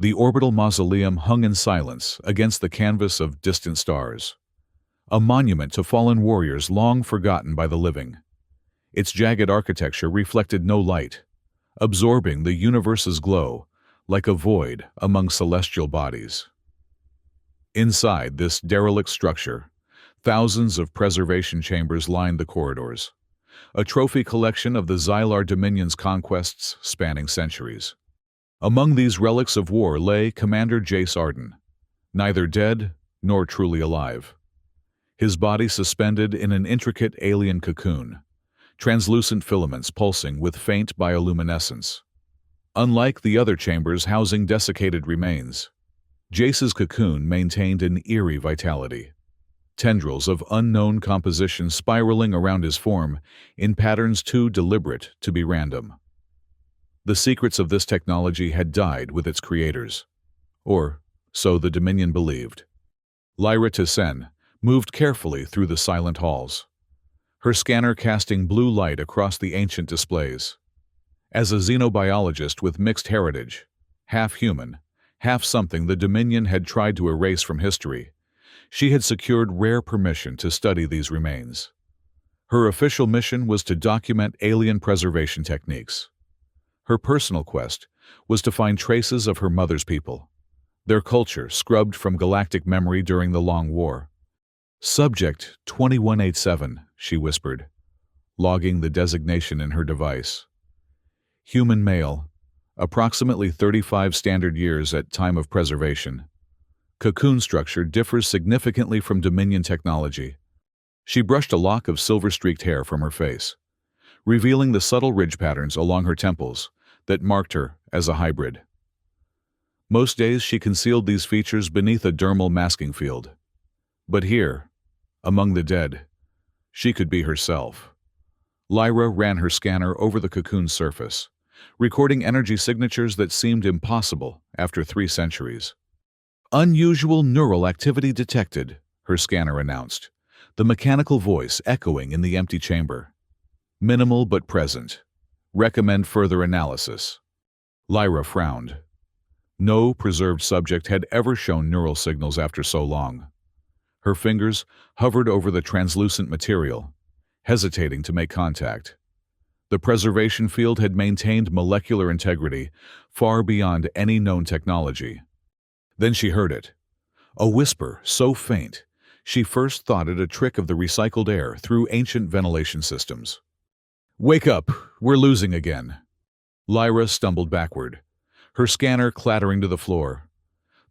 The orbital mausoleum hung in silence against the canvas of distant stars, a monument to fallen warriors long forgotten by the living. Its jagged architecture reflected no light, absorbing the universe's glow like a void among celestial bodies. Inside this derelict structure, thousands of preservation chambers lined the corridors, a trophy collection of the Xylar Dominion's conquests spanning centuries. Among these relics of war lay Commander Jace Arden, neither dead nor truly alive. His body suspended in an intricate alien cocoon, translucent filaments pulsing with faint bioluminescence. Unlike the other chambers housing desiccated remains, Jace's cocoon maintained an eerie vitality, tendrils of unknown composition spiraling around his form in patterns too deliberate to be random. The secrets of this technology had died with its creators, or so the Dominion believed. Lyra Tisen moved carefully through the silent halls, her scanner casting blue light across the ancient displays. As a xenobiologist with mixed heritage, half human, half something the Dominion had tried to erase from history, she had secured rare permission to study these remains. Her official mission was to document alien preservation techniques. Her personal quest was to find traces of her mother's people, their culture scrubbed from galactic memory during the Long War. Subject 2187, she whispered, logging the designation in her device. Human male, approximately 35 standard years at time of preservation. Cocoon structure differs significantly from Dominion technology. She brushed a lock of silver-streaked hair from her face, revealing the subtle ridge patterns along her temples that marked her as a hybrid. Most days she concealed these features beneath a dermal masking field. But here, among the dead, she could be herself. Lyra ran her scanner over the cocoon's surface, recording energy signatures that seemed impossible after 3 centuries. Unusual neural activity detected, her scanner announced, the mechanical voice echoing in the empty chamber. Minimal but present. Recommend further analysis. Lyra frowned. No preserved subject had ever shown neural signals after so long. Her fingers hovered over the translucent material, hesitating to make contact. The preservation field had maintained molecular integrity far beyond any known technology. Then she heard it. A whisper so faint, she first thought it a trick of the recycled air through ancient ventilation systems. "Wake up, we're losing again." Lyra stumbled backward, her scanner clattering to the floor.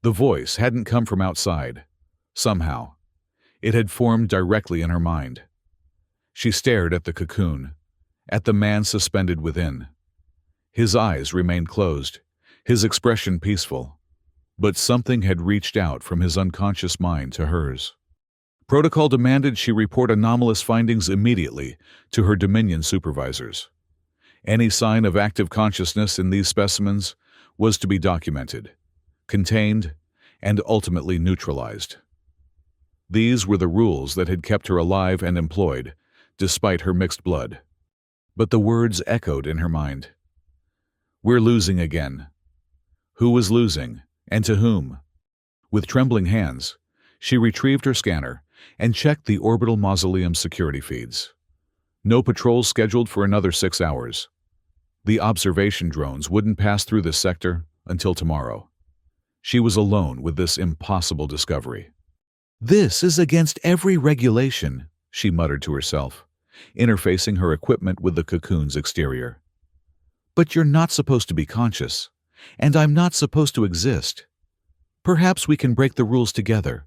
The voice hadn't come from outside. Somehow, it had formed directly in her mind. She stared at the cocoon, at the man suspended within. His eyes remained closed, his expression peaceful. But something had reached out from his unconscious mind to hers. Protocol demanded she report anomalous findings immediately to her Dominion supervisors. Any sign of active consciousness in these specimens was to be documented, contained, and ultimately neutralized. These were the rules that had kept her alive and employed, despite her mixed blood. But the words echoed in her mind. We're losing again. Who was losing, and to whom? With trembling hands, she retrieved her scanner and checked the orbital mausoleum security feeds. No patrols scheduled for another 6 hours. The observation drones wouldn't pass through this sector until tomorrow. She was alone with this impossible discovery. "This is against every regulation," she muttered to herself, interfacing her equipment with the cocoon's exterior. "But you're not supposed to be conscious, and I'm not supposed to exist. Perhaps we can break the rules together."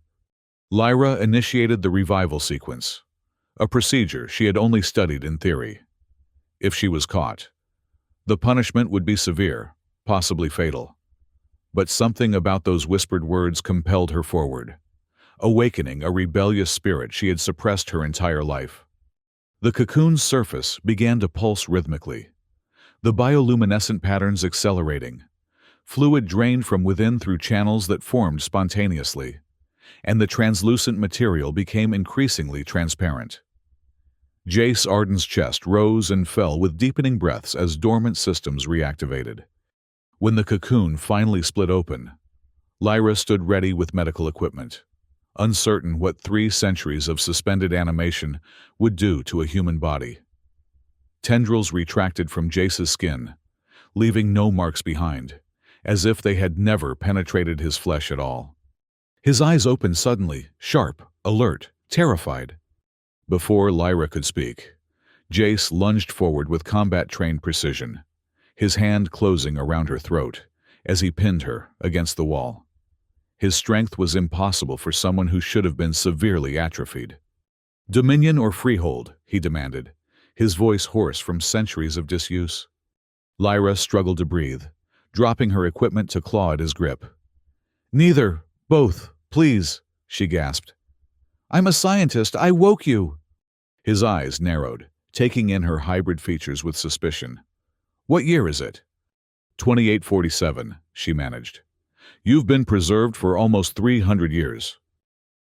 Lyra initiated the revival sequence, a procedure she had only studied in theory. If she was caught, the punishment would be severe, possibly fatal. But something about those whispered words compelled her forward, awakening a rebellious spirit she had suppressed her entire life. The cocoon's surface began to pulse rhythmically, the bioluminescent patterns accelerating. Fluid drained from within through channels that formed spontaneously, and the translucent material became increasingly transparent. Jace Arden's chest rose and fell with deepening breaths as dormant systems reactivated. When the cocoon finally split open, Lyra stood ready with medical equipment, uncertain what 3 centuries of suspended animation would do to a human body. Tendrils retracted from Jace's skin, leaving no marks behind, as if they had never penetrated his flesh at all. His eyes opened suddenly, sharp, alert, terrified. Before Lyra could speak, Jace lunged forward with combat-trained precision, his hand closing around her throat as he pinned her against the wall. His strength was impossible for someone who should have been severely atrophied. "Dominion or freehold?" he demanded, his voice hoarse from centuries of disuse. Lyra struggled to breathe, dropping her equipment to claw at his grip. "Neither. Both. Please," she gasped. "I'm a scientist. I woke you." His eyes narrowed, taking in her hybrid features with suspicion. "What year is it?" 2847, she managed. "You've been preserved for almost 300 years.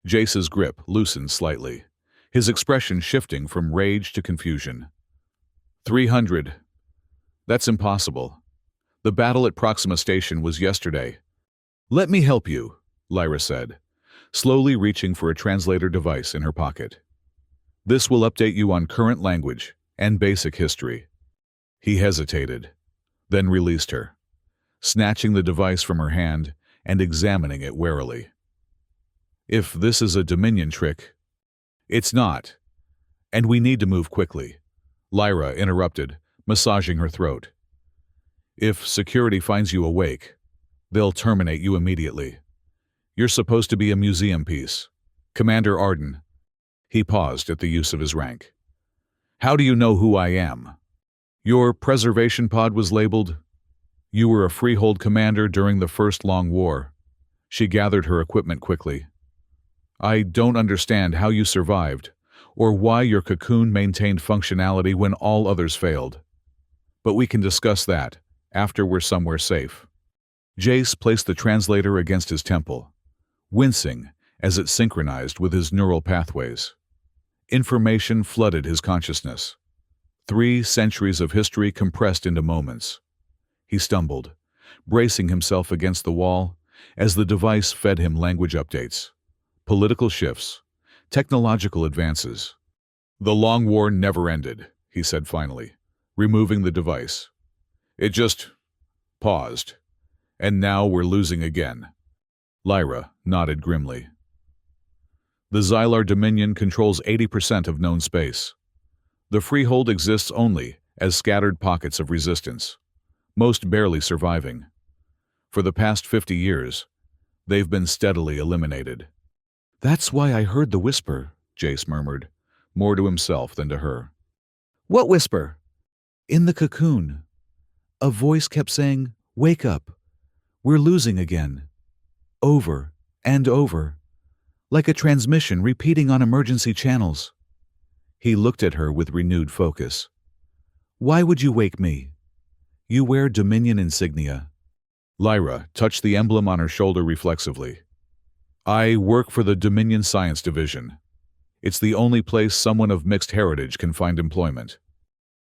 Jace's grip loosened slightly, his expression shifting from rage to confusion. 300. That's impossible. The battle at Proxima Station was yesterday. "Let me help you," Lyra said, slowly reaching for a translator device in her pocket. "This will update you on current language and basic history." He hesitated, then released her, snatching the device from her hand and examining it warily. "If this is a Dominion trick—" "It's not. And we need to move quickly," Lyra interrupted, massaging her throat. "If security finds you awake, they'll terminate you immediately. You're supposed to be a museum piece. Commander Arden." He paused at the use of his rank. "How do you know who I am?" "Your preservation pod was labeled. You were a freehold commander during the First Long War." She gathered her equipment quickly. "I don't understand how you survived, or why your cocoon maintained functionality when all others failed. But we can discuss that after we're somewhere safe." Jace placed the translator against his temple, wincing as it synchronized with his neural pathways. Information flooded his consciousness. 3 centuries of history compressed into moments. He stumbled, bracing himself against the wall as the device fed him language updates, political shifts, technological advances. "The Long War never ended," he said finally, removing the device. "It just paused, and now we're losing again." Lyra nodded grimly. "The Xylar Dominion controls 80% of known space. The Freehold exists only as scattered pockets of resistance, most barely surviving. For the past 50 years, they've been steadily eliminated." "That's why I heard the whisper," Jace murmured, more to himself than to her. "What whisper?" "In the cocoon. A voice kept saying, 'Wake up. We're losing again.' Over and over. Like a transmission repeating on emergency channels." He looked at her with renewed focus. "Why would you wake me? You wear Dominion insignia." Lyra touched the emblem on her shoulder reflexively. "I work for the Dominion Science Division. It's the only place someone of mixed heritage can find employment."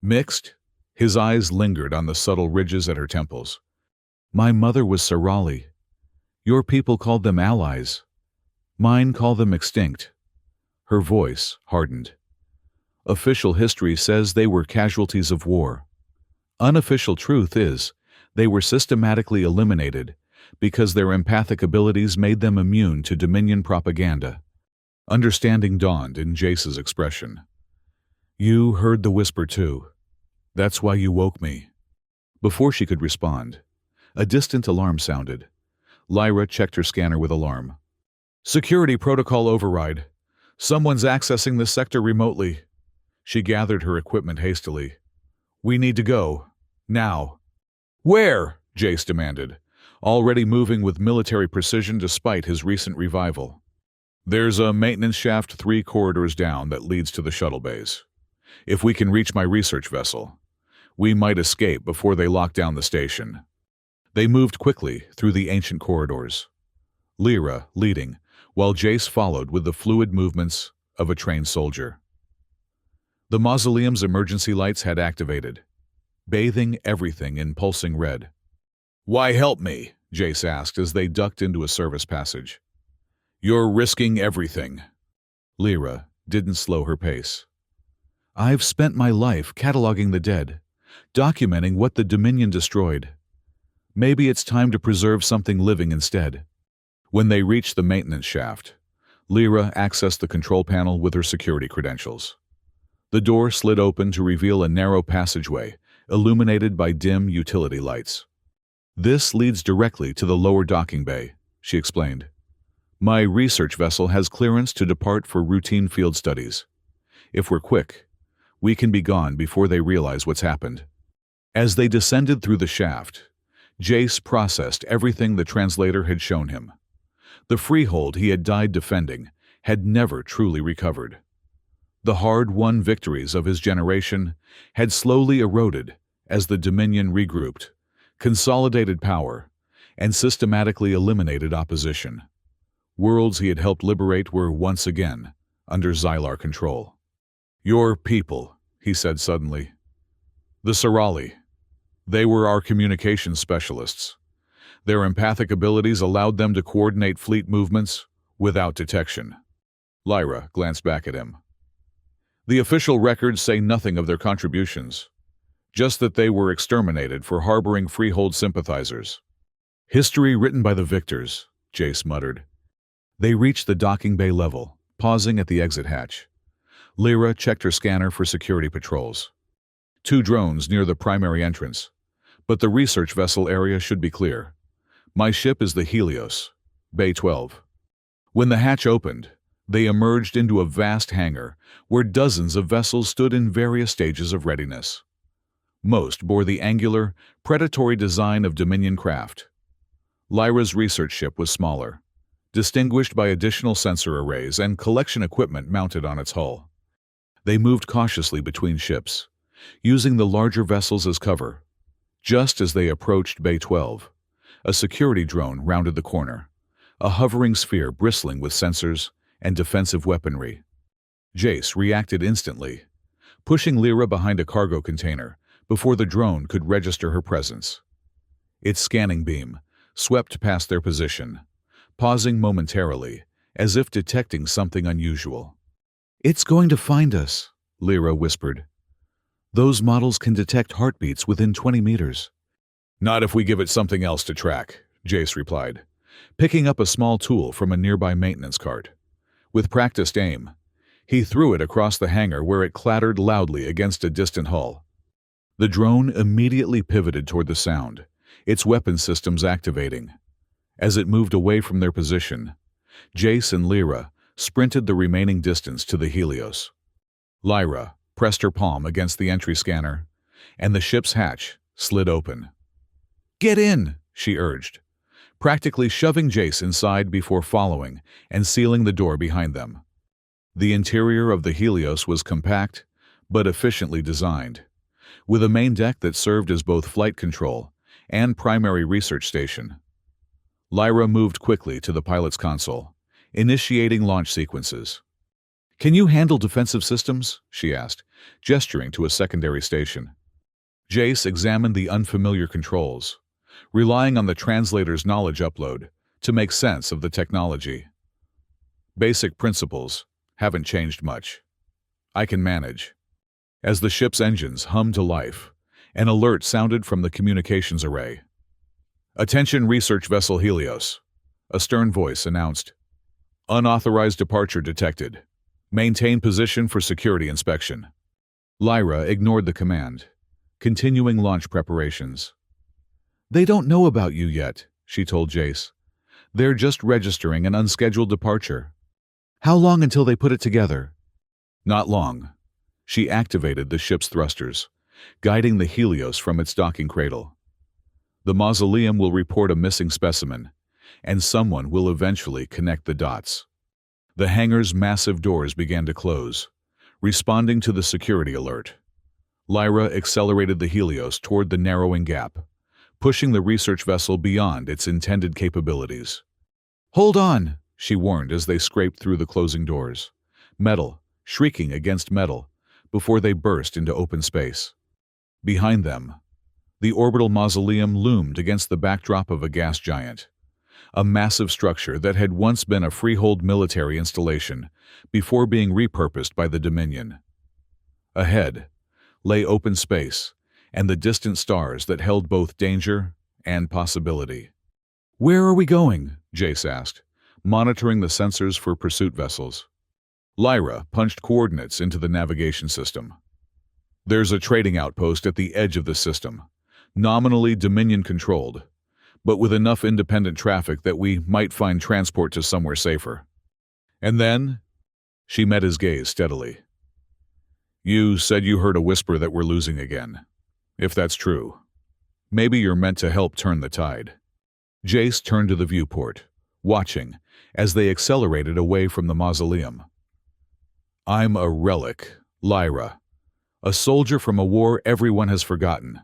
"Mixed?" His eyes lingered on the subtle ridges at her temples. "My mother was Sarali. Your people called them allies. Mine call them extinct." Her voice hardened. "Official history says they were casualties of war. Unofficial truth is, they were systematically eliminated because their empathic abilities made them immune to Dominion propaganda." Understanding dawned in Jace's expression. "You heard the whisper too. That's why you woke me." Before she could respond, a distant alarm sounded. Lyra checked her scanner with alarm. "Security protocol override. Someone's accessing this sector remotely." She gathered her equipment hastily. "We need to go. Now." "Where?" Jace demanded, already moving with military precision despite his recent revival. "There's a maintenance shaft 3 corridors down that leads to the shuttle bays. If we can reach my research vessel, we might escape before they lock down the station." They moved quickly through the ancient corridors, Lyra leading, while Jace followed with the fluid movements of a trained soldier. The mausoleum's emergency lights had activated, bathing everything in pulsing red. "Why help me?" Jace asked as they ducked into a service passage. "You're risking everything." Lyra didn't slow her pace. "I've spent my life cataloging the dead, documenting what the Dominion destroyed. Maybe it's time to preserve something living instead." When they reached the maintenance shaft, Lyra accessed the control panel with her security credentials. The door slid open to reveal a narrow passageway, illuminated by dim utility lights. "This leads directly to the lower docking bay," she explained. "My research vessel has clearance to depart for routine field studies. If we're quick, we can be gone before they realize what's happened." As they descended through the shaft, Jace processed everything the translator had shown him. The freehold he had died defending had never truly recovered. The hard-won victories of his generation had slowly eroded as the Dominion regrouped, consolidated power, and systematically eliminated opposition. Worlds he had helped liberate were once again under Xylar control. "Your people," he said suddenly. "The Sorali. They were our communications specialists. Their empathic abilities allowed them to coordinate fleet movements without detection." Lyra glanced back at him. "The official records say nothing of their contributions, just that they were exterminated for harboring Freehold sympathizers." "History written by the victors," Jace muttered. They reached the docking bay level, pausing at the exit hatch. Lyra checked her scanner for security patrols. 2 drones near the primary entrance, but the research vessel area should be clear. "My ship is the Helios, Bay 12. When the hatch opened, they emerged into a vast hangar where dozens of vessels stood in various stages of readiness. Most bore the angular, predatory design of Dominion craft. Lyra's research ship was smaller, distinguished by additional sensor arrays and collection equipment mounted on its hull. They moved cautiously between ships, using the larger vessels as cover. Just as they approached Bay 12, a security drone rounded the corner, a hovering sphere bristling with sensors and defensive weaponry. Jace reacted instantly, pushing Lyra behind a cargo container before the drone could register her presence. Its scanning beam swept past their position, pausing momentarily, as if detecting something unusual. "It's going to find us," Lyra whispered. "Those models can detect heartbeats within 20 meters. "Not if we give it something else to track," Jace replied, picking up a small tool from a nearby maintenance cart. With practiced aim, he threw it across the hangar where it clattered loudly against a distant hull. The drone immediately pivoted toward the sound, its weapon systems activating. As it moved away from their position, Jace and Lyra sprinted the remaining distance to the Helios. Lyra pressed her palm against the entry scanner, and the ship's hatch slid open. "Get in," she urged, practically shoving Jace inside before following and sealing the door behind them. The interior of the Helios was compact, but efficiently designed, with a main deck that served as both flight control and primary research station. Lyra moved quickly to the pilot's console, initiating launch sequences. "Can you handle defensive systems?" she asked, gesturing to a secondary station. Jace examined the unfamiliar controls, relying on the translator's knowledge upload to make sense of the technology. "Basic principles haven't changed much. I can manage." As the ship's engines hummed to life, an alert sounded from the communications array. "Attention research vessel Helios," a stern voice announced. "Unauthorized departure detected. Maintain position for security inspection." Lyra ignored the command, continuing launch preparations. "They don't know about you yet," she told Jace. "They're just registering an unscheduled departure. How long until they put it together?" "Not long." She activated the ship's thrusters, guiding the Helios from its docking cradle. "The mausoleum will report a missing specimen, and someone will eventually connect the dots." The hangar's massive doors began to close, responding to the security alert. Lyra accelerated the Helios toward the narrowing gap, pushing the research vessel beyond its intended capabilities. "Hold on," she warned as they scraped through the closing doors, metal shrieking against metal before they burst into open space. Behind them, The orbital mausoleum loomed against the backdrop of a gas giant, a massive structure that had once been a freehold military installation before being repurposed by the Dominion. Ahead lay open space and the distant stars that held both danger and possibility. "Where are we going?" Jace asked, monitoring the sensors for pursuit vessels. Lyra punched coordinates into the navigation system. "There's a trading outpost at the edge of the system, nominally Dominion-controlled, but with enough independent traffic that we might find transport to somewhere safer." "And then?" She met his gaze steadily. "You said you heard a whisper that we're losing again. If that's true, maybe you're meant to help turn the tide." Jace turned to the viewport, watching as they accelerated away from the mausoleum. "I'm a relic, Lyra, a soldier from a war everyone has forgotten.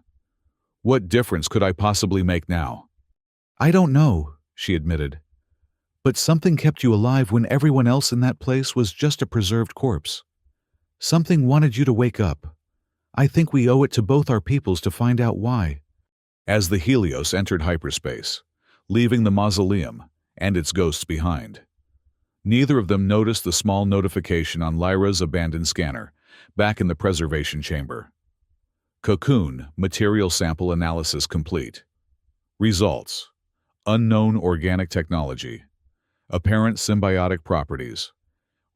What difference could I possibly make now?" "I don't know," she admitted. "But something kept you alive when everyone else in that place was just a preserved corpse. Something wanted you to wake up. I think we owe it to both our peoples to find out why." As the Helios entered hyperspace, leaving the mausoleum and its ghosts behind, neither of them noticed the small notification on Lyra's abandoned scanner, back in the preservation chamber. Cocoon material sample analysis complete. Results: unknown organic technology. Apparent symbiotic properties.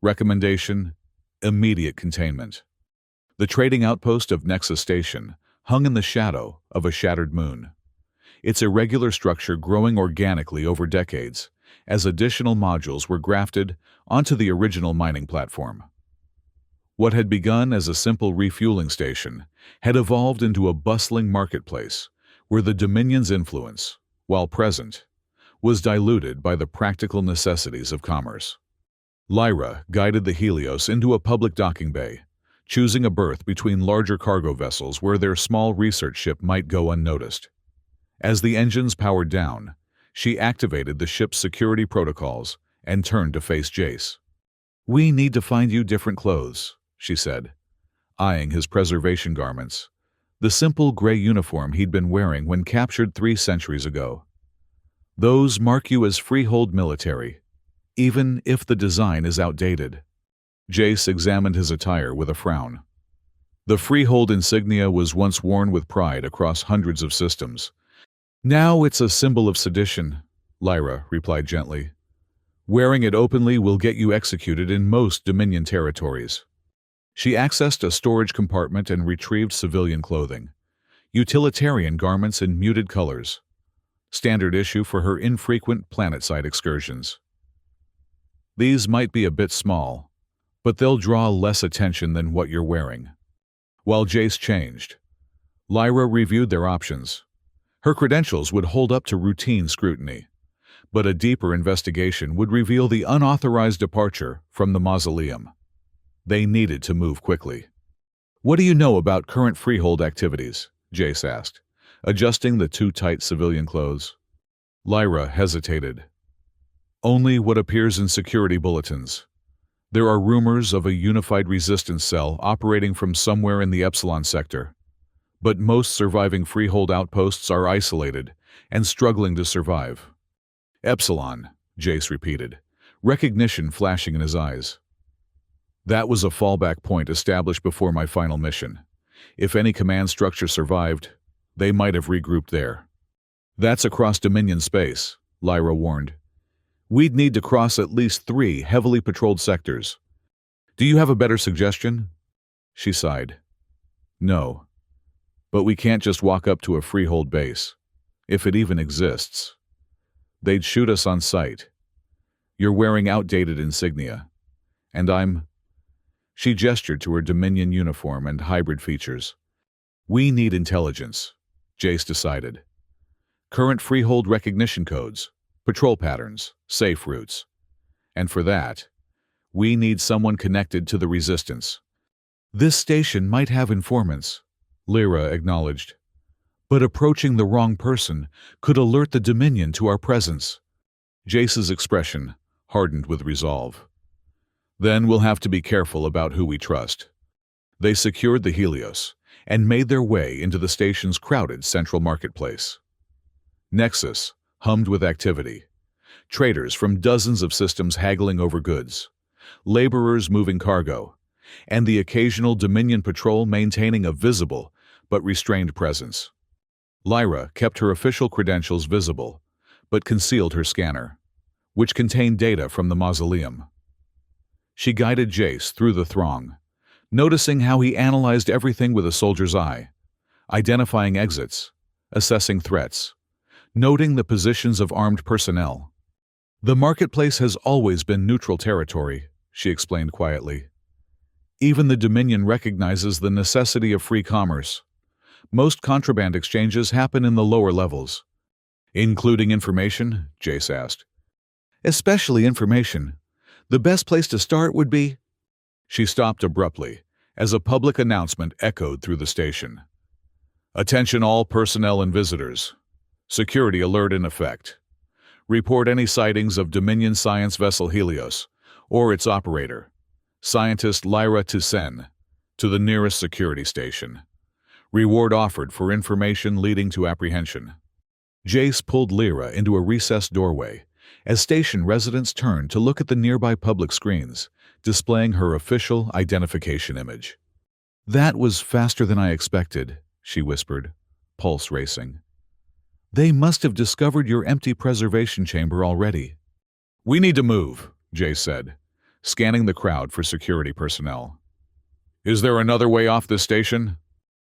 Recommendation: immediate containment. The trading outpost of Nexus Station hung in the shadow of a shattered moon, its irregular structure growing organically over decades as additional modules were grafted onto the original mining platform. What had begun as a simple refueling station had evolved into a bustling marketplace where the Dominion's influence, while present, was diluted by the practical necessities of commerce. Lyra guided the Helios into a public docking bay, choosing a berth between larger cargo vessels where their small research ship might go unnoticed. As the engines powered down, she activated the ship's security protocols and turned to face Jace. "We need to find you different clothes," she said, eyeing his preservation garments, the simple gray uniform he'd been wearing when captured 3 centuries ago. "Those mark you as freehold military, even if the design is outdated." Jace examined his attire with a frown. The freehold insignia was once worn with pride across hundreds of systems. "Now it's a symbol of sedition," Lyra replied gently. "Wearing it openly will get you executed in most Dominion territories." She accessed a storage compartment and retrieved civilian clothing, utilitarian garments in muted colors, standard issue for her infrequent planetside excursions. "These might be a bit small, but they'll draw less attention than what you're wearing." While Jace changed, Lyra reviewed their options. Her credentials would hold up to routine scrutiny, but a deeper investigation would reveal the unauthorized departure from the mausoleum. They needed to move quickly. "What do you know about current freehold activities?" Jace asked, adjusting the too tight civilian clothes. Lyra hesitated. "Only what appears in security bulletins. There are rumors of a unified resistance cell operating from somewhere in the Epsilon sector, but most surviving freehold outposts are isolated and struggling to survive." "Epsilon," Jace repeated, recognition flashing in his eyes. "That was a fallback point established before my final mission. If any command structure survived, they might have regrouped there." "That's across Dominion space," Lyra warned. "We'd need to cross at least 3 heavily patrolled sectors. Do you have a better suggestion?" She sighed. "No. But we can't just walk up to a freehold base, if it even exists. They'd shoot us on sight. You're wearing outdated insignia, and I'm..." She gestured to her Dominion uniform and hybrid features. "We need intelligence," Jace decided. "Current freehold recognition codes, patrol patterns, safe routes. And for that, we need someone connected to the resistance." "This station might have informants," Lyra acknowledged. "But approaching the wrong person could alert the Dominion to our presence." Jace's expression hardened with resolve. "Then we'll have to be careful about who we trust." They secured the Helios and made their way into the station's crowded central marketplace. Nexus hummed with activity. Traders from dozens of systems haggling over goods, laborers moving cargo, and the occasional Dominion patrol maintaining a visible but restrained presence. Lyra kept her official credentials visible, but concealed her scanner, which contained data from the mausoleum. She guided Jace through the throng, noticing how he analyzed everything with a soldier's eye, identifying exits, assessing threats, noting the positions of armed personnel. "The marketplace has always been neutral territory," she explained quietly. "Even the Dominion recognizes the necessity of free commerce. Most contraband exchanges happen in the lower levels." "Including information?" Jace asked. "Especially information. The best place to start would be—" She stopped abruptly as a public announcement echoed through the station. "Attention all personnel and visitors. Security alert in effect. Report any sightings of Dominion science vessel Helios or its operator, scientist Lyra Toussaint, to the nearest security station. Reward offered for information leading to apprehension." Jace pulled Lyra into a recessed doorway as station residents turned to look at the nearby public screens, displaying her official identification image. "That was faster than I expected," she whispered, pulse racing. "They must have discovered your empty preservation chamber already." "We need to move," Jace said, scanning the crowd for security personnel. "Is there another way off this station?"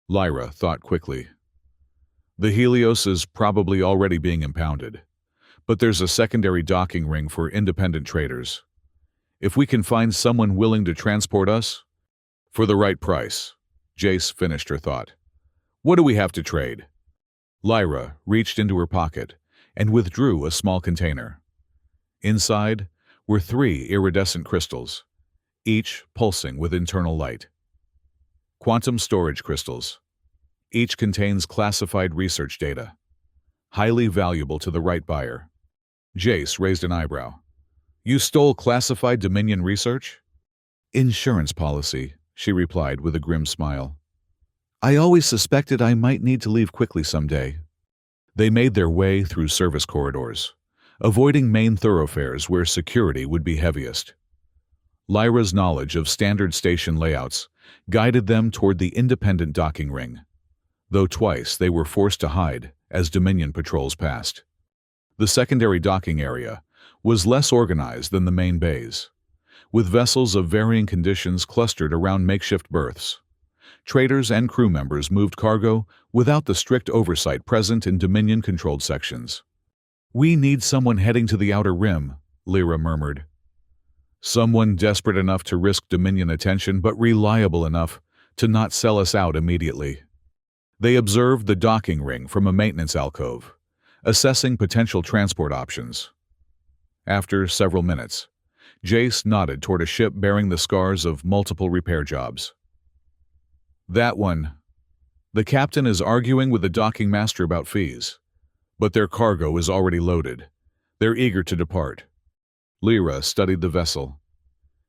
Lyra thought quickly. "The Helios is probably already being impounded, but there's a secondary docking ring for independent traders. If we can find someone willing to transport us for the right price." Jace finished her thought. "What do we have to trade?" Lyra reached into her pocket and withdrew a small container. Inside were 3 iridescent crystals, each pulsing with internal light. Quantum storage crystals. Each contains classified research data, highly valuable to the right buyer. Jace raised an eyebrow. "You stole classified Dominion research?" "Insurance policy," she replied with a grim smile. "I always suspected I might need to leave quickly someday." They made their way through service corridors, avoiding main thoroughfares where security would be heaviest. Lyra's knowledge of standard station layouts guided them toward the independent docking ring, though twice they were forced to hide as Dominion patrols passed. The secondary docking area was less organized than the main bays, with vessels of varying conditions clustered around makeshift berths. Traders and crew members moved cargo without the strict oversight present in Dominion-controlled sections. "We need someone heading to the outer rim," Lyra murmured. "Someone desperate enough to risk Dominion attention but reliable enough to not sell us out immediately." They observed the docking ring from a maintenance alcove, assessing potential transport options. After several minutes, Jace nodded toward a ship bearing the scars of multiple repair jobs. "That one. The captain is arguing with the docking master about fees, but their cargo is already loaded. They're eager to depart." Lyra studied the vessel.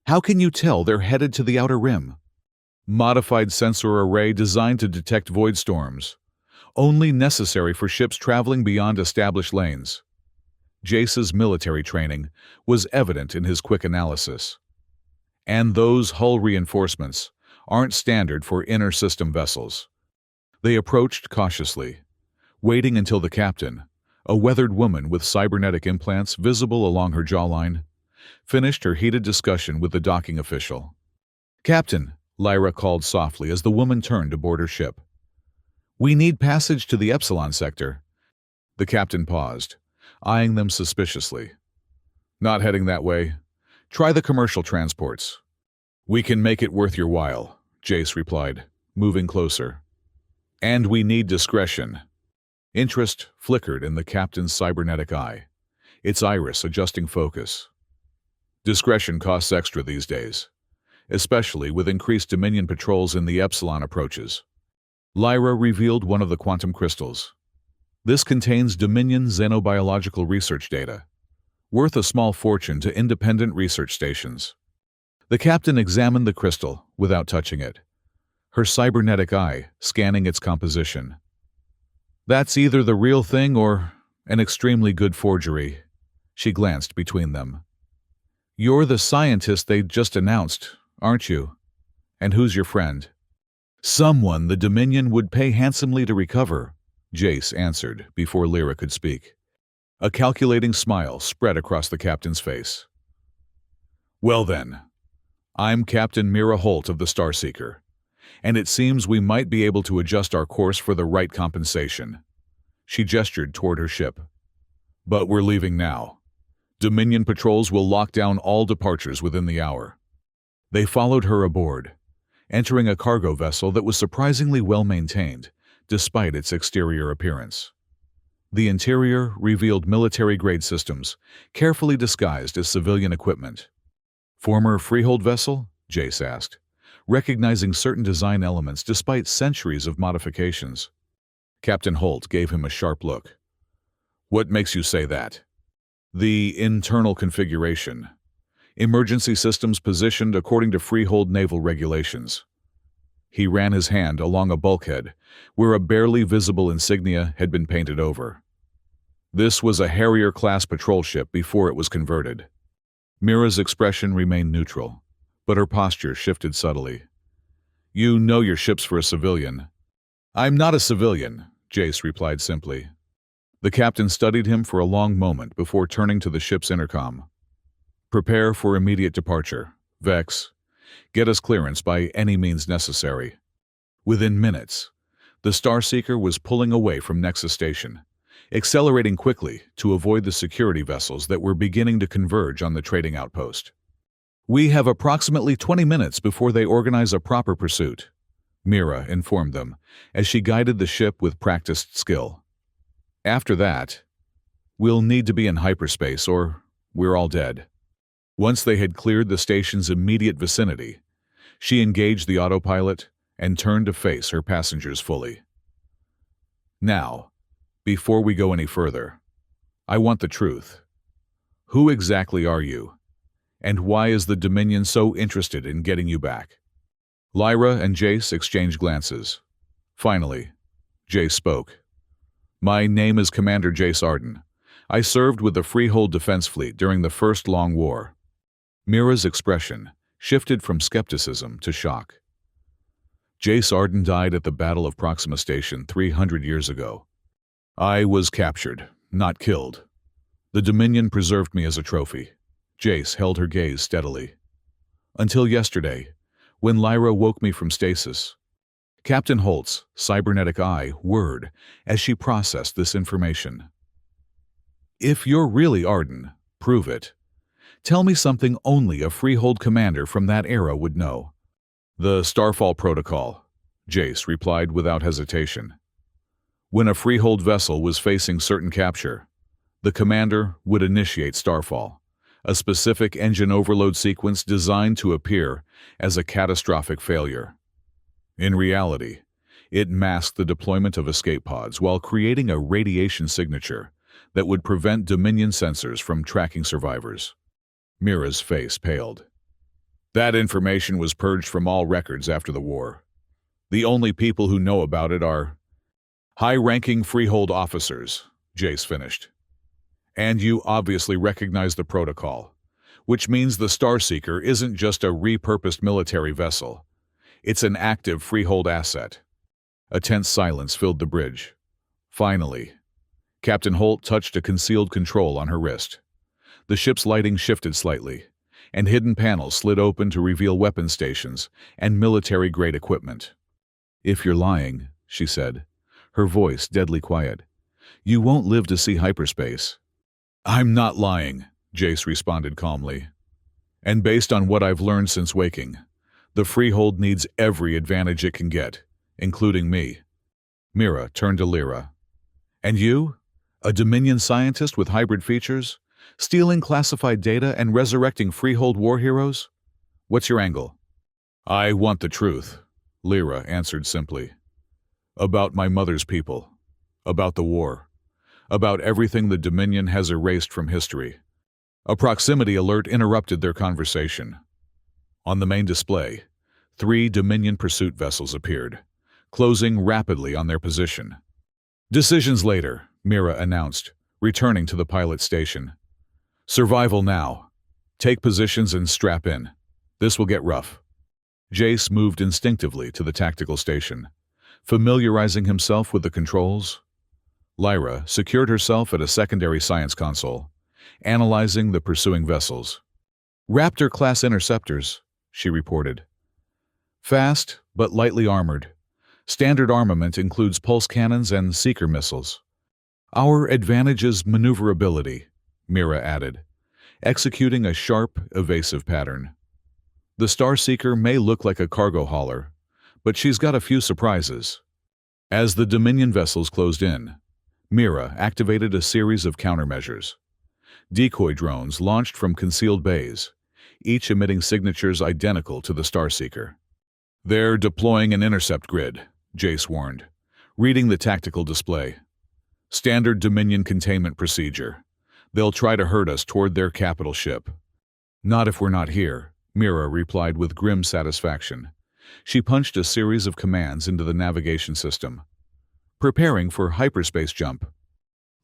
"How can you tell they're headed to the outer rim?" "Modified sensor array designed to detect void storms, only necessary for ships traveling beyond established lanes." Jace's military training was evident in his quick analysis. "And those hull reinforcements aren't standard for inner-system vessels." They approached cautiously, waiting until the captain, a weathered woman with cybernetic implants visible along her jawline, finished her heated discussion with the docking official. "Captain," Lyra called softly as the woman turned to board her ship. "We need passage to the Epsilon sector." The captain paused, eyeing them suspiciously. "Not heading that way. Try the commercial transports." "We can make it worth your while," Jace replied, moving closer. "And we need discretion." Interest flickered in the captain's cybernetic eye, its iris adjusting focus. "Discretion costs extra these days, especially with increased Dominion patrols in the Epsilon approaches." Lyra revealed one of the quantum crystals. "This contains Dominion xenobiological research data, worth a small fortune to independent research stations." The captain examined the crystal without touching it, her cybernetic eye scanning its composition. That's either the real thing or an extremely good forgery. She glanced between them. You're the scientist they just announced, aren't you? And who's your friend? Someone the Dominion would pay handsomely to recover, Jace answered before Lyra could speak. A calculating smile spread across the captain's face. Well then, I'm Captain Mira Holt of the Starseeker, and it seems we might be able to adjust our course for the right compensation. She gestured toward her ship. But we're leaving now. Dominion patrols will lock down all departures within the hour. They followed her aboard, entering a cargo vessel that was surprisingly well maintained, despite its exterior appearance. The interior revealed military-grade systems, carefully disguised as civilian equipment. Former freehold vessel? Jace asked, recognizing certain design elements despite centuries of modifications. Captain Holt gave him a sharp look. What makes you say that? The internal configuration. Emergency systems positioned according to freehold naval regulations. He ran his hand along a bulkhead where a barely visible insignia had been painted over. This was a Harrier-class patrol ship before it was converted. Mira's expression remained neutral, but her posture shifted subtly. You know your ship's for a civilian. I'm not a civilian, Jace replied simply. The captain studied him for a long moment before turning to the ship's intercom. Prepare for immediate departure. Vex, get us clearance by any means necessary. Within minutes, the Starseeker was pulling away from Nexus Station, accelerating quickly to avoid the security vessels that were beginning to converge on the trading outpost. We have approximately 20 minutes before they organize a proper pursuit, Mira informed them as she guided the ship with practiced skill. After that, we'll need to be in hyperspace or we're all dead. Once they had cleared the station's immediate vicinity, she engaged the autopilot and turned to face her passengers fully. Now, before we go any further, I want the truth. Who exactly are you? And why is the Dominion so interested in getting you back? Lyra and Jace exchanged glances. Finally, Jace spoke. My name is Commander Jace Arden. I served with the Freehold Defense Fleet during the First Long War. Mira's expression shifted from skepticism to shock. Jace Arden died at the Battle of Proxima Station 300 years ago. I was captured, not killed. The Dominion preserved me as a trophy. Jace held her gaze steadily. Until yesterday, when Lyra woke me from stasis. Captain Holt's cybernetic eye whirred as she processed this information. If you're really Arden, prove it. Tell me something only a Freehold commander from that era would know. The Starfall Protocol, Jace replied without hesitation. When a Freehold vessel was facing certain capture, the commander would initiate Starfall, a specific engine overload sequence designed to appear as a catastrophic failure. In reality, it masked the deployment of escape pods while creating a radiation signature that would prevent Dominion sensors from tracking survivors. Mira's face paled. That information was purged from all records after the war. The only people who know about it are high-ranking Freehold officers, Jace finished. And you obviously recognize the protocol, which means the Starseeker isn't just a repurposed military vessel. It's an active Freehold asset. A tense silence filled the bridge. Finally, Captain Holt touched a concealed control on her wrist. The ship's lighting shifted slightly, and hidden panels slid open to reveal weapon stations and military-grade equipment. If you're lying, she said, her voice deadly quiet, you won't live to see hyperspace. I'm not lying, Jace responded calmly. And based on what I've learned since waking, the Freehold needs every advantage it can get, including me. Mira turned to Lyra. And you? A Dominion scientist with hybrid features? Stealing classified data and resurrecting Freehold war heroes? What's your angle? I want the truth, Lyra answered simply. About my mother's people. About the war. About everything the Dominion has erased from history. A proximity alert interrupted their conversation. On the main display, 3 Dominion pursuit vessels appeared, closing rapidly on their position. "Decisions later," Mira announced, returning to the pilot station. "Survival now. Take positions and strap in. This will get rough." Jace moved instinctively to the tactical station, familiarizing himself with the controls. Lyra secured herself at a secondary science console, analyzing the pursuing vessels. "Raptor-class interceptors," she reported. "Fast, but lightly armored. Standard armament includes pulse cannons and seeker missiles. Our advantage is maneuverability," Mira added, executing a sharp, evasive pattern. "The Starseeker may look like a cargo hauler, but she's got a few surprises." As the Dominion vessels closed in, Mira activated a series of countermeasures. Decoy drones launched from concealed bays, each emitting signatures identical to the Starseeker. "They're deploying an intercept grid," Jace warned, reading the tactical display. "Standard Dominion containment procedure. They'll try to herd us toward their capital ship." "Not if we're not here," Mira replied with grim satisfaction. She punched a series of commands into the navigation system. "Preparing for hyperspace jump."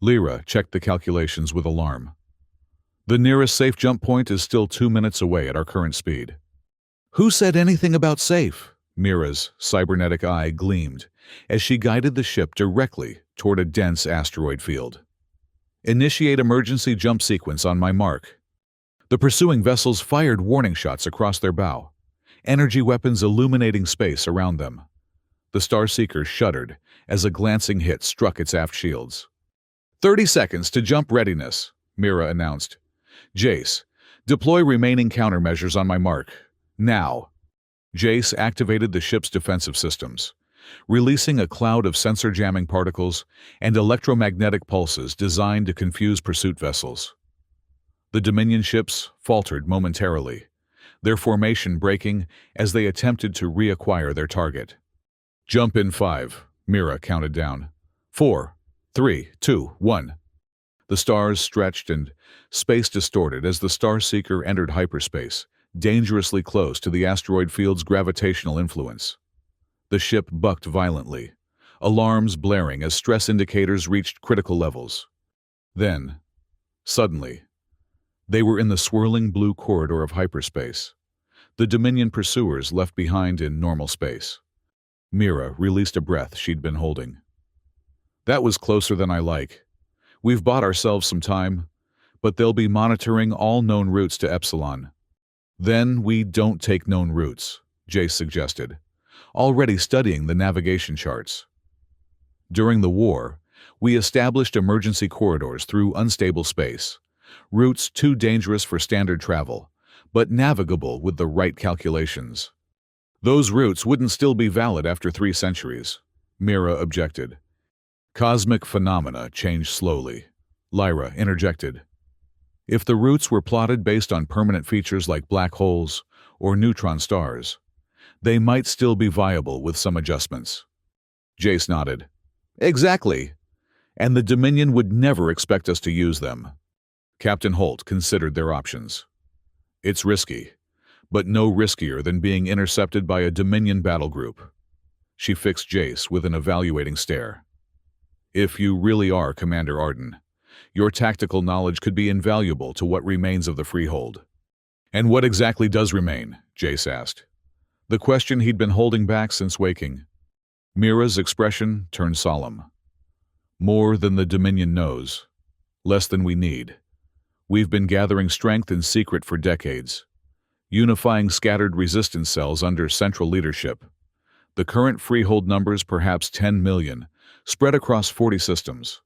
Lyra checked the calculations with alarm. "The nearest safe jump point is still 2 minutes away at our current speed." "Who said anything about safe?" Mira's cybernetic eye gleamed as she guided the ship directly toward a dense asteroid field. "Initiate emergency jump sequence on my mark." The pursuing vessels fired warning shots across their bow, energy weapons illuminating space around them. The Starseeker shuddered as a glancing hit struck its aft shields. 30 seconds to jump readiness," Mira announced. "Jace, deploy remaining countermeasures on my mark. Now." Jace activated the ship's defensive systems, releasing a cloud of sensor-jamming particles and electromagnetic pulses designed to confuse pursuit vessels. The Dominion ships faltered momentarily, their formation breaking as they attempted to reacquire their target. "Jump in 5, Mira counted down. 4, 3, 2, 1. The stars stretched and space distorted as the Starseeker entered hyperspace, dangerously close to the asteroid field's gravitational influence. The ship bucked violently, alarms blaring as stress indicators reached critical levels. Then, suddenly, they were in the swirling blue corridor of hyperspace, the Dominion pursuers left behind in normal space. Mira released a breath she'd been holding. "That was closer than I like. We've bought ourselves some time, but they'll be monitoring all known routes to Epsilon." "Then we don't take known routes," Jace suggested, already studying the navigation charts. "During the war, we established emergency corridors through unstable space, routes too dangerous for standard travel, but navigable with the right calculations." "Those routes wouldn't still be valid after 3 centuries, Mira objected. "Cosmic phenomena change slowly," Lyra interjected. "If the routes were plotted based on permanent features like black holes or neutron stars, they might still be viable with some adjustments." Jace nodded. "Exactly. And the Dominion would never expect us to use them." Captain Holt considered their options. "It's risky, but no riskier than being intercepted by a Dominion battle group." She fixed Jace with an evaluating stare. "If you really are Commander Arden, your tactical knowledge could be invaluable to what remains of the Freehold." "And what exactly does remain?" Jace asked. The question he'd been holding back since waking. Mira's expression turned solemn. "More than the Dominion knows. Less than we need. We've been gathering strength in secret for decades, unifying scattered resistance cells under central leadership. The current Freehold numbers perhaps 10 million, spread across 40 systems,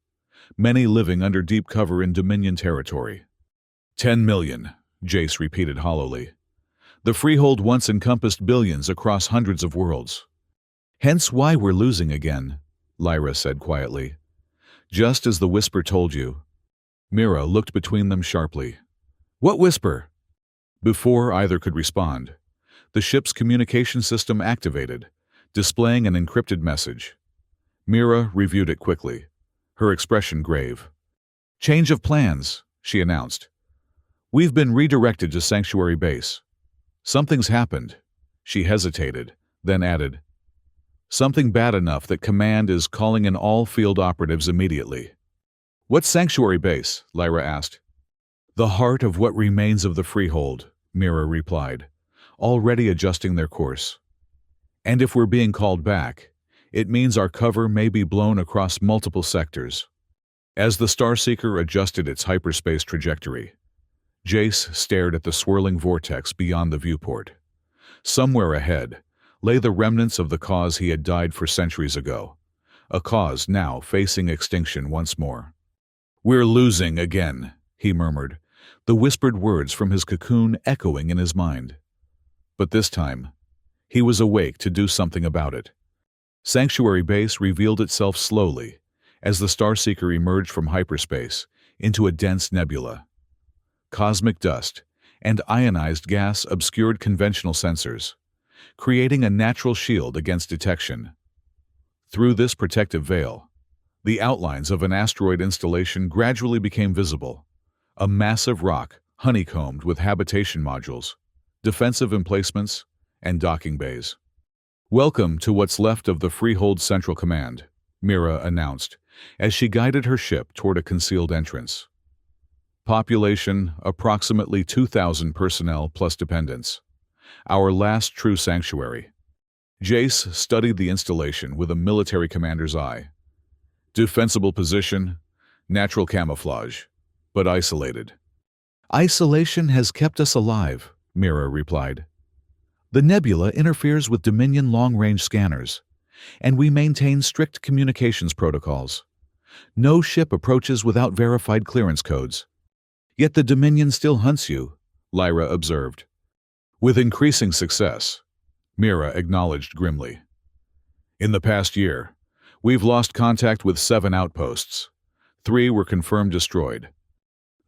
many living under deep cover in Dominion territory." 10 million, Jace repeated hollowly. "The Freehold once encompassed billions across hundreds of worlds." "Hence why we're losing again," Lyra said quietly. "Just as the whisper told you." Mira looked between them sharply. "What whisper?" Before either could respond, the ship's communication system activated, displaying an encrypted message. Mira reviewed it quickly, her expression grave. "Change of plans," she announced. "We've been redirected to Sanctuary Base. Something's happened. She hesitated, then added, "Something bad enough that Command is calling in all field operatives immediately." "What's Sanctuary Base?" Lyra asked. "The heart of what remains of the Freehold," Mira replied, already adjusting their course. "And if we're being called back, it means our cover may be blown across multiple sectors." As the Starseeker adjusted its hyperspace trajectory, Jace stared at the swirling vortex beyond the viewport. Somewhere ahead lay the remnants of the cause he had died for centuries ago, a cause now facing extinction once more. "We're losing again," he murmured, the whispered words from his cocoon echoing in his mind. But this time, he was awake to do something about it. Sanctuary Base revealed itself slowly as the Starseeker emerged from hyperspace into a dense nebula. Cosmic dust and ionized gas obscured conventional sensors, creating a natural shield against detection. Through this protective veil, the outlines of an asteroid installation gradually became visible, a massive rock honeycombed with habitation modules, defensive emplacements, and docking bays. "Welcome to what's left of the Freehold Central Command," Mira announced, as she guided her ship toward a concealed entrance. "Population approximately 2,000 personnel plus dependents. Our last true sanctuary." Jace studied the installation with a military commander's eye. "Defensible position, natural camouflage, but isolated." "Isolation has kept us alive," Mira replied. "The nebula interferes with Dominion long-range scanners, and we maintain strict communications protocols. No ship approaches without verified clearance codes. Yet the Dominion still hunts you," Lyra observed. "With increasing success," Mira acknowledged grimly. "In the past year, we've lost contact with 7 outposts. 3 were confirmed destroyed."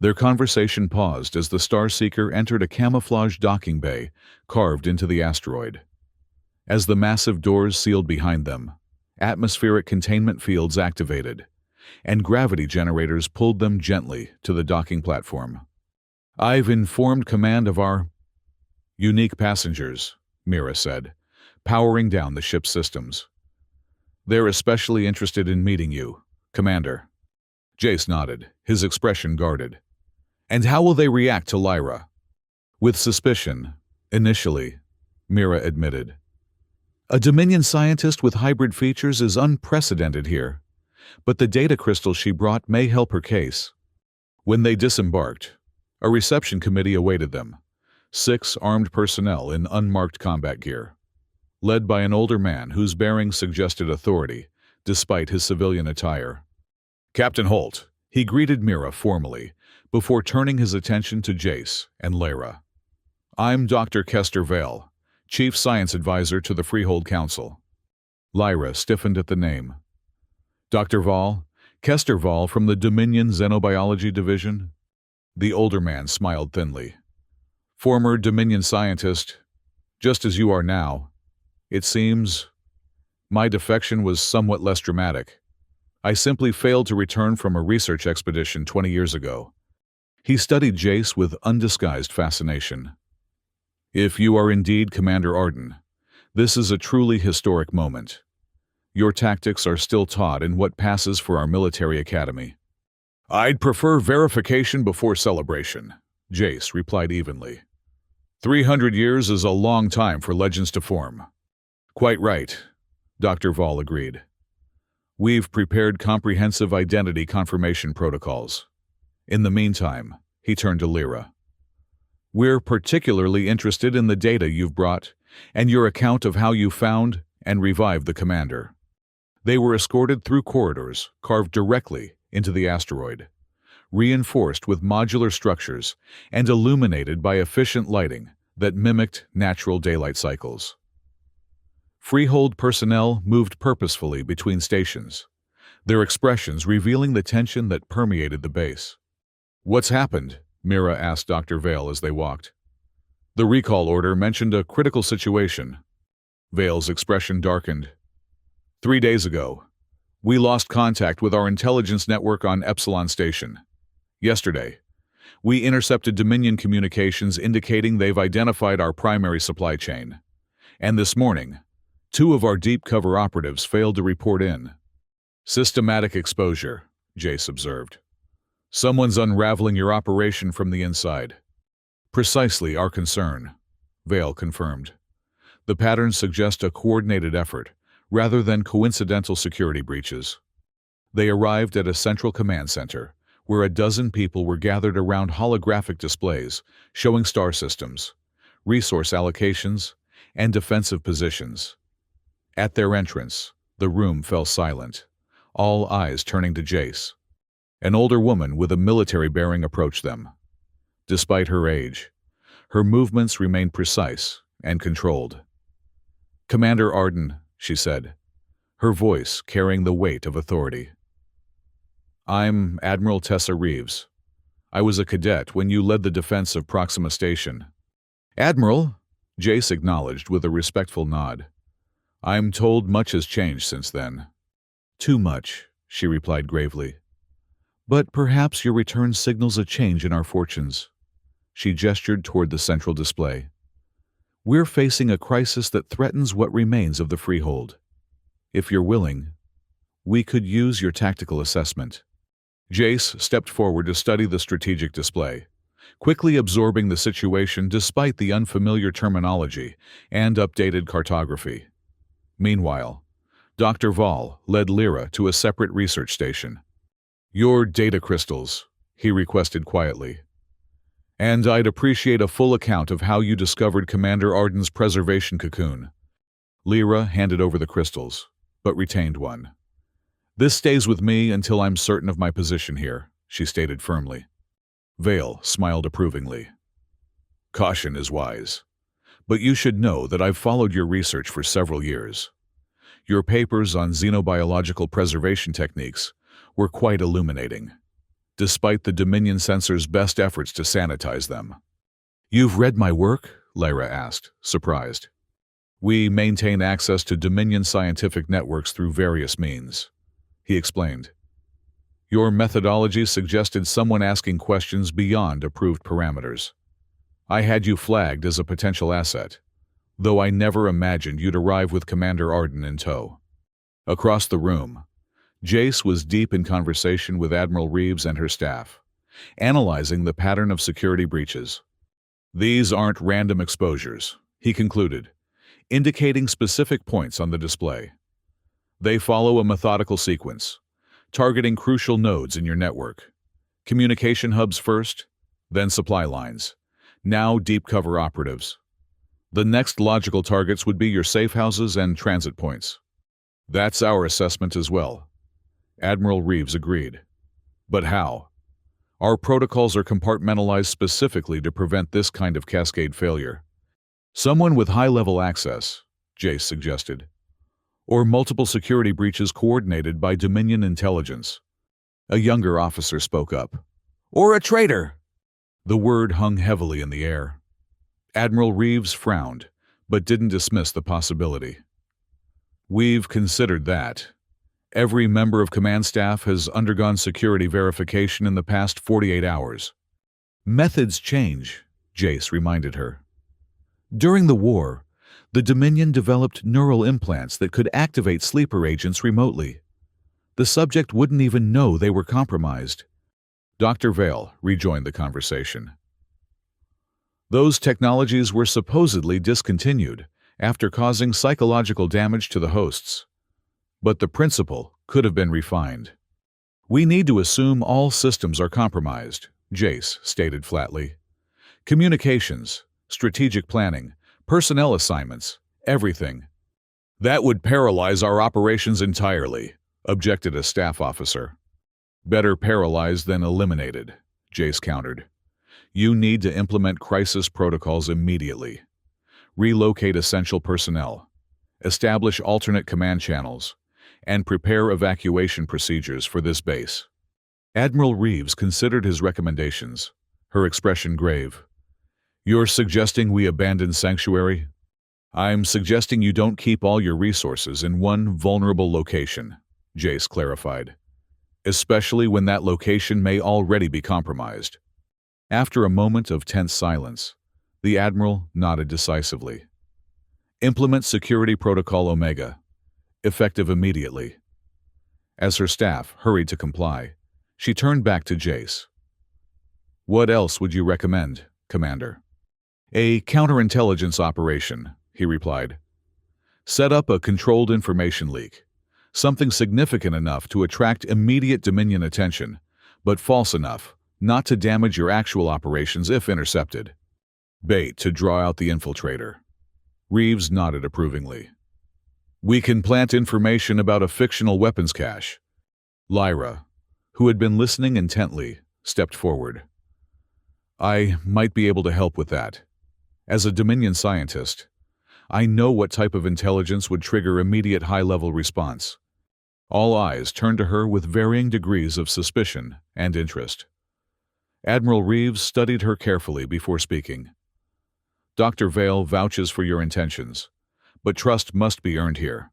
Their conversation paused as the Starseeker entered a camouflaged docking bay carved into the asteroid. As the massive doors sealed behind them, atmospheric containment fields activated, and gravity generators pulled them gently to the docking platform. "I've informed Command of our unique passengers," Mira said, powering down the ship's systems. "They're especially interested in meeting you, Commander." Jace nodded, his expression guarded. "And how will they react to Lyra?" "With suspicion, initially," Mira admitted. "A Dominion scientist with hybrid features is unprecedented here, but the data crystal she brought may help her case." When they disembarked, a reception committee awaited them, 6 armed personnel in unmarked combat gear, led by an older man whose bearing suggested authority, despite his civilian attire. "Captain Holt," he greeted Mira formally, before turning his attention to Jace and Lyra. "I'm Dr. Kester Vale, Chief Science Advisor to the Freehold Council." Lyra stiffened at the name. "Dr. Vall, Kester Vall from the Dominion Xenobiology Division?" The older man smiled thinly. "Former Dominion scientist, just as you are now. It seems my defection was somewhat less dramatic. I simply failed to return from a research expedition 20 years ago." He studied Jace with undisguised fascination. "If you are indeed Commander Arden, this is a truly historic moment. Your tactics are still taught in what passes for our military academy." "I'd prefer verification before celebration," Jace replied evenly. 300 years is a long time for legends to form." "Quite right," Dr. Vall agreed. "We've prepared comprehensive identity confirmation protocols. In the meantime," he turned to Lyra, "we're particularly interested in the data you've brought and your account of how you found and revived the commander." They were escorted through corridors carved directly into the asteroid, reinforced with modular structures and illuminated by efficient lighting that mimicked natural daylight cycles. Freehold personnel moved purposefully between stations, their expressions revealing the tension that permeated the base. "What's happened?" Mira asked Dr. Vale as they walked. "The recall order mentioned a critical situation." Vale's expression darkened. 3 days ago, we lost contact with our intelligence network on Epsilon Station. Yesterday, we intercepted Dominion communications indicating they've identified our primary supply chain. And this morning, 2 of our deep cover operatives failed to report in. Systematic exposure, Jace observed. Someone's unraveling your operation from the inside. Precisely our concern, Vale confirmed. The patterns suggest a coordinated effort, rather than coincidental security breaches. They arrived at a central command center, where a dozen people were gathered around holographic displays showing star systems, resource allocations, and defensive positions. At their entrance, the room fell silent, all eyes turning to Jace. An older woman with a military bearing approached them. Despite her age, her movements remained precise and controlled. "Commander Arden," she said, her voice carrying the weight of authority. "I'm Admiral Tessa Reeves. I was a cadet when you led the defense of Proxima Station." "Admiral," Jace acknowledged with a respectful nod. "I'm told much has changed since then." "Too much," she replied gravely. "But perhaps your return signals a change in our fortunes." She gestured toward the central display. "We're facing a crisis that threatens what remains of the Freehold. If you're willing, we could use your tactical assessment." Jace stepped forward to study the strategic display, quickly absorbing the situation despite the unfamiliar terminology and updated cartography. Meanwhile, Dr. Vall led Lyra to a separate research station. "Your data crystals," he requested quietly. "And I'd appreciate a full account of how you discovered Commander Arden's preservation cocoon." Lyra handed over the crystals, but retained one. "This stays with me until I'm certain of my position here," she stated firmly. Vale smiled approvingly. "Caution is wise. But you should know that I've followed your research for several years. Your papers on xenobiological preservation techniques were quite illuminating, despite the Dominion Censor's best efforts to sanitize them." "You've read my work?" Lyra asked, surprised. "We maintain access to Dominion scientific networks through various means," he explained. "Your methodology suggested someone asking questions beyond approved parameters. I had you flagged as a potential asset, though I never imagined you'd arrive with Commander Arden in tow." Across the room, Jace was deep in conversation with Admiral Reeves and her staff, analyzing the pattern of security breaches. "These aren't random exposures," he concluded, indicating specific points on the display. "They follow a methodical sequence, targeting crucial nodes in your network. Communication hubs first, then supply lines, now deep cover operatives. The next logical targets would be your safe houses and transit points." "That's our assessment as well," Admiral Reeves agreed. "But how? Our protocols are compartmentalized specifically to prevent this kind of cascade failure." "Someone with high-level access," Jace suggested. "Or multiple security breaches coordinated by Dominion intelligence." A younger officer spoke up. "Or a traitor!" The word hung heavily in the air. Admiral Reeves frowned, but didn't dismiss the possibility. "We've considered that. Every member of command staff has undergone security verification in the past 48 hours. "Methods change," Jace reminded her. "During the war, the Dominion developed neural implants that could activate sleeper agents remotely. The subject wouldn't even know they were compromised." Dr. Vale rejoined the conversation. "Those technologies were supposedly discontinued after causing psychological damage to the hosts. But the principle could have been refined." "We need to assume all systems are compromised," Jace stated flatly. "Communications, strategic planning, personnel assignments, everything." "That would paralyze our operations entirely," objected a staff officer. "Better paralyzed than eliminated," Jace countered. "You need to implement crisis protocols immediately. Relocate essential personnel, establish alternate command channels, and prepare evacuation procedures for this base." Admiral Reeves considered his recommendations, her expression grave. "You're suggesting we abandon Sanctuary?" "I'm suggesting you don't keep all your resources in one vulnerable location," Jace clarified. "Especially when that location may already be compromised." After a moment of tense silence, the Admiral nodded decisively. Implement Security Protocol Omega, effective immediately. As her staff hurried to comply, she turned back to Jace. What else would you recommend, Commander? A counterintelligence operation, he replied. Set up a controlled information leak, something significant enough to attract immediate Dominion attention, but false enough not to damage your actual operations if intercepted. Bait to draw out the infiltrator. Reeves nodded approvingly. We can plant information about a fictional weapons cache. Lyra, who had been listening intently, stepped forward. I might be able to help with that. As a Dominion scientist, I know what type of intelligence would trigger immediate high-level response. All eyes turned to her with varying degrees of suspicion and interest. Admiral Reeves studied her carefully before speaking. Dr. Vale vouches for your intentions, but trust must be earned here.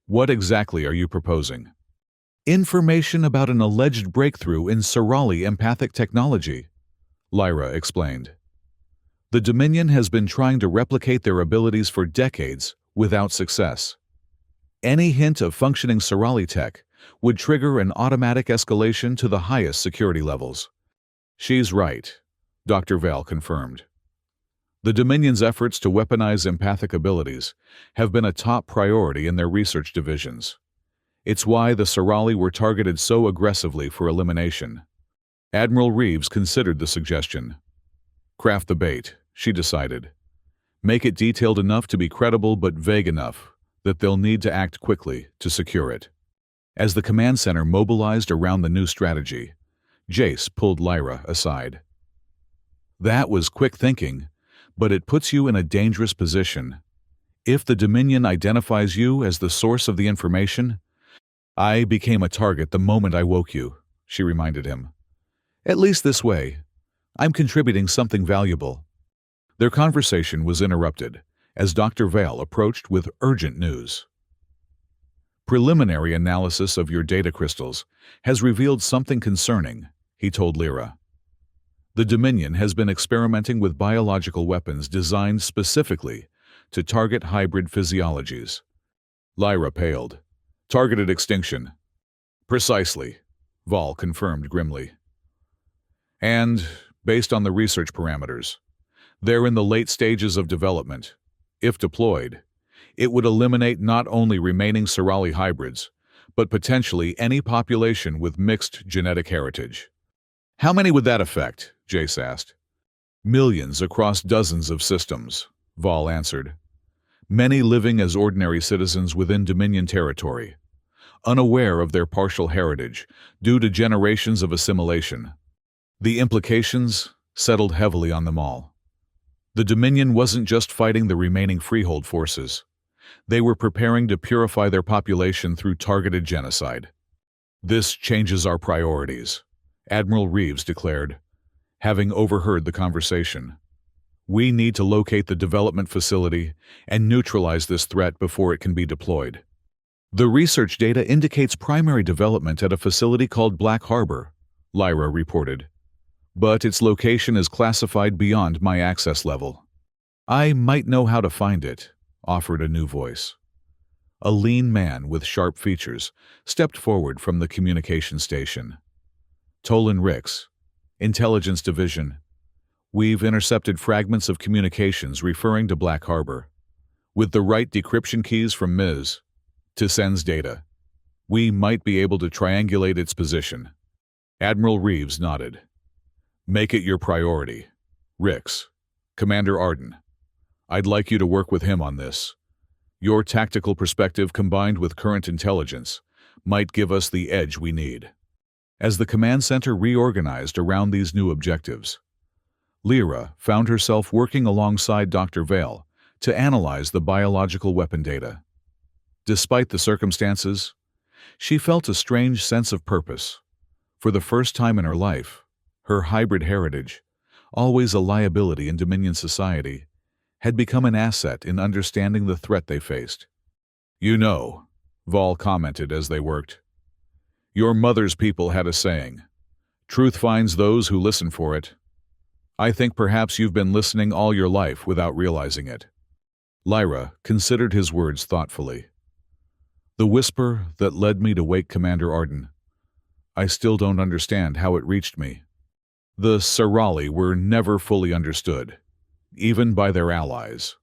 What exactly are you proposing? Information about an alleged breakthrough in Sorali empathic technology, Lyra explained. The Dominion has been trying to replicate their abilities for decades without success. Any hint of functioning Sorali tech would trigger an automatic escalation to the highest security levels. She's right, Dr. Vale confirmed. The Dominion's efforts to weaponize empathic abilities have been a top priority in their research divisions. It's why the Sorali were targeted so aggressively for elimination. Admiral Reeves considered the suggestion. Craft the bait, she decided. Make it detailed enough to be credible but vague enough that they'll need to act quickly to secure it. As the command center mobilized around the new strategy, Jace pulled Lyra aside. That was quick thinking, but it puts you in a dangerous position. If the Dominion identifies you as the source of the information, I became a target the moment I woke you, she reminded him. At least this way, I'm contributing something valuable. Their conversation was interrupted as Dr. Vale approached with urgent news. Preliminary analysis of your data crystals has revealed something concerning, he told Lyra. The Dominion has been experimenting with biological weapons designed specifically to target hybrid physiologies. Lyra paled. Targeted extinction. Precisely, Vol confirmed grimly. And, based on the research parameters, they're in the late stages of development. If deployed, it would eliminate not only remaining Sorali hybrids, but potentially any population with mixed genetic heritage. How many would that affect? Jace asked. Millions across dozens of systems, Vol answered. Many living as ordinary citizens within Dominion territory, unaware of their partial heritage due to generations of assimilation. The implications settled heavily on them all. The Dominion wasn't just fighting the remaining freehold forces. They were preparing to purify their population through targeted genocide. This changes our priorities, Admiral Reeves declared, having overheard the conversation. We need to locate the development facility and neutralize this threat before it can be deployed. The research data indicates primary development at a facility called Black Harbor, Lyra reported. But its location is classified beyond my access level. I might know how to find it, offered a new voice. A lean man with sharp features stepped forward from the communication station. Tolan Ricks, Intelligence Division. We've intercepted fragments of communications referring to Black Harbor. With the right decryption keys from Ms. Tissen's data, we might be able to triangulate its position. Admiral Reeves nodded. Make it your priority. Ricks, Commander Arden. I'd like you to work with him on this. Your tactical perspective combined with current intelligence might give us the edge we need. As the command center reorganized around these new objectives, Lyra found herself working alongside Dr. Vale to analyze the biological weapon data. Despite the circumstances, she felt a strange sense of purpose. For the first time in her life, her hybrid heritage, always a liability in Dominion society, had become an asset in understanding the threat they faced. You know, Vol commented as they worked, your mother's people had a saying, truth finds those who listen for it. I think perhaps you've been listening all your life without realizing it. Lyra considered his words thoughtfully. The whisper that led me to wake Commander Arden. I still don't understand how it reached me. The Serali were never fully understood, even by their allies,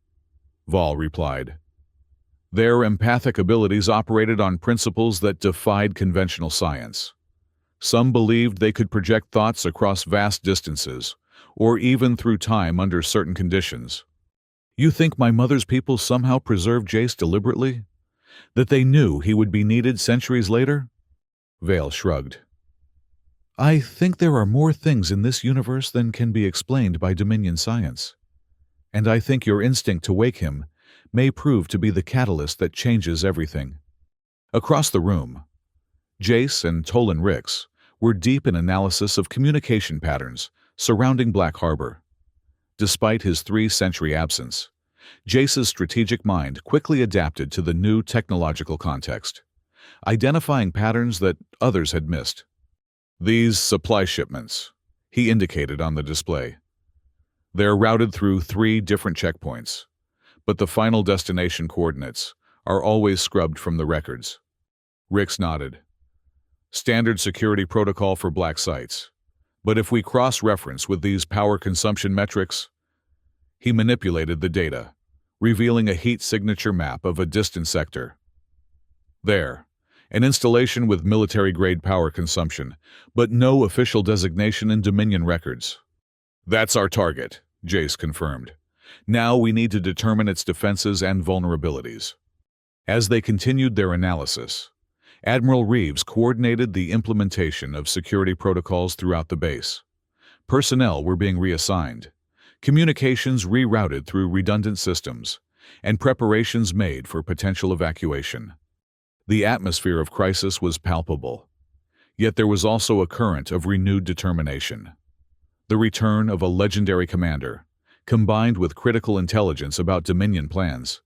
Vol replied. Their empathic abilities operated on principles that defied conventional science. Some believed they could project thoughts across vast distances, or even through time under certain conditions. You think my mother's people somehow preserved Jace deliberately? That they knew he would be needed centuries later? Vale shrugged. I think there are more things in this universe than can be explained by Dominion science. And I think your instinct to wake him may prove to be the catalyst that changes everything. Across the room, Jace and Tolan Rix were deep in analysis of communication patterns surrounding Black Harbor. Despite his 3-century absence, Jace's strategic mind quickly adapted to the new technological context, identifying patterns that others had missed. These supply shipments, he indicated on the display. They're routed through 3 different checkpoints, but the final destination coordinates are always scrubbed from the records. Rix nodded. Standard security protocol for black sites. But if we cross-reference with these power consumption metrics, he manipulated the data, revealing a heat signature map of a distant sector. There, an installation with military-grade power consumption, but no official designation in Dominion records. That's our target, Jace confirmed. Now we need to determine its defenses and vulnerabilities. As they continued their analysis, Admiral Reeves coordinated the implementation of security protocols throughout the base. Personnel were being reassigned, communications rerouted through redundant systems, and preparations made for potential evacuation. The atmosphere of crisis was palpable, yet there was also a current of renewed determination. The return of a legendary commander, combined with critical intelligence about Dominion plans,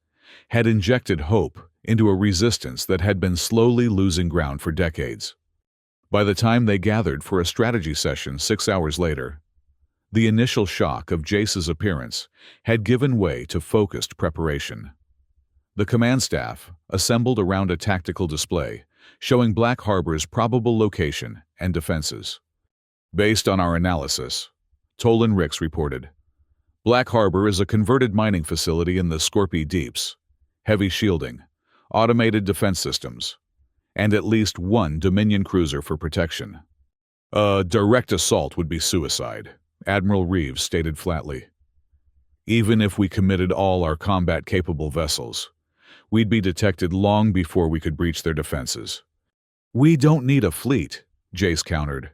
had injected hope into a resistance that had been slowly losing ground for decades. By the time they gathered for a strategy session 6 hours later, the initial shock of Jace's appearance had given way to focused preparation. The command staff assembled around a tactical display showing Black Harbor's probable location and defenses. Based on our analysis, Tolan Rix reported, Black Harbor is a converted mining facility in the Scorpii Deeps, heavy shielding, automated defense systems, and at least 1 Dominion cruiser for protection. A direct assault would be suicide, Admiral Reeves stated flatly. Even if we committed all our combat-capable vessels, we'd be detected long before we could breach their defenses. We don't need a fleet, Jace countered.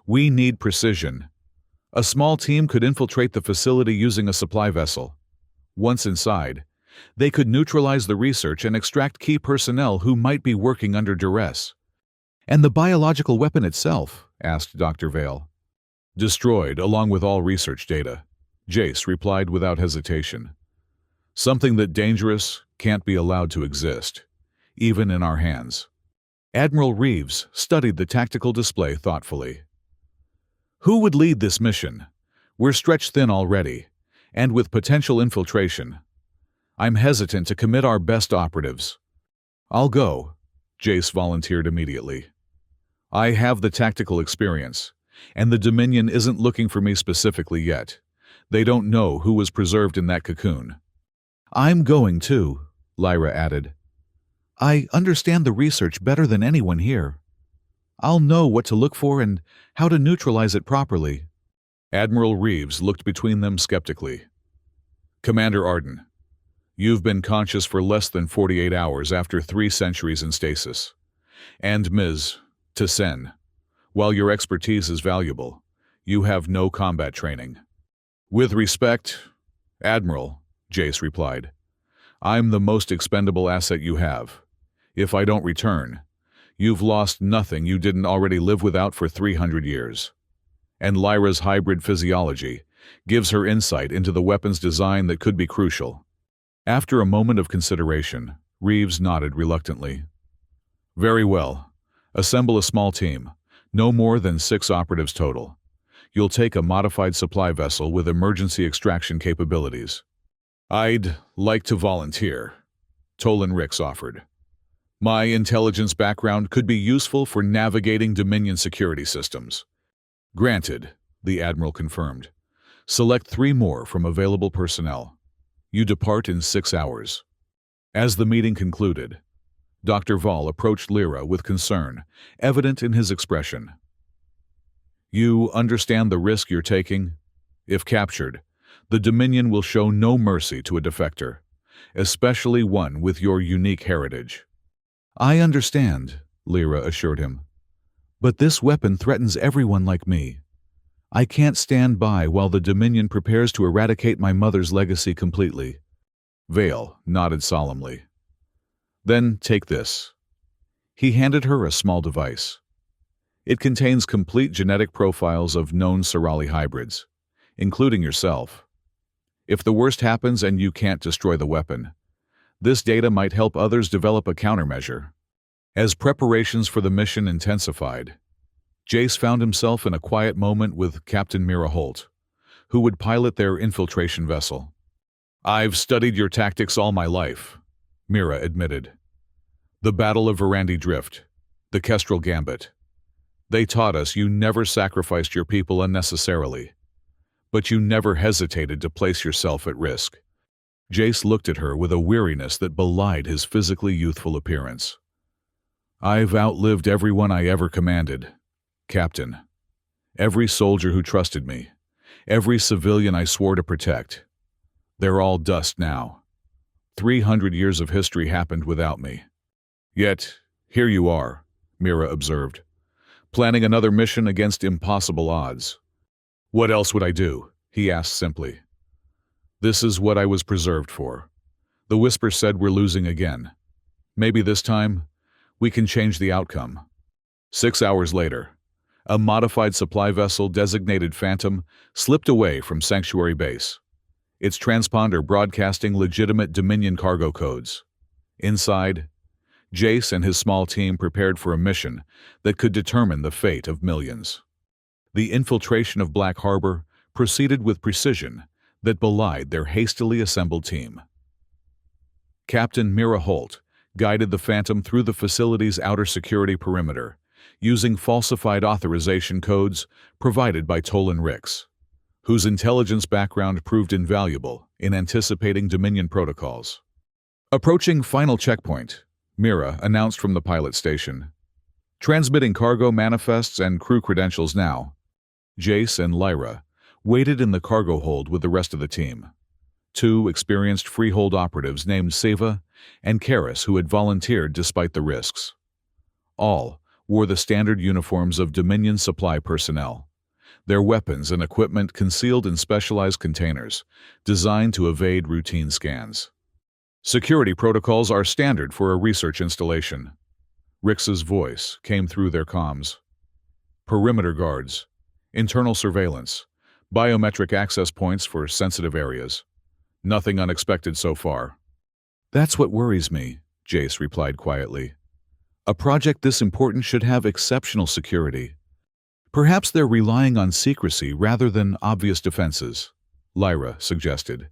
We need precision. A small team could infiltrate the facility using a supply vessel. Once inside, they could neutralize the research and extract key personnel who might be working under duress. And the biological weapon itself, asked Dr. Vale. Destroyed along with all research data, Jace replied without hesitation. Something that dangerous can't be allowed to exist, even in our hands. Admiral Reeves studied the tactical display thoughtfully. Who would lead this mission? We're stretched thin already, and with potential infiltration. I'm hesitant to commit our best operatives. I'll go, Jace volunteered immediately. I have the tactical experience, and the Dominion isn't looking for me specifically yet. They don't know who was preserved in that cocoon. I'm going too, Lyra added. I understand the research better than anyone here. I'll know what to look for and how to neutralize it properly. Admiral Reeves looked between them skeptically. Commander Arden, you've been conscious for less than 48 hours after 3 centuries in stasis. And Ms. Tassen, while your expertise is valuable, you have no combat training. With respect, Admiral, Jace replied, I'm the most expendable asset you have. If I don't return, you've lost nothing you didn't already live without for 300 years. And Lyra's hybrid physiology gives her insight into the weapon's design that could be crucial. After a moment of consideration, Reeves nodded reluctantly. Very well. Assemble a small team, no more than 6 operatives total. You'll take a modified supply vessel with emergency extraction capabilities. I'd like to volunteer, Tolan Ricks offered. My intelligence background could be useful for navigating Dominion security systems. Granted, the Admiral confirmed. Select 3 more from available personnel. You depart in 6 hours. As the meeting concluded, Dr. Vall approached Lyra with concern, evident in his expression. You understand the risk you're taking? If captured, the Dominion will show no mercy to a defector, especially one with your unique heritage. I understand, Lyra assured him. But this weapon threatens everyone like me. I can't stand by while the Dominion prepares to eradicate my mother's legacy completely. Vale nodded solemnly. Then take this. He handed her a small device. It contains complete genetic profiles of known Sorali hybrids, including yourself. If the worst happens and you can't destroy the weapon, this data might help others develop a countermeasure. As preparations for the mission intensified, Jace found himself in a quiet moment with Captain Mira Holt, who would pilot their infiltration vessel. I've studied your tactics all my life, Mira admitted. The Battle of Verandi Drift, the Kestrel Gambit. They taught us you never sacrificed your people unnecessarily, but you never hesitated to place yourself at risk. Jace looked at her with a weariness that belied his physically youthful appearance. I've outlived everyone I ever commanded, Captain. Every soldier who trusted me, every civilian I swore to protect. They're all dust now. 300 years of history happened without me. Yet, here you are, Mira observed, planning another mission against impossible odds. What else would I do? He asked simply. This is what I was preserved for. The Whisper said we're losing again. Maybe this time, we can change the outcome. 6 hours later, a modified supply vessel designated Phantom slipped away from Sanctuary Base, its transponder broadcasting legitimate Dominion cargo codes. Inside, Jace and his small team prepared for a mission that could determine the fate of millions. The infiltration of Black Harbor proceeded with precision that belied their hastily assembled team. Captain Mira Holt guided the Phantom through the facility's outer security perimeter, using falsified authorization codes provided by Tolan Ricks, whose intelligence background proved invaluable in anticipating Dominion protocols. Approaching final checkpoint, Mira announced from the pilot station, transmitting cargo manifests and crew credentials now. Jace and Lyra waited in the cargo hold with the rest of the team. 2 experienced freehold operatives named Seva and Karis who had volunteered despite the risks. All wore the standard uniforms of Dominion supply personnel, their weapons and equipment concealed in specialized containers designed to evade routine scans. Security protocols are standard for a research installation. Ricks's voice came through their comms. Perimeter guards, internal surveillance, biometric access points for sensitive areas. Nothing unexpected so far. That's what worries me, Jace replied quietly. A project this important should have exceptional security. Perhaps they're relying on secrecy rather than obvious defenses, Lyra suggested.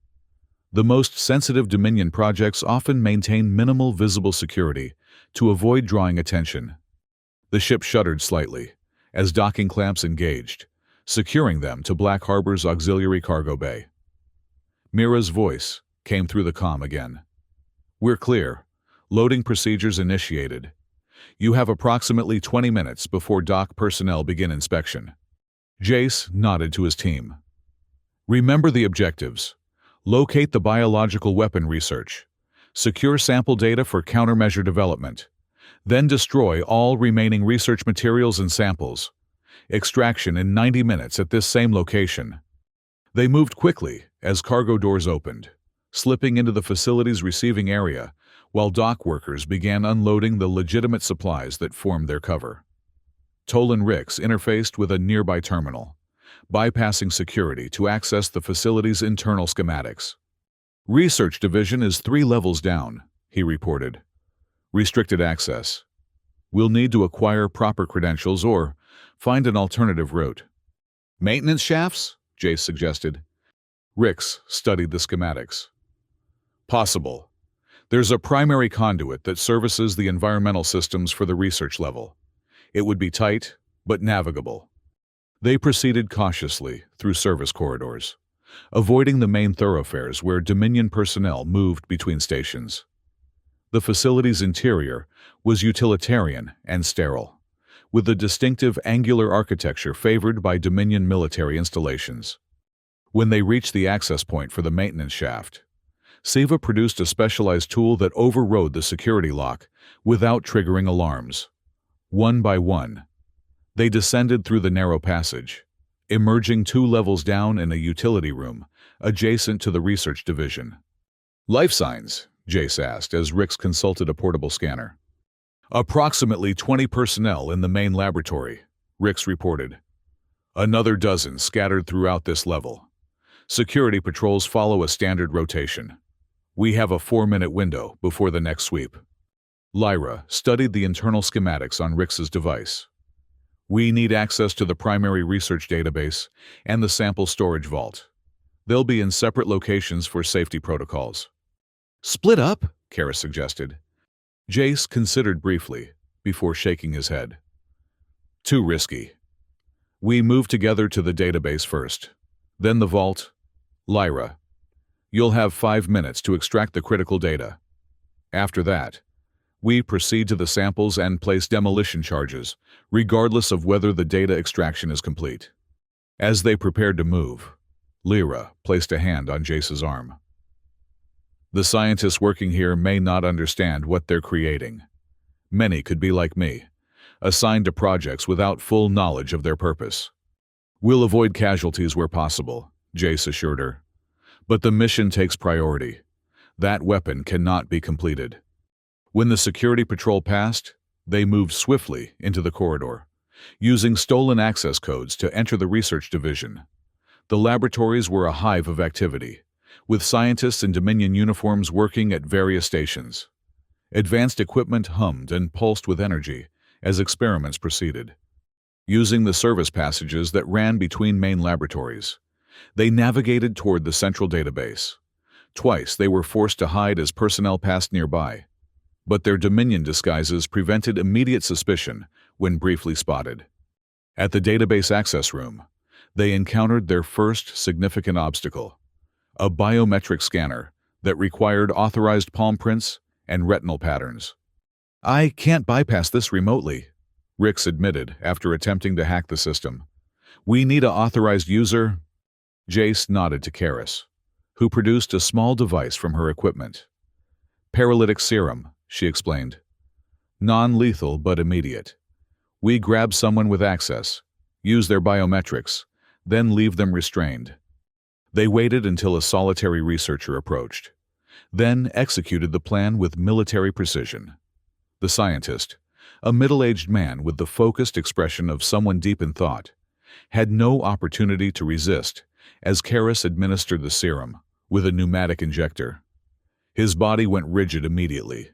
The most sensitive Dominion projects often maintain minimal visible security to avoid drawing attention. The ship shuddered slightly as docking clamps engaged, securing them to Black Harbor's auxiliary cargo bay. Mira's voice came through the comm again. We're clear. Loading procedures initiated. You have approximately 20 minutes before dock personnel begin inspection. Jace nodded to his team. Remember the objectives. Locate the biological weapon research. Secure sample data for countermeasure development. Then destroy all remaining research materials and samples. Extraction in 90 minutes at this same location. They moved quickly as cargo doors opened, slipping into the facility's receiving area while dock workers began unloading the legitimate supplies that formed their cover. Tolan Ricks interfaced with a nearby terminal, bypassing security to access the facility's internal schematics. Research division is 3 levels down, he reported. Restricted access. We'll need to acquire proper credentials or find an alternative route. Maintenance shafts? Jace suggested. Ricks studied the schematics. Possible. There's a primary conduit that services the environmental systems for the research level. It would be tight, but navigable. They proceeded cautiously through service corridors, avoiding the main thoroughfares where Dominion personnel moved between stations. The facility's interior was utilitarian and sterile, with the distinctive angular architecture favored by Dominion military installations. When they reached the access point for the maintenance shaft, Siva produced a specialized tool that overrode the security lock without triggering alarms. One by one, they descended through the narrow passage, emerging 2 levels down in a utility room adjacent to the research division. "Life signs?" Jace asked as Rix consulted a portable scanner. "Approximately 20 personnel in the main laboratory," Rix reported. "Another dozen scattered throughout this level. Security patrols follow a standard rotation. We have a 4-minute window before the next sweep." Lyra studied the internal schematics on Rix's device. "We need access to the primary research database and the sample storage vault. They'll be in separate locations for safety protocols." "Split up?" Kara suggested. Jace considered briefly before shaking his head. "Too risky. We move together to the database first, then the vault. Lyra, you'll have 5 minutes to extract the critical data. After that, we proceed to the samples and place demolition charges, regardless of whether the data extraction is complete." As they prepared to move, Lyra placed a hand on Jace's arm. "The scientists working here may not understand what they're creating. Many could be like me, assigned to projects without full knowledge of their purpose. We'll avoid casualties where possible," Jace assured her. "But the mission takes priority. That weapon cannot be completed." When the security patrol passed, they moved swiftly into the corridor, using stolen access codes to enter the research division. The laboratories were a hive of activity, with scientists in Dominion uniforms working at various stations. Advanced equipment hummed and pulsed with energy as experiments proceeded. Using the service passages that ran between main laboratories, they navigated toward the central database. Twice they were forced to hide as personnel passed nearby, but their Dominion disguises prevented immediate suspicion when briefly spotted. At the database access room, they encountered their first significant obstacle, a biometric scanner that required authorized palm prints and retinal patterns. "I can't bypass this remotely," Rix admitted after attempting to hack the system. "We need an authorized user." Jace nodded to Karis, who produced a small device from her equipment. "Paralytic serum," she explained. "Non-lethal but immediate. We grab someone with access, use their biometrics, then leave them restrained." They waited until a solitary researcher approached, then executed the plan with military precision. The scientist, a middle-aged man with the focused expression of someone deep in thought, had no opportunity to resist as Karis administered the serum with a pneumatic injector. His body went rigid immediately,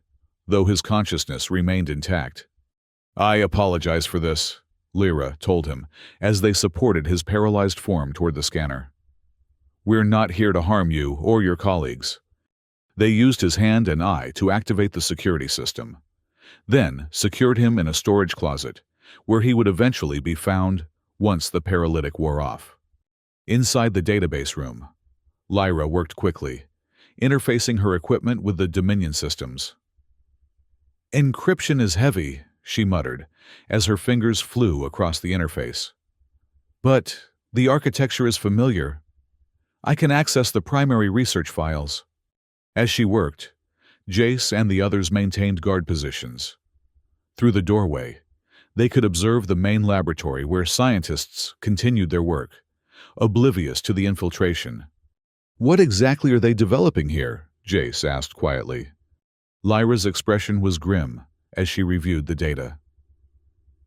though his consciousness remained intact. "I apologize for this," Lyra told him as they supported his paralyzed form toward the scanner. "We're not here to harm you or your colleagues." They used his hand and eye to activate the security system, then secured him in a storage closet, where he would eventually be found once the paralytic wore off. Inside the database room, Lyra worked quickly, interfacing her equipment with the Dominion systems. "Encryption is heavy," she muttered, as her fingers flew across the interface. "But the architecture is familiar. I can access the primary research files." As she worked, Jace and the others maintained guard positions. Through the doorway, they could observe the main laboratory where scientists continued their work, oblivious to the infiltration. "What exactly are they developing here?" Jace asked quietly. Lyra's expression was grim as she reviewed the data.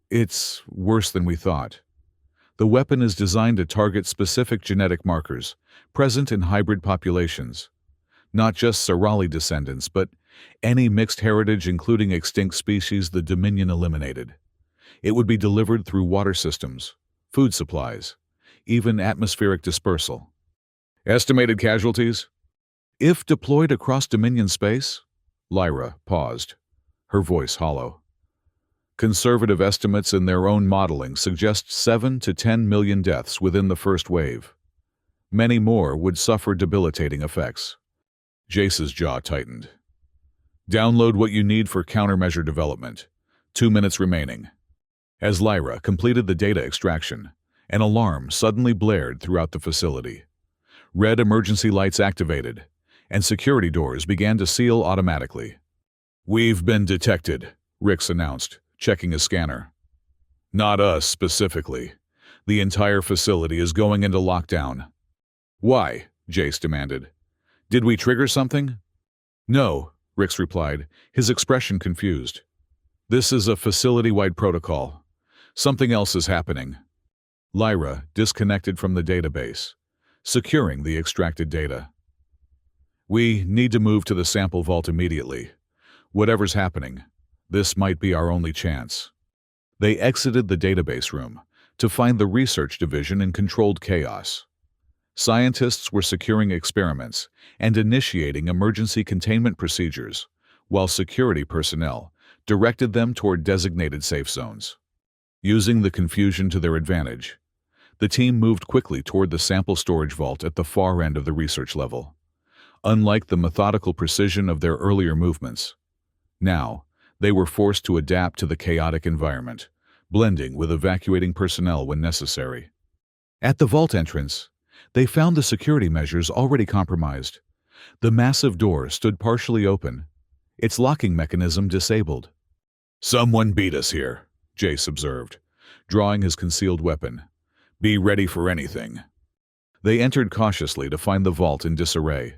"It's worse than we thought. The weapon is designed to target specific genetic markers present in hybrid populations, not just Sarali descendants, but any mixed heritage including extinct species the Dominion eliminated. It would be delivered through water systems, food supplies, even atmospheric dispersal." "Estimated casualties?" If deployed across Dominion space? Lyra paused, her voice hollow. Conservative estimates in their own modeling suggest 7 to 10 million deaths within the first wave. Many more would suffer debilitating effects. Jace's jaw tightened. Download what you need for countermeasure development. 2 minutes remaining. As Lyra completed the data extraction, an alarm suddenly blared throughout the facility. Red emergency lights activated, and security doors began to seal automatically. "We've been detected," Rix announced, checking his scanner. "Not us specifically. The entire facility is going into lockdown." "Why?" Jace demanded. "Did we trigger something?" "No," Rix replied, his expression confused. "This is a facility-wide protocol. Something else is happening." Lyra disconnected from the database, securing the extracted data. "We need to move to the sample vault immediately. Whatever's happening, this might be our only chance." They exited the database room to find the research division in controlled chaos. Scientists were securing experiments and initiating emergency containment procedures, while security personnel directed them toward designated safe zones. Using the confusion to their advantage, the team moved quickly toward the sample storage vault at the far end of the research level. Unlike the methodical precision of their earlier movements, now they were forced to adapt to the chaotic environment, blending with evacuating personnel when necessary. At the vault entrance, they found the security measures already compromised. The massive door stood partially open, its locking mechanism disabled. "Someone beat us here," Jace observed, drawing his concealed weapon. "Be ready for anything." They entered cautiously to find the vault in disarray.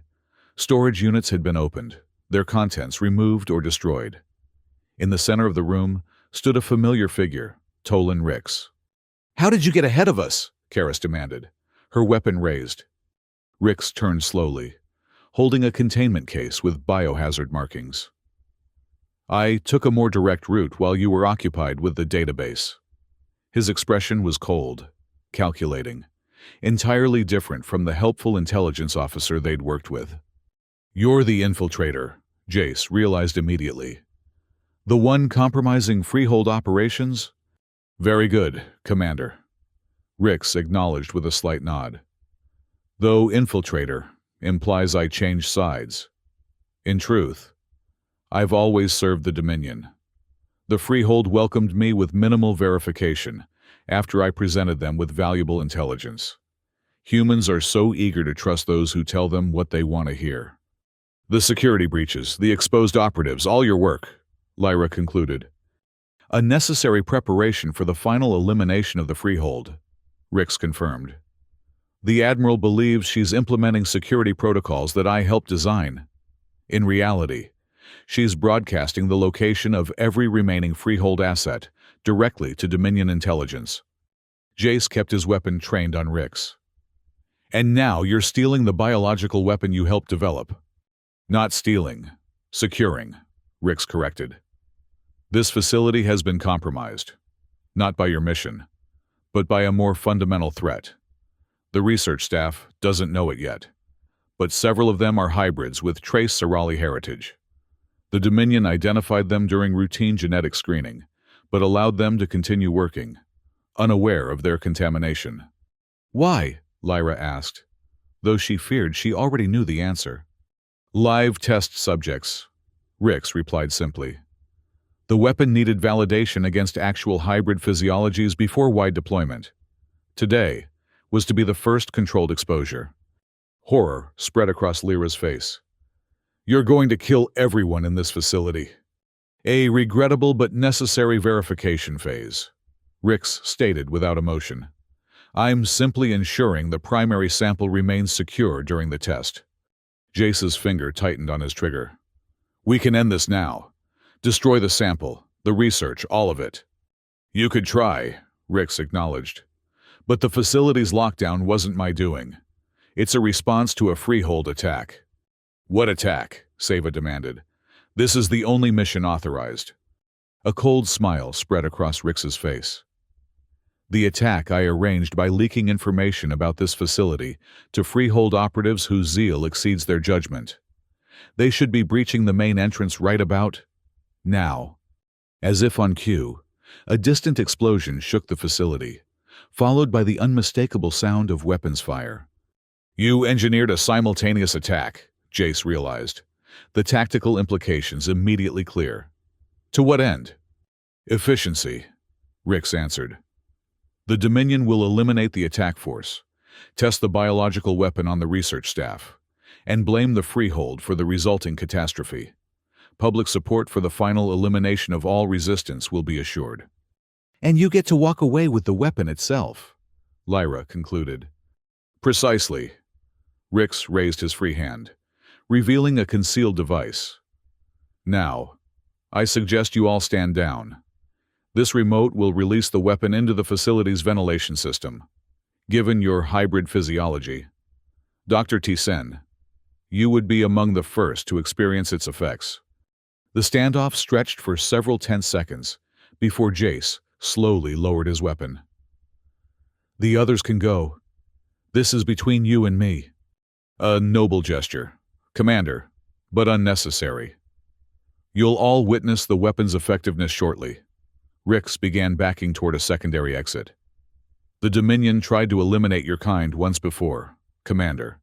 Storage units had been opened, their contents removed or destroyed. In the center of the room stood a familiar figure, Tolan Rix. "How did you get ahead of us?" Karis demanded, her weapon raised. Rix turned slowly, holding a containment case with biohazard markings. "I took a more direct route while you were occupied with the database." His expression was cold, calculating, entirely different from the helpful intelligence officer they'd worked with. "You're the infiltrator," Jace realized immediately. "The one compromising Freehold operations?" "Very good, Commander." Rix acknowledged with a slight nod. "Though infiltrator implies I change sides. In truth, I've always served the Dominion. The Freehold welcomed me with minimal verification after I presented them with valuable intelligence. Humans are so eager to trust those who tell them what they want to hear." "The security breaches, the exposed operatives, all your work," Lyra concluded. "A necessary preparation for the final elimination of the Freehold," Rix confirmed. "The Admiral believes she's implementing security protocols that I helped design. In reality, she's broadcasting the location of every remaining Freehold asset directly to Dominion intelligence." Jace kept his weapon trained on Rix. "And now you're stealing the biological weapon you helped develop." "Not stealing, securing," Rix corrected. "This facility has been compromised, not by your mission, but by a more fundamental threat. The research staff doesn't know it yet, but several of them are hybrids with trace Sirali heritage. The Dominion identified them during routine genetic screening, but allowed them to continue working, unaware of their contamination." "Why?" Lyra asked, though she feared she already knew the answer. "Live test subjects," Rix replied simply. "The weapon needed validation against actual hybrid physiologies before wide deployment. Today was to be the first controlled exposure." Horror spread across Lyra's face. "You're going to kill everyone in this facility." "A regrettable but necessary verification phase," Rix stated without emotion. "I'm simply ensuring the primary sample remains secure during the test." Jace's finger tightened on his trigger. "We can end this now. Destroy the sample, the research, all of it." "You could try," Rix acknowledged. "But the facility's lockdown wasn't my doing. It's a response to a Freehold attack." "What attack?" Seva demanded. "This is the only mission authorized." A cold smile spread across Rix's face. The attack I arranged by leaking information about this facility to freehold operatives whose zeal exceeds their judgment. They should be breaching the main entrance right about now. As if on cue, a distant explosion shook the facility, followed by the unmistakable sound of weapons fire. You engineered a simultaneous attack, Jace realized, the tactical implications immediately clear. To what end? Efficiency, Rix answered. The Dominion will eliminate the attack force, test the biological weapon on the research staff, and blame the Freehold for the resulting catastrophe. Public support for the final elimination of all resistance will be assured. And you get to walk away with the weapon itself, Lyra concluded. Precisely. Rix raised his free hand, revealing a concealed device. Now, I suggest you all stand down. This remote will release the weapon into the facility's ventilation system. Given your hybrid physiology, Dr. Tisen, you would be among the first to experience its effects. The standoff stretched for several tense seconds before Jace slowly lowered his weapon. The others can go. This is between you and me. A noble gesture, Commander, but unnecessary. You'll all witness the weapon's effectiveness shortly. Rix began backing toward a secondary exit. The Dominion tried to eliminate your kind once before, Commander.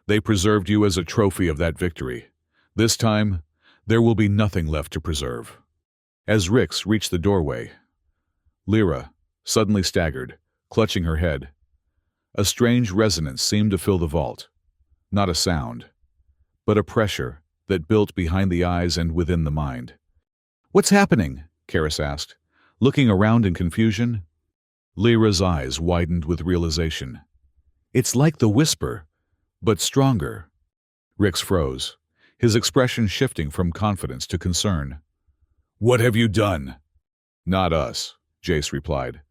They preserved you as a trophy of that victory. This time, there will be nothing left to preserve. As Rix reached the doorway, Lyra suddenly staggered, clutching her head. A strange resonance seemed to fill the vault. Not a sound, but a pressure that built behind the eyes and within the mind. What's happening? Karis asked, looking around in confusion. Lyra's eyes widened with realization. It's like the whisper, but stronger. Rix froze, his expression shifting from confidence to concern. What have you done? Not us, Jace replied,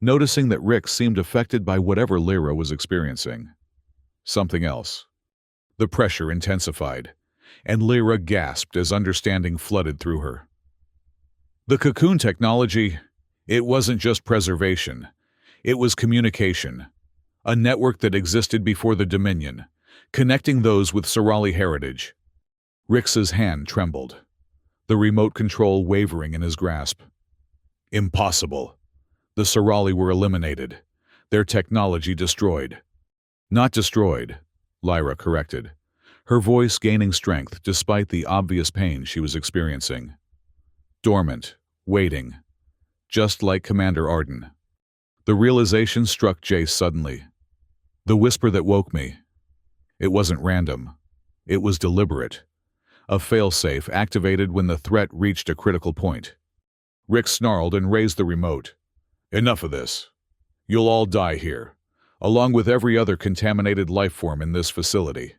noticing that Rix seemed affected by whatever Lyra was experiencing. Something else. The pressure intensified, and Lyra gasped as understanding flooded through her. The Cocoon technology, it wasn't just preservation. It was communication, a network that existed before the Dominion, connecting those with Sorali heritage. Rix's hand trembled, the remote control wavering in his grasp. Impossible. The Sorali were eliminated, their technology destroyed. Not destroyed, Lyra corrected, her voice gaining strength despite the obvious pain she was experiencing. Dormant, waiting, just like Commander Arden. The realization struck Jace suddenly. The whisper that woke me. It wasn't random. It was deliberate. A failsafe activated when the threat reached a critical point. Rix snarled and raised the remote. Enough of this. You'll all die here, along with every other contaminated life form in this facility.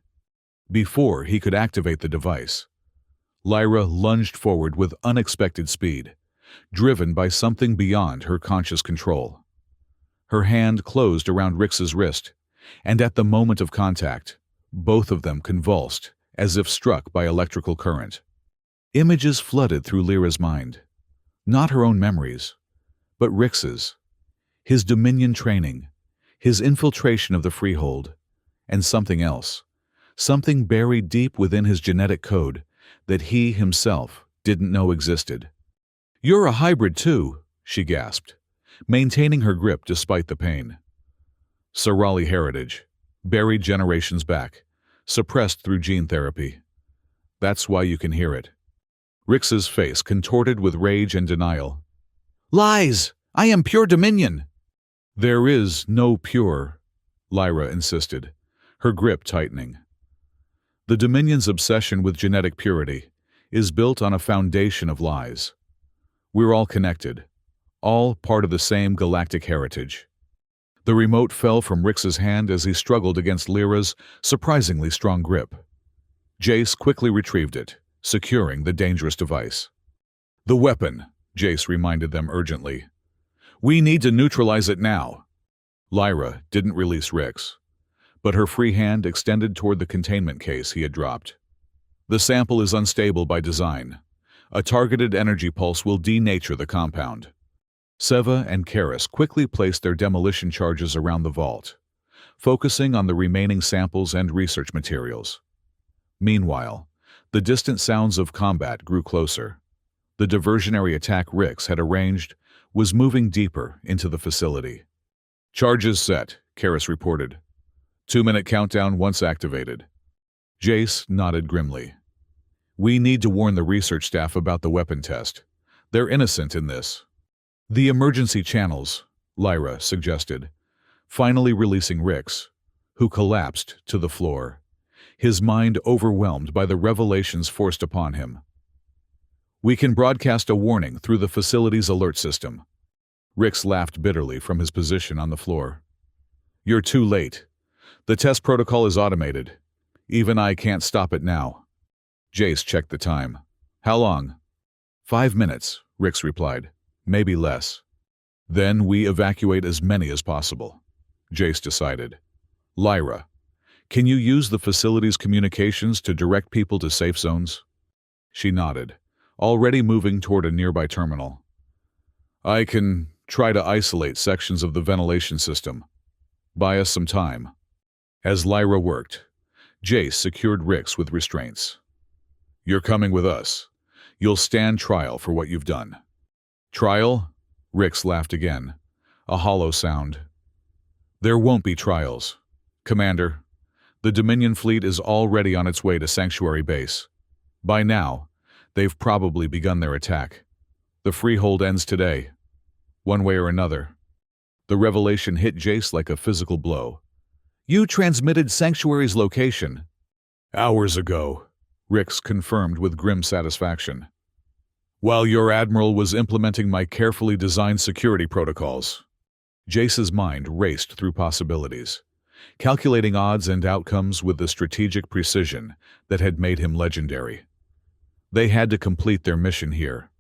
Before he could activate the device, Lyra lunged forward with unexpected speed, driven by something beyond her conscious control. Her hand closed around Rix's wrist, and at the moment of contact, both of them convulsed, as if struck by electrical current. Images flooded through Lyra's mind. Not her own memories, but Rix's. His Dominion training, his infiltration of the Freehold, and something else. Something buried deep within his genetic code that he himself didn't know existed. You're a hybrid too, she gasped, maintaining her grip despite the pain. Sorali heritage, buried generations back, suppressed through gene therapy. That's why you can hear it. Rix's face contorted with rage and denial. Lies! I am pure Dominion! There is no pure, Lyra insisted, her grip tightening. The Dominion's obsession with genetic purity is built on a foundation of lies. We're all connected, all part of the same galactic heritage. The remote fell from Rix's hand as he struggled against Lyra's surprisingly strong grip. Jace quickly retrieved it, securing the dangerous device. The weapon, Jace reminded them urgently. We need to neutralize it now. Lyra didn't release Rix, but her free hand extended toward the containment case he had dropped. The sample is unstable by design. A targeted energy pulse will denature the compound. Seva and Karis quickly placed their demolition charges around the vault, focusing on the remaining samples and research materials. Meanwhile, the distant sounds of combat grew closer. The diversionary attack Rix had arranged was moving deeper into the facility. Charges set, Karis reported. 2-minute countdown once activated. Jace nodded grimly. We need to warn the research staff about the weapon test. They're innocent in this. The emergency channels, Lyra suggested, finally releasing Rix, who collapsed to the floor, his mind overwhelmed by the revelations forced upon him. We can broadcast a warning through the facility's alert system. Rix laughed bitterly from his position on the floor. You're too late. The test protocol is automated. Even I can't stop it now. Jace checked the time. How long? 5 minutes, Rix replied. Maybe less. Then we evacuate as many as possible, Jace decided. Lyra, can you use the facility's communications to direct people to safe zones? She nodded, already moving toward a nearby terminal. I can try to isolate sections of the ventilation system. Buy us some time. As Lyra worked, Jace secured Rix with restraints. You're coming with us. You'll stand trial for what you've done. Trial? Rix laughed again, a hollow sound. There won't be trials. Commander, the Dominion fleet is already on its way to Sanctuary Base. By now, they've probably begun their attack. The freehold ends today, one way or another. The revelation hit Jace like a physical blow. You transmitted Sanctuary's location. Hours ago, Rix confirmed with grim satisfaction. While your admiral was implementing my carefully designed security protocols. Jace's mind raced through possibilities, calculating odds and outcomes with the strategic precision that had made him legendary. They had to complete their mission here,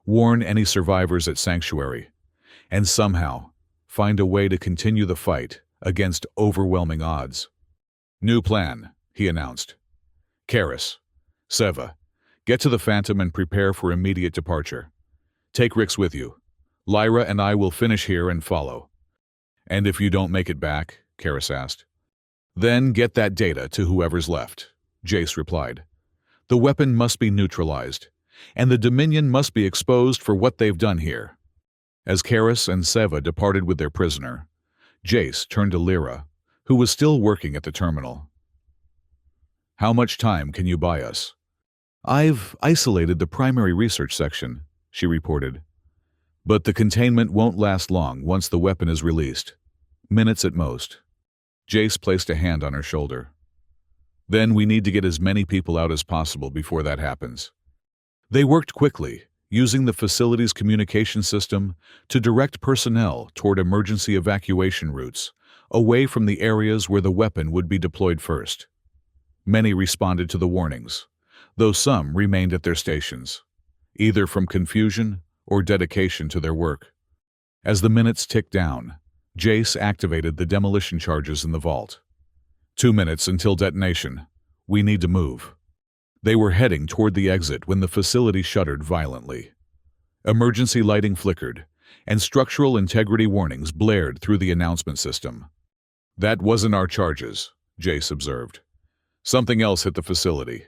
warn any survivors at Sanctuary, and somehow find a way to continue the fight against overwhelming odds. New plan, he announced. Karis, Seva, get to the Phantom and prepare for immediate departure. Take Rix with you. Lyra and I will finish here and follow. And if you don't make it back, Karis asked. Then get that data to whoever's left, Jace replied. The weapon must be neutralized, and the Dominion must be exposed for what they've done here. As Karis and Seva departed with their prisoner, Jace turned to Lyra, who was still working at the terminal. How much time can you buy us? I've isolated the primary research section, she reported. But the containment won't last long once the weapon is released. Minutes at most. Jace placed a hand on her shoulder. Then we need to get as many people out as possible before that happens. They worked quickly, using the facility's communication system to direct personnel toward emergency evacuation routes, away from the areas where the weapon would be deployed first. Many responded to the warnings, though some remained at their stations, either from confusion or dedication to their work. As the minutes ticked down, Jace activated the demolition charges in the vault. 2 minutes until detonation. We need to move. They were heading toward the exit when the facility shuddered violently. Emergency lighting flickered, and structural integrity warnings blared through the announcement system. That wasn't our charges, Jace observed. Something else hit the facility.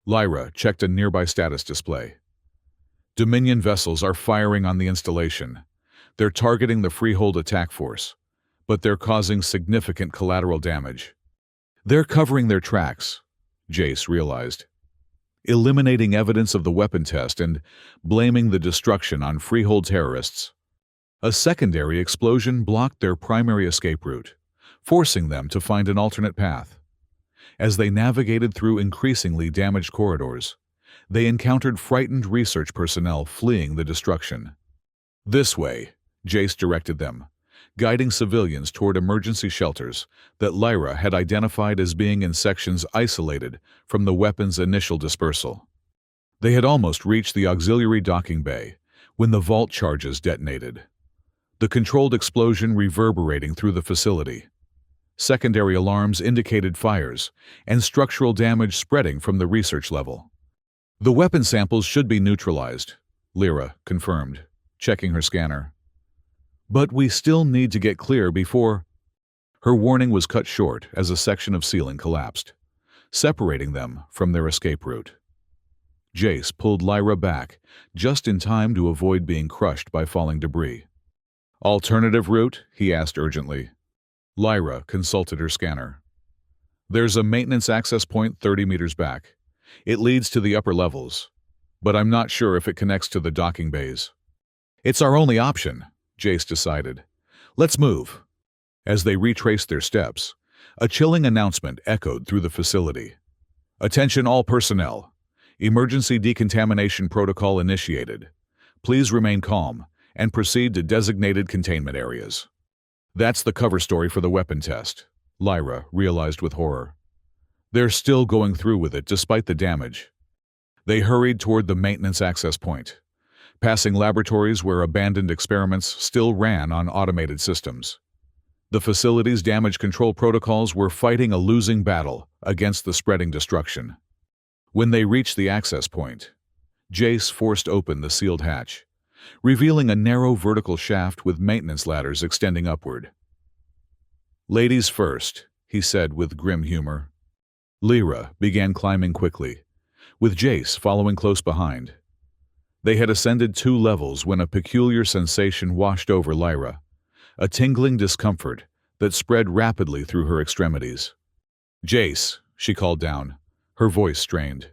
Lyra checked a nearby status display. Dominion vessels are firing on the installation. They're targeting the Freehold attack force, but they're causing significant collateral damage. They're covering their tracks, Jace realized, eliminating evidence of the weapon test and blaming the destruction on Freehold terrorists. A secondary explosion blocked their primary escape route, forcing them to find an alternate path. As they navigated through increasingly damaged corridors, they encountered frightened research personnel fleeing the destruction. This way, Jace directed them, guiding civilians toward emergency shelters that Lyra had identified as being in sections isolated from the weapon's initial dispersal. They had almost reached the auxiliary docking bay when the vault charges detonated, the controlled explosion reverberating through the facility. Secondary alarms indicated fires and structural damage spreading from the research level. The weapon samples should be neutralized, Lyra confirmed, checking her scanner. But we still need to get clear before... Her warning was cut short as a section of ceiling collapsed, separating them from their escape route. Jace pulled Lyra back, just in time to avoid being crushed by falling debris. "Alternative route?" he asked urgently. Lyra consulted her scanner. "There's a maintenance access point 30 meters back. It leads to the upper levels, but I'm not sure if it connects to the docking bays." "It's our only option," Jace decided. "Let's move." As they retraced their steps, a chilling announcement echoed through the facility. "Attention all personnel. Emergency decontamination protocol initiated. Please remain calm and proceed to designated containment areas." That's the cover story for the weapon test, Lyra realized with horror. They're still going through with it despite the damage. They hurried toward the maintenance access point, passing laboratories where abandoned experiments still ran on automated systems. The facility's damage control protocols were fighting a losing battle against the spreading destruction. When they reached the access point, Jace forced open the sealed hatch, revealing a narrow vertical shaft with maintenance ladders extending upward. "Ladies first," he said with grim humor. Lyra began climbing quickly, with Jace following close behind. They had ascended 2 levels when a peculiar sensation washed over Lyra, a tingling discomfort that spread rapidly through her extremities. "Jace," she called down, her voice strained.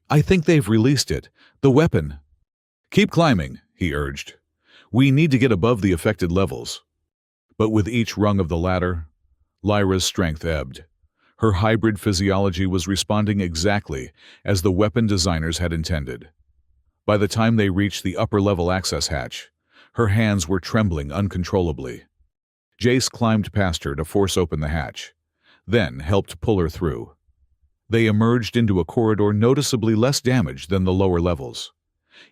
"I think they've released it. The weapon." "Keep climbing," he urged. "We need to get above the affected levels." But with each rung of the ladder, Lyra's strength ebbed. Her hybrid physiology was responding exactly as the weapon designers had intended. By the time they reached the upper-level access hatch, her hands were trembling uncontrollably. Jace climbed past her to force open the hatch, then helped pull her through. They emerged into a corridor noticeably less damaged than the lower levels.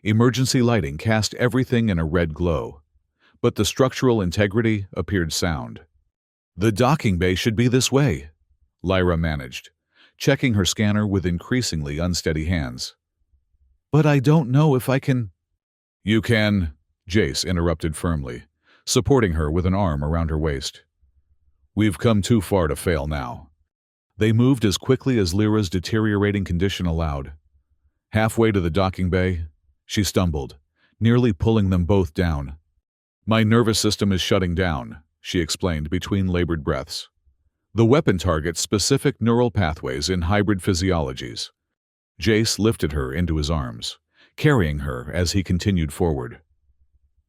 Emergency lighting cast everything in a red glow, but the structural integrity appeared sound. "The docking bay should be this way," Lyra managed, checking her scanner with increasingly unsteady hands. "But I don't know if I can—" "You can," Jace interrupted firmly, supporting her with an arm around her waist. "We've come too far to fail now." They moved as quickly as Lyra's deteriorating condition allowed. Halfway to the docking bay, she stumbled, nearly pulling them both down. "My nervous system is shutting down," she explained between labored breaths. "The weapon targets specific neural pathways in hybrid physiologies." Jace lifted her into his arms, carrying her as he continued forward.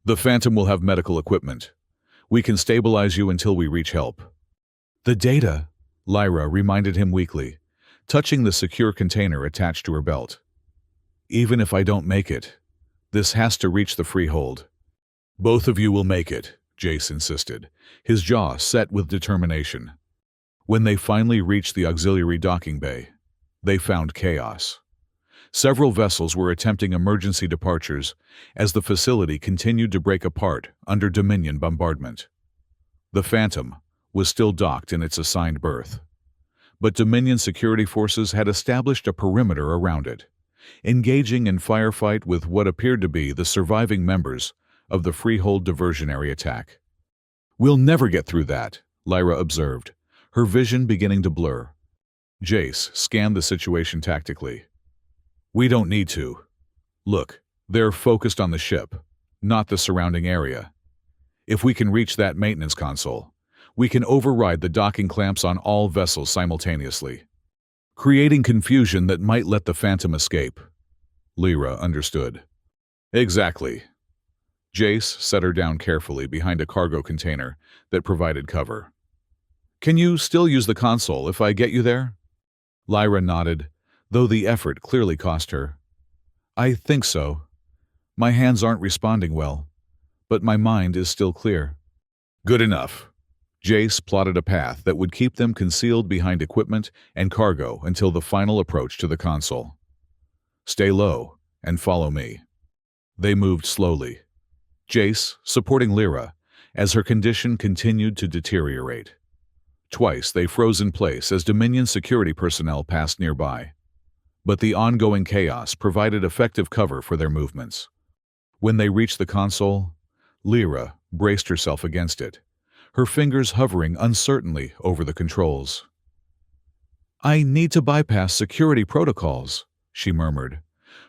"The Phantom will have medical equipment. We can stabilize you until we reach help." "The data," Lyra reminded him weakly, touching the secure container attached to her belt. "Even if I don't make it, this has to reach the freehold." "Both of you will make it," Jace insisted, his jaw set with determination. When they finally reached the auxiliary docking bay, they found chaos. Several vessels were attempting emergency departures as the facility continued to break apart under Dominion bombardment. The Phantom was still docked in its assigned berth, but Dominion security forces had established a perimeter around it, engaging in firefight with what appeared to be the surviving members of the Freehold diversionary attack. "We'll never get through that," Lyra observed, her vision beginning to blur. Jace scanned the situation tactically. "We don't need to. Look, they're focused on the ship, not the surrounding area. If we can reach that maintenance console, we can override the docking clamps on all vessels simultaneously, creating confusion that might let the Phantom escape." Lyra understood. "Exactly." Jace set her down carefully behind a cargo container that provided cover. "Can you still use the console if I get you there?" Lyra nodded, though the effort clearly cost her. "I think so. My hands aren't responding well, but my mind is still clear." "Good enough." Jace plotted a path that would keep them concealed behind equipment and cargo until the final approach to the console. "Stay low and follow me." They moved slowly, Jace supporting Lyra as her condition continued to deteriorate. Twice they froze in place as Dominion security personnel passed nearby, but the ongoing chaos provided effective cover for their movements. When they reached the console, Lyra braced herself against it, her fingers hovering uncertainly over the controls. "I need to bypass security protocols," she murmured,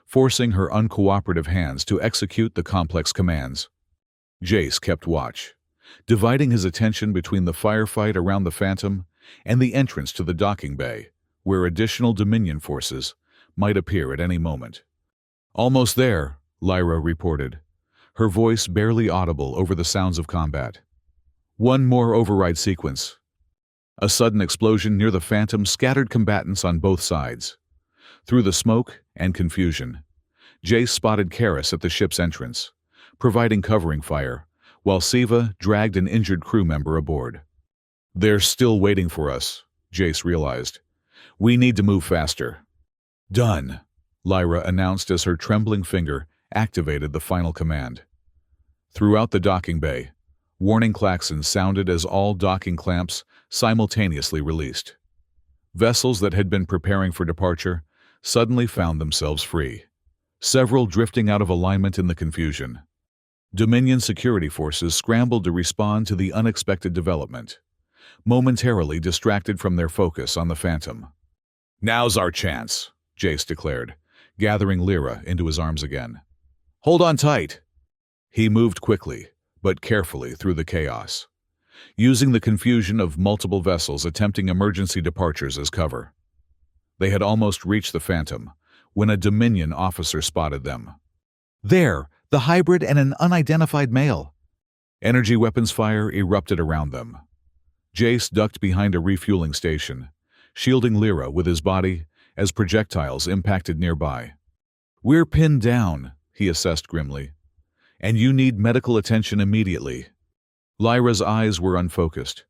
forcing her uncooperative hands to execute the complex commands. Jace kept watch, dividing his attention between the firefight around the Phantom and the entrance to the docking bay, where additional Dominion forces might appear at any moment. "Almost there," Lyra reported, her voice barely audible over the sounds of combat. "One more override sequence." A sudden explosion near the Phantom scattered combatants on both sides. Through the smoke and confusion, Jace spotted Karis at the ship's entrance, providing covering fire, while Siva dragged an injured crew member aboard. "They're still waiting for us," Jace realized. "We need to move faster." "Done," Lyra announced as her trembling finger activated the final command. Throughout the docking bay, warning klaxons sounded as all docking clamps simultaneously released. Vessels that had been preparing for departure suddenly found themselves free, several drifting out of alignment in the confusion. Dominion security forces scrambled to respond to the unexpected development, momentarily distracted from their focus on the Phantom. "Now's our chance," Jace declared, gathering Lyra into his arms again. "Hold on tight." He moved quickly, but carefully through the chaos, using the confusion of multiple vessels attempting emergency departures as cover. They had almost reached the Phantom when a Dominion officer spotted them. "There, the hybrid and an unidentified male." Energy weapons fire erupted around them. Jace ducked behind a refueling station, shielding Lyra with his body as projectiles impacted nearby. "We're pinned down," he assessed grimly. "And you need medical attention immediately." Lyra's eyes were unfocused,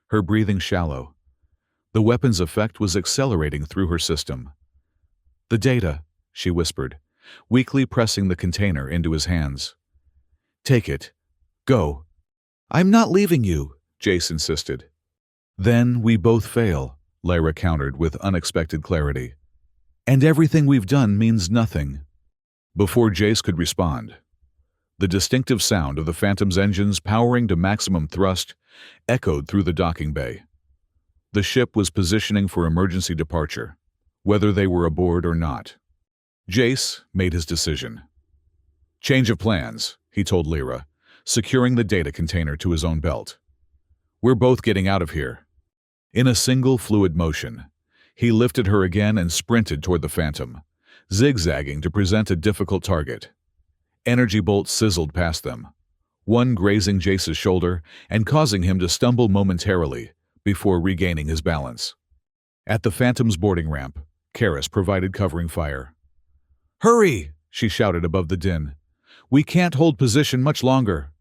her breathing shallow. The weapon's effect was accelerating through her system. "The data," she whispered, weakly pressing the container into his hands. "Take it. Go." "I'm not leaving you," Jace insisted. "Then we both fail," Lyra countered with unexpected clarity. "And everything we've done means nothing." Before Jace could respond, the distinctive sound of the Phantom's engines powering to maximum thrust echoed through the docking bay. The ship was positioning for emergency departure, whether they were aboard or not. Jace made his decision. "Change of plans," he told Lyra, securing the data container to his own belt. "We're both getting out of here." In a single fluid motion, he lifted her again and sprinted toward the Phantom, zigzagging to present a difficult target. Energy bolts sizzled past them, one grazing Jace's shoulder and causing him to stumble momentarily before regaining his balance. At the Phantom's boarding ramp, Karis provided covering fire. "Hurry!" she shouted above the din. "We can't hold position much longer."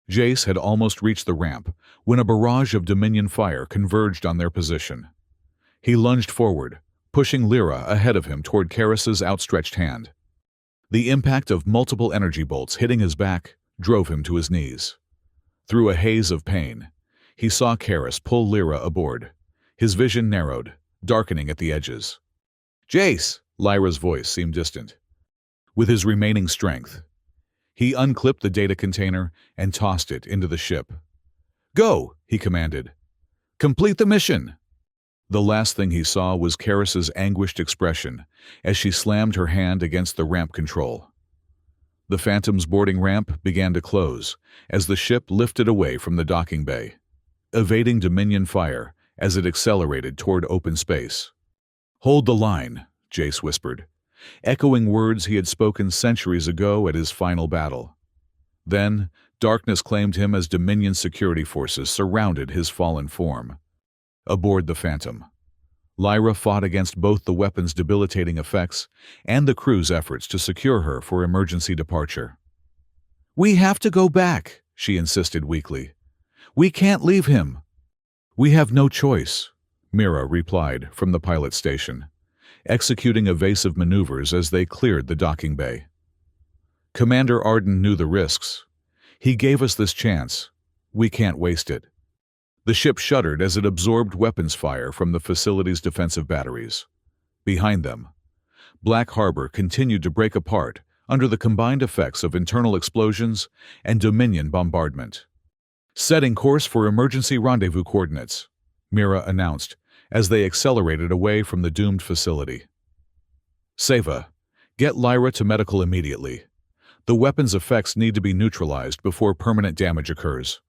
Jace had almost reached the ramp when a barrage of Dominion fire converged on their position. He lunged forward, pushing Lyra ahead of him toward Karis's outstretched hand. The impact of multiple energy bolts hitting his back drove him to his knees. Through a haze of pain, he saw Karis pull Lyra aboard. His vision narrowed, darkening at the edges. "Jace!" Lyra's voice seemed distant. With his remaining strength, he unclipped the data container and tossed it into the ship. "Go!" he commanded. "Complete the mission!" The last thing he saw was Karis's anguished expression as she slammed her hand against the ramp control. The Phantom's boarding ramp began to close as the ship lifted away from the docking bay, evading Dominion fire as it accelerated toward open space. "Hold the line," Jace whispered, echoing words he had spoken centuries ago at his final battle. Then, darkness claimed him as Dominion security forces surrounded his fallen form. Aboard the Phantom, Lyra fought against both the weapon's debilitating effects and the crew's efforts to secure her for emergency departure. "We have to go back," she insisted weakly. "We can't leave him." "We have no choice," Mira replied from the pilot station, executing evasive maneuvers as they cleared the docking bay. "Commander Arden knew the risks. He gave us this chance. We can't waste it." The ship shuddered as it absorbed weapons fire from the facility's defensive batteries. Behind them, Black Harbor continued to break apart under the combined effects of internal explosions and Dominion bombardment. "Setting course for emergency rendezvous coordinates," Mira announced as they accelerated away from the doomed facility. "Seva, get Lyra to medical immediately. The weapon's effects need to be neutralized before permanent damage occurs."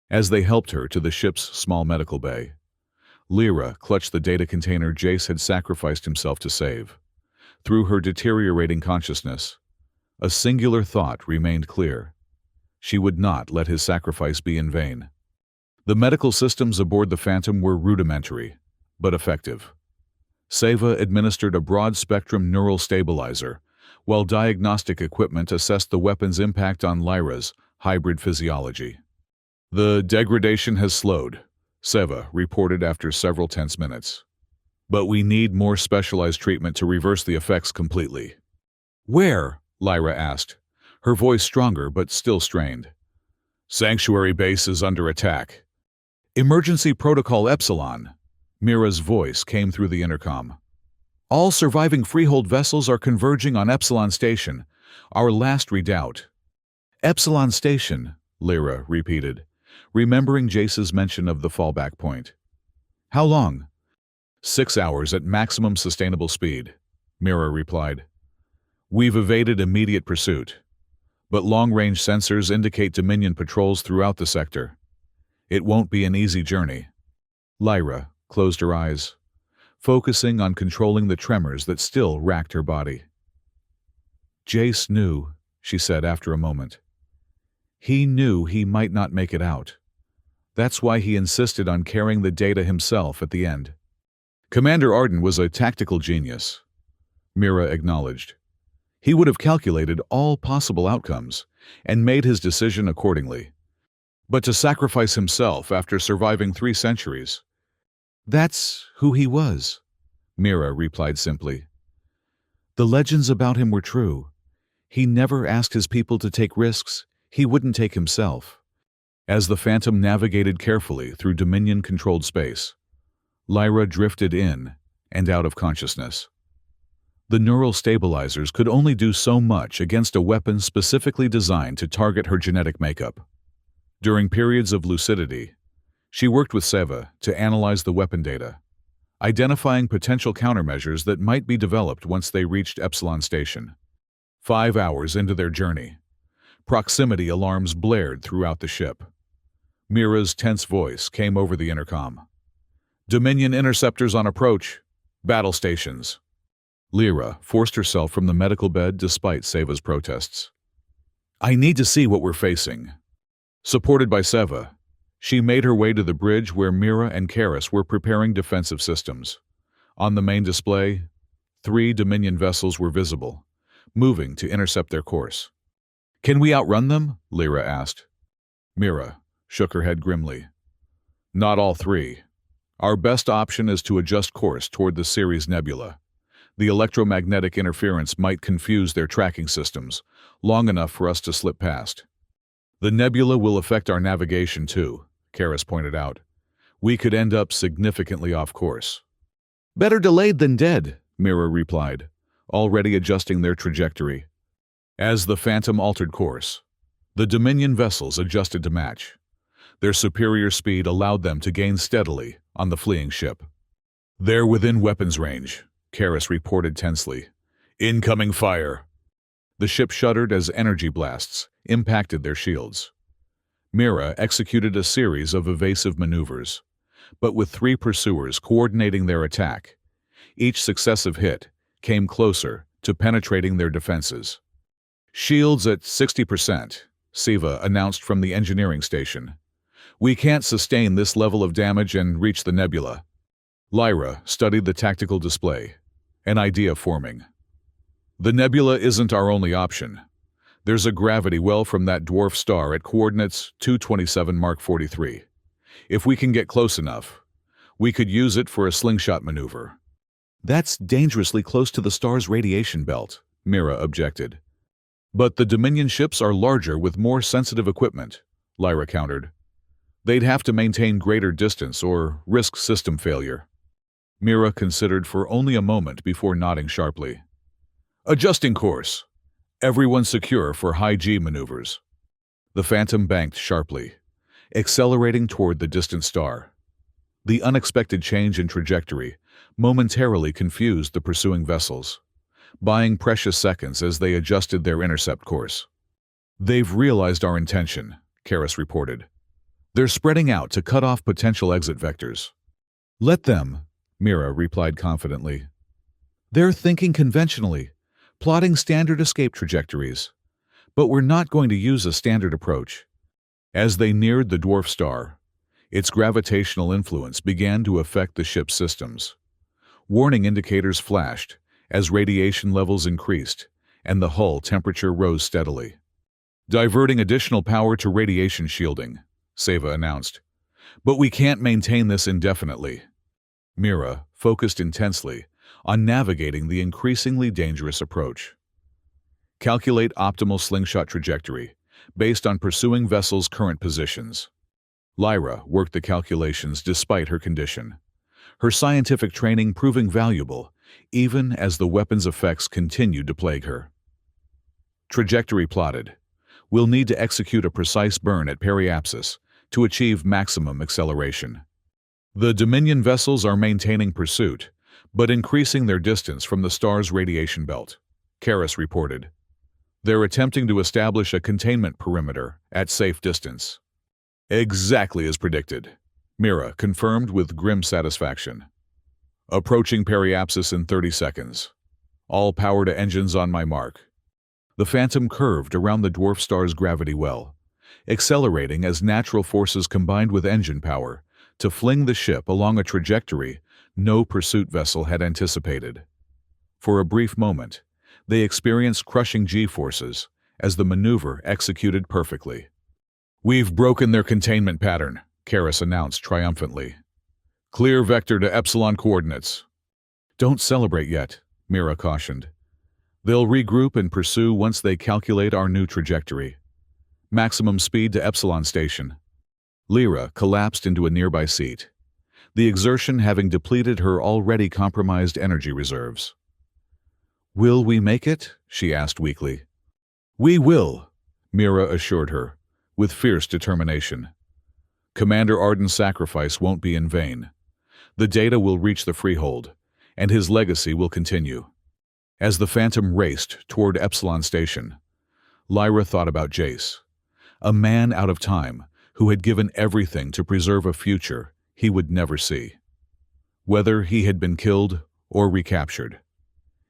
As they helped her to the ship's small medical bay, Lyra clutched the data container Jace had sacrificed himself to save. Through her deteriorating consciousness, a singular thought remained clear. She would not let his sacrifice be in vain. The medical systems aboard the Phantom were rudimentary, but effective. Seva administered a broad-spectrum neural stabilizer, while diagnostic equipment assessed the weapon's impact on Lyra's hybrid physiology. "The degradation has slowed," Seva reported after several tense minutes. "But we need more specialized treatment to reverse the effects completely." "Where?" Lyra asked, her voice stronger but still strained. "Sanctuary base is under attack." "Emergency Protocol Epsilon," Mira's voice came through the intercom. "All surviving Freehold vessels are converging on Epsilon Station, our last redoubt." "Epsilon Station," Lyra repeated, remembering Jace's mention of the fallback point. "How long?" 6 hours at maximum sustainable speed," Mira replied. "We've evaded immediate pursuit, but long-range sensors indicate Dominion patrols throughout the sector. It won't be an easy journey." Lyra closed her eyes, focusing on controlling the tremors that still racked her body. "Jace knew," she said after a moment. "He knew he might not make it out. That's why he insisted on carrying the data himself at the end." "Commander Arden was a tactical genius," Mira acknowledged. "He would have calculated all possible outcomes and made his decision accordingly. But to sacrifice himself after surviving 3 centuries—" "That's who he was," Mira replied simply. "The legends about him were true. He never asked his people to take risks he wouldn't take himself." As the Phantom navigated carefully through Dominion-controlled space, Lyra drifted in and out of consciousness. The neural stabilizers could only do so much against a weapon specifically designed to target her genetic makeup. During periods of lucidity, she worked with Seva to analyze the weapon data, identifying potential countermeasures that might be developed once they reached Epsilon Station. 5 hours into their journey, proximity alarms blared throughout the ship. Mira's tense voice came over the intercom. "Dominion interceptors on approach. Battle stations." Lyra forced herself from the medical bed despite Seva's protests. "I need to see what we're facing." Supported by Seva, she made her way to the bridge where Mira and Karis were preparing defensive systems. On the main display, 3 Dominion vessels were visible, moving to intercept their course. "Can we outrun them?" Lyra asked. Mira shook her head grimly. "Not all 3. Our best option is to adjust course toward the Ceres Nebula. The electromagnetic interference might confuse their tracking systems, long enough for us to slip past." "The nebula will affect our navigation too," Karis pointed out. "We could end up significantly off course." "Better delayed than dead," Mira replied, already adjusting their trajectory. As the Phantom altered course, the Dominion vessels adjusted to match. Their superior speed allowed them to gain steadily on the fleeing ship. "They're within weapons range," Karis reported tensely. "Incoming fire." The ship shuddered as energy blasts impacted their shields. Mira executed a series of evasive maneuvers, but with 3 pursuers coordinating their attack, each successive hit came closer to penetrating their defenses. "Shields at 60%, Seva announced from the engineering station. "We can't sustain this level of damage and reach the nebula." Lyra studied the tactical display, an idea forming. "The nebula isn't our only option. There's a gravity well from that dwarf star at coordinates 227 Mark 43. If we can get close enough, we could use it for a slingshot maneuver." "That's dangerously close to the star's radiation belt," Mira objected. "But the Dominion ships are larger with more sensitive equipment," Lyra countered. "They'd have to maintain greater distance or risk system failure." Mira considered for only a moment before nodding sharply. "Adjusting course. Everyone secure for high-G maneuvers. The Phantom banked sharply, accelerating toward the distant star. The unexpected change in trajectory momentarily confused the pursuing vessels, buying precious seconds as they adjusted their intercept course. "They've realized our intention," Karras reported. "They're spreading out to cut off potential exit vectors." "Let them," Mira replied confidently. "They're thinking conventionally, plotting standard escape trajectories. But we're not going to use a standard approach." As they neared the dwarf star, its gravitational influence began to affect the ship's systems. Warning indicators flashed as radiation levels increased and the hull temperature rose steadily. "Diverting additional power to radiation shielding," Seva announced. "But we can't maintain this indefinitely." Mira focused intensely on navigating the increasingly dangerous approach. "Calculate optimal slingshot trajectory based on pursuing vessels' current positions." Lyra worked the calculations despite her condition, her scientific training proving valuable even as the weapon's effects continued to plague her. Trajectory plotted. "We'll need to execute a precise burn at periapsis to achieve maximum acceleration. The Dominion vessels are maintaining pursuit, but increasing their distance from the star's radiation belt," Karras reported. "They're attempting to establish a containment perimeter at safe distance." "Exactly as predicted," Mira confirmed with grim satisfaction. "Approaching periapsis in 30 seconds. All power to engines on my mark." The Phantom curved around the dwarf star's gravity well, accelerating as natural forces combined with engine power to fling the ship along a trajectory no pursuit vessel had anticipated. For a brief moment, they experienced crushing G-forces as the maneuver executed perfectly. "We've broken their containment pattern," Karras announced triumphantly. "Clear vector to Epsilon coordinates." "Don't celebrate yet," Mira cautioned. "They'll regroup and pursue once they calculate our new trajectory. Maximum speed to Epsilon station." Lyra collapsed into a nearby seat, the exertion having depleted her already compromised energy reserves. "Will we make it?" she asked weakly. "We will," Mira assured her, with fierce determination. "Commander Arden's sacrifice won't be in vain. The data will reach the Freehold, and his legacy will continue." As the Phantom raced toward Epsilon Station, Lyra thought about Jace, a man out of time who had given everything to preserve a future he would never see. Whether he had been killed or recaptured,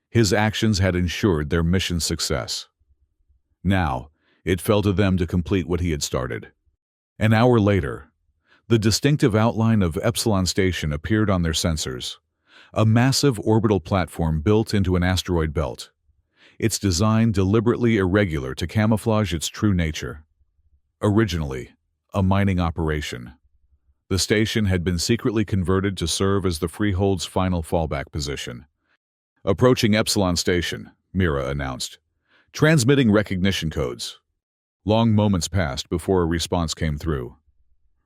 his actions had ensured their mission's success. Now, it fell to them to complete what he had started. An hour later, the distinctive outline of Epsilon Station appeared on their sensors, a massive orbital platform built into an asteroid belt, its design deliberately irregular to camouflage its true nature. Originally, a mining operation, the station had been secretly converted to serve as the Freehold's final fallback position. "Approaching Epsilon Station," Mira announced, "transmitting recognition codes." Long moments passed before a response came through.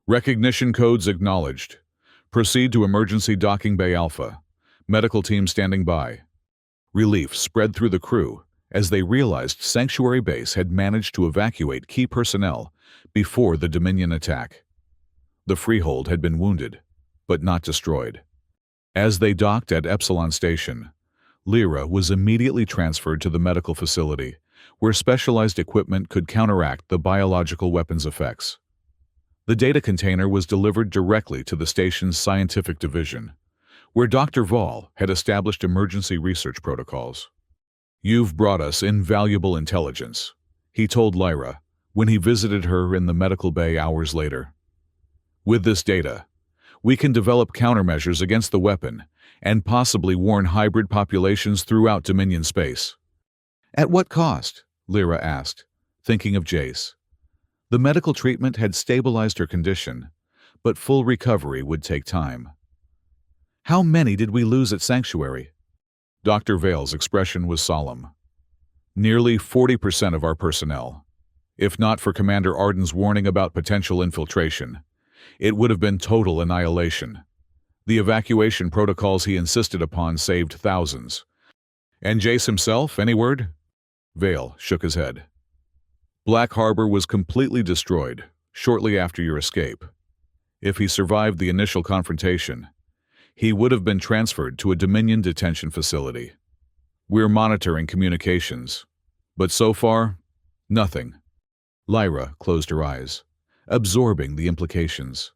"Recognition codes acknowledged. Proceed to Emergency Docking Bay Alpha. Medical team standing by." Relief spread through the crew as they realized Sanctuary Base had managed to evacuate key personnel before the Dominion attack. The Freehold had been wounded, but not destroyed. As they docked at Epsilon Station, Lyra was immediately transferred to the medical facility, where specialized equipment could counteract the biological weapon's effects. The data container was delivered directly to the station's scientific division, where Dr. Vall had established emergency research protocols. "You've brought us invaluable intelligence," he told Lyra when he visited her in the medical bay hours later. "With this data, we can develop countermeasures against the weapon and possibly warn hybrid populations throughout Dominion space." "At what cost?" Lyra asked, thinking of Jace. The medical treatment had stabilized her condition, but full recovery would take time. "How many did we lose at Sanctuary?" Dr. Vale's expression was solemn. "Nearly 40% of our personnel. If not for Commander Arden's warning about potential infiltration, it would have been total annihilation. The evacuation protocols he insisted upon saved thousands." "And Jace himself, any word?" Vale shook his head. Black Harbor was completely destroyed shortly after your escape. If he survived the initial confrontation, he would have been transferred to a Dominion detention facility. We're monitoring communications, but so far, nothing. Lyra closed her eyes, absorbing the implications.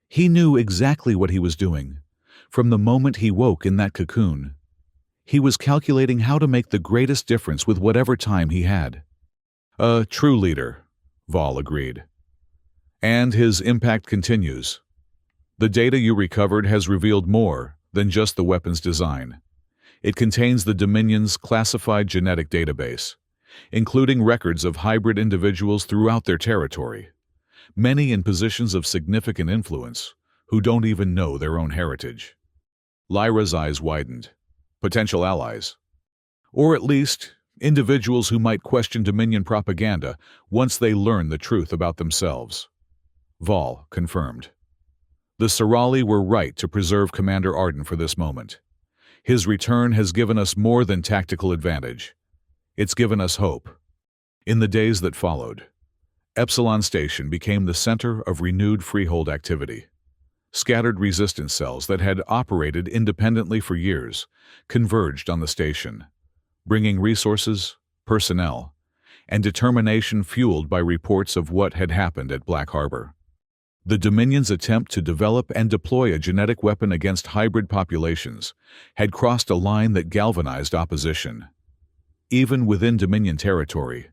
He knew exactly what he was doing. From the moment he woke in that cocoon, he was calculating how to make the greatest difference with whatever time he had. A true leader, Val agreed. And his impact continues. The data you recovered has revealed more than just the weapon's design. It contains the Dominion's classified genetic database, including records of hybrid individuals throughout their territory, many in positions of significant influence who don't even know their own heritage. Lyra's eyes widened. Potential allies. Or at least, individuals who might question Dominion propaganda once they learn the truth about themselves. Val confirmed. The Sirali were right to preserve Commander Arden for this moment. His return has given us more than tactical advantage. It's given us hope. In the days that followed, Epsilon Station became the center of renewed freehold activity. Scattered resistance cells that had operated independently for years converged on the station, bringing resources, personnel, and determination fueled by reports of what had happened at Black Harbor. The Dominion's attempt to develop and deploy a genetic weapon against hybrid populations had crossed a line that galvanized opposition. Even within Dominion territory,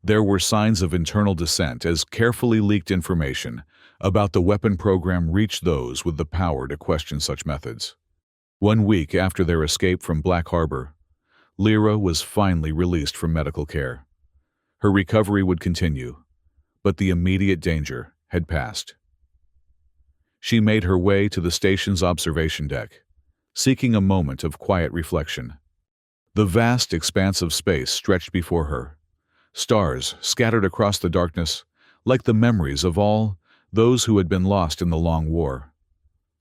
there were signs of internal dissent as carefully leaked information about the weapon program reached those with the power to question such methods. 1 week after their escape from Black Harbor, Lyra was finally released from medical care. Her recovery would continue, but the immediate danger had passed. She made her way to the station's observation deck, seeking a moment of quiet reflection. The vast expanse of space stretched before her, stars scattered across the darkness like the memories of all those who had been lost in the long war.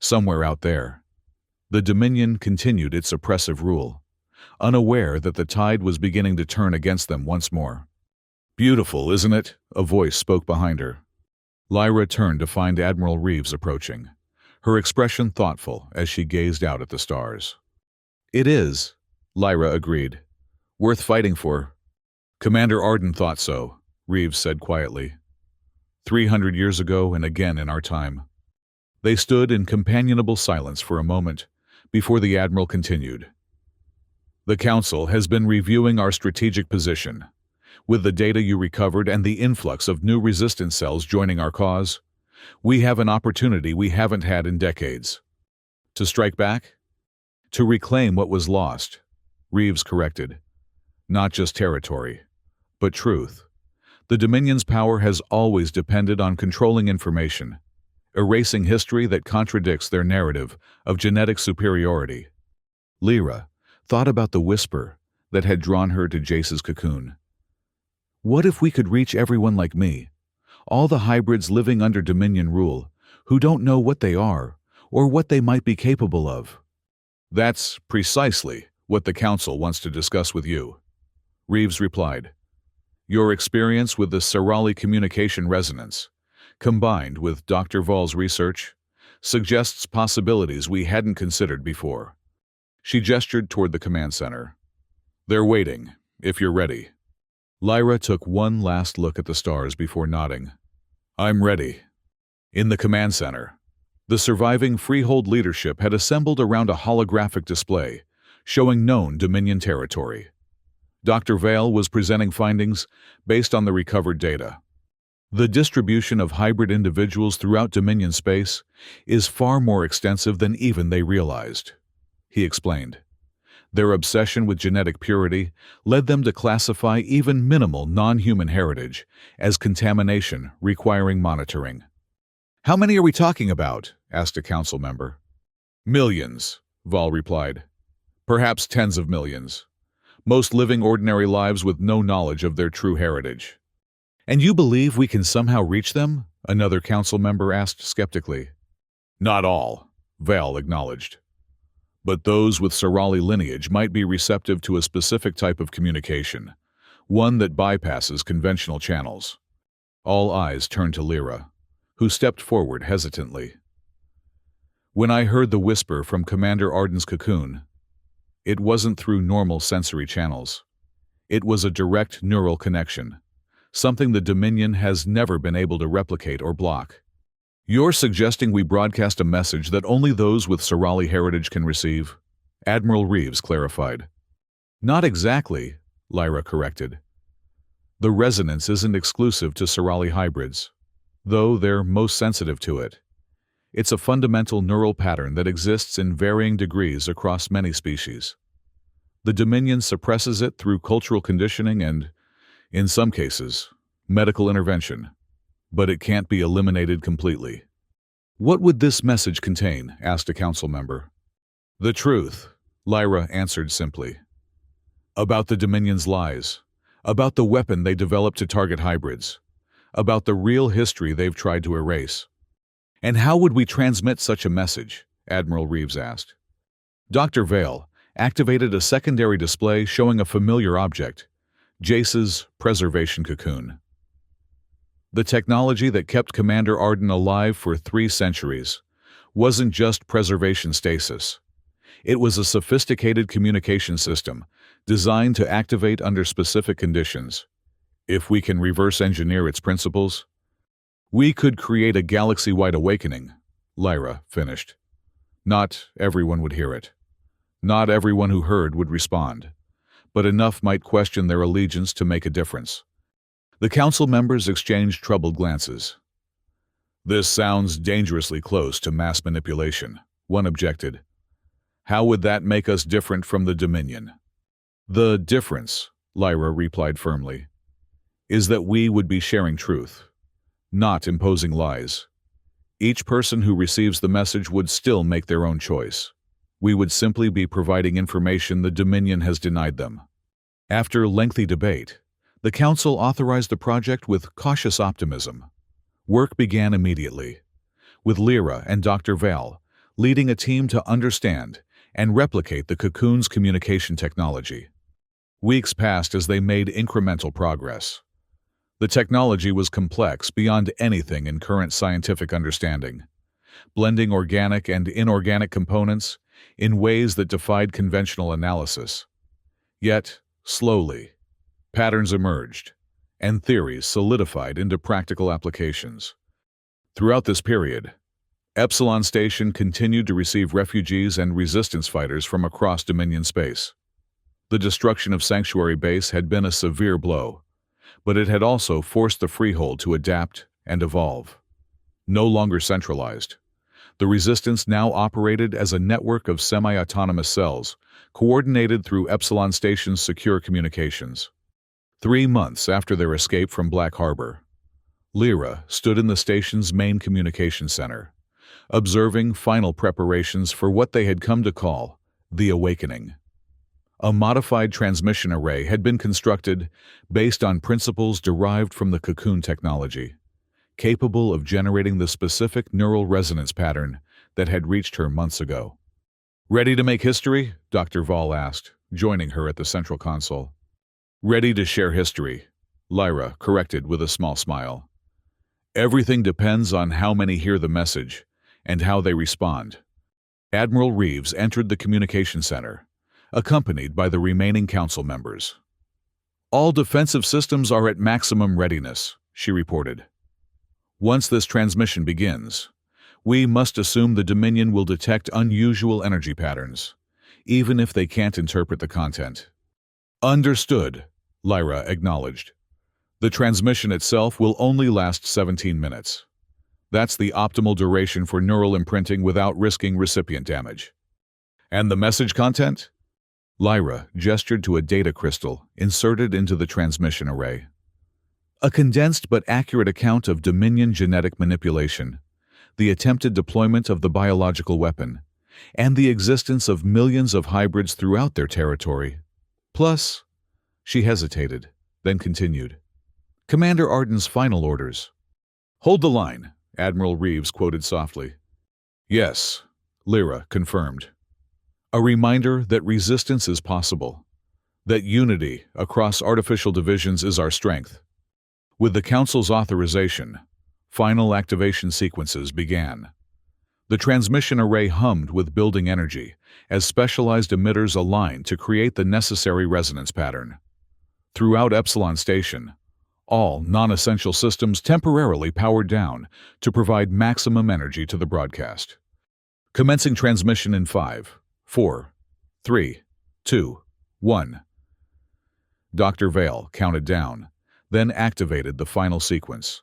Somewhere out there, the Dominion continued its oppressive rule, unaware that the tide was beginning to turn against them once more. "Beautiful, isn't it?" a voice spoke behind her. Lyra turned to find Admiral Reeves approaching, her expression thoughtful as she gazed out at the stars. "It is," Lyra agreed. "Worth fighting for." "Commander Arden thought so," Reeves said quietly. 300 years ago and again in our time. They stood in companionable silence for a moment before the Admiral continued. "The Council has been reviewing our strategic position. With the data you recovered and the influx of new resistance cells joining our cause, we have an opportunity we haven't had in decades. To strike back? To reclaim what was lost," Reeves corrected. "Not just territory, but truth. The Dominion's power has always depended on controlling information, erasing history that contradicts their narrative of genetic superiority." Lyra thought about the whisper that had drawn her to Jace's cocoon. What if we could reach everyone like me, all the hybrids living under Dominion rule, who don't know what they are or what they might be capable of? "That's precisely what the Council wants to discuss with you," Reeves replied. "Your experience with the Sirali communication resonance, combined with Dr. Val's research, suggests possibilities we hadn't considered before." She gestured toward the command center. "They're waiting, if you're ready." Lyra took one last look at the stars before nodding. "I'm ready." In the command center, the surviving Freehold leadership had assembled around a holographic display showing known Dominion territory. Dr. Vale was presenting findings based on the recovered data. The distribution of hybrid individuals throughout Dominion space is far more extensive than even they realized, he explained. Their obsession with genetic purity led them to classify even minimal non-human heritage as contamination requiring monitoring. "How many are we talking about?" asked a council member. "Millions," Val replied. "Perhaps tens of millions. Most living ordinary lives with no knowledge of their true heritage." "And you believe we can somehow reach them?" another council member asked skeptically. "Not all," Val acknowledged. "But those with Sirali lineage might be receptive to a specific type of communication, one that bypasses conventional channels. All eyes turned to Lyra, who stepped forward hesitantly. When I heard the whisper from Commander Arden's Cocoon, it wasn't through normal sensory channels. It was a direct neural connection, something the Dominion has never been able to replicate or block. You're suggesting we broadcast a message that only those with Sorali heritage can receive? Admiral Reeves clarified. Not exactly, Lyra corrected. The resonance isn't exclusive to Sorali hybrids, though they're most sensitive to it. It's a fundamental neural pattern that exists in varying degrees across many species. The Dominion suppresses it through cultural conditioning and, in some cases, medical intervention, but it can't be eliminated completely. What would this message contain? Asked a council member. The truth, Lyra answered simply. About the Dominion's lies, about the weapon they developed to target hybrids, about the real history they've tried to erase. And how would we transmit such a message? Admiral Reeves asked. Dr. Vale activated a secondary display showing a familiar object, Jace's preservation cocoon. The technology that kept Commander Arden alive for 3 centuries wasn't just preservation stasis. It was a sophisticated communication system designed to activate under specific conditions. If we can reverse engineer its principles, we could create a galaxy-wide awakening, Lyra finished. Not everyone would hear it. Not everyone who heard would respond, but enough might question their allegiance to make a difference. The council members exchanged troubled glances. This sounds dangerously close to mass manipulation, one objected. How would that make us different from the Dominion? The difference, Lyra replied firmly, is that we would be sharing truth, not imposing lies. Each person who receives the message would still make their own choice. We would simply be providing information the Dominion has denied them. After lengthy debate, the Council authorized the project with cautious optimism. Work began immediately, with Lyra and Dr. Vale leading a team to understand and replicate the Cocoon's communication technology. Weeks passed as they made incremental progress. The technology was complex beyond anything in current scientific understanding, blending organic and inorganic components in ways that defied conventional analysis. Yet, slowly, patterns emerged, and theories solidified into practical applications. Throughout this period, Epsilon Station continued to receive refugees and resistance fighters from across Dominion space. The destruction of Sanctuary Base had been a severe blow, but it had also forced the Freehold to adapt and evolve. No longer centralized, the Resistance now operated as a network of semi-autonomous cells, coordinated through Epsilon Station's secure communications. 3 months after their escape from Black Harbor, Lyra stood in the station's main communication center, observing final preparations for what they had come to call the Awakening. A modified transmission array had been constructed based on principles derived from the Cocoon technology, capable of generating the specific neural resonance pattern that had reached her months ago. Ready to make history? Dr. Vale asked, joining her at the central console. Ready to share history, Lyra corrected with a small smile. Everything depends on how many hear the message and how they respond. Admiral Reeves entered the communication center, accompanied by the remaining council members. All defensive systems are at maximum readiness, she reported. Once this transmission begins, we must assume the Dominion will detect unusual energy patterns, even if they can't interpret the content. Understood, Lyra acknowledged. The transmission itself will only last 17 minutes. That's the optimal duration for neural imprinting without risking recipient damage. And the message content? Lyra gestured to a data crystal inserted into the transmission array. A condensed but accurate account of Dominion genetic manipulation, the attempted deployment of the biological weapon, and the existence of millions of hybrids throughout their territory. Plus, she hesitated, then continued. Commander Arden's final orders. Hold the line, Admiral Reeves quoted softly. Yes, Lyra confirmed. A reminder that resistance is possible, That unity across artificial divisions is our strength. With the Council's authorization, final activation sequences began. The transmission array hummed with building energy as specialized emitters aligned to create the necessary resonance pattern. Throughout Epsilon Station, all non-essential systems temporarily powered down to provide maximum energy to the broadcast. Commencing transmission in 5, 4, 3, 2, 1. Dr. Vale counted down, then activated the final sequence.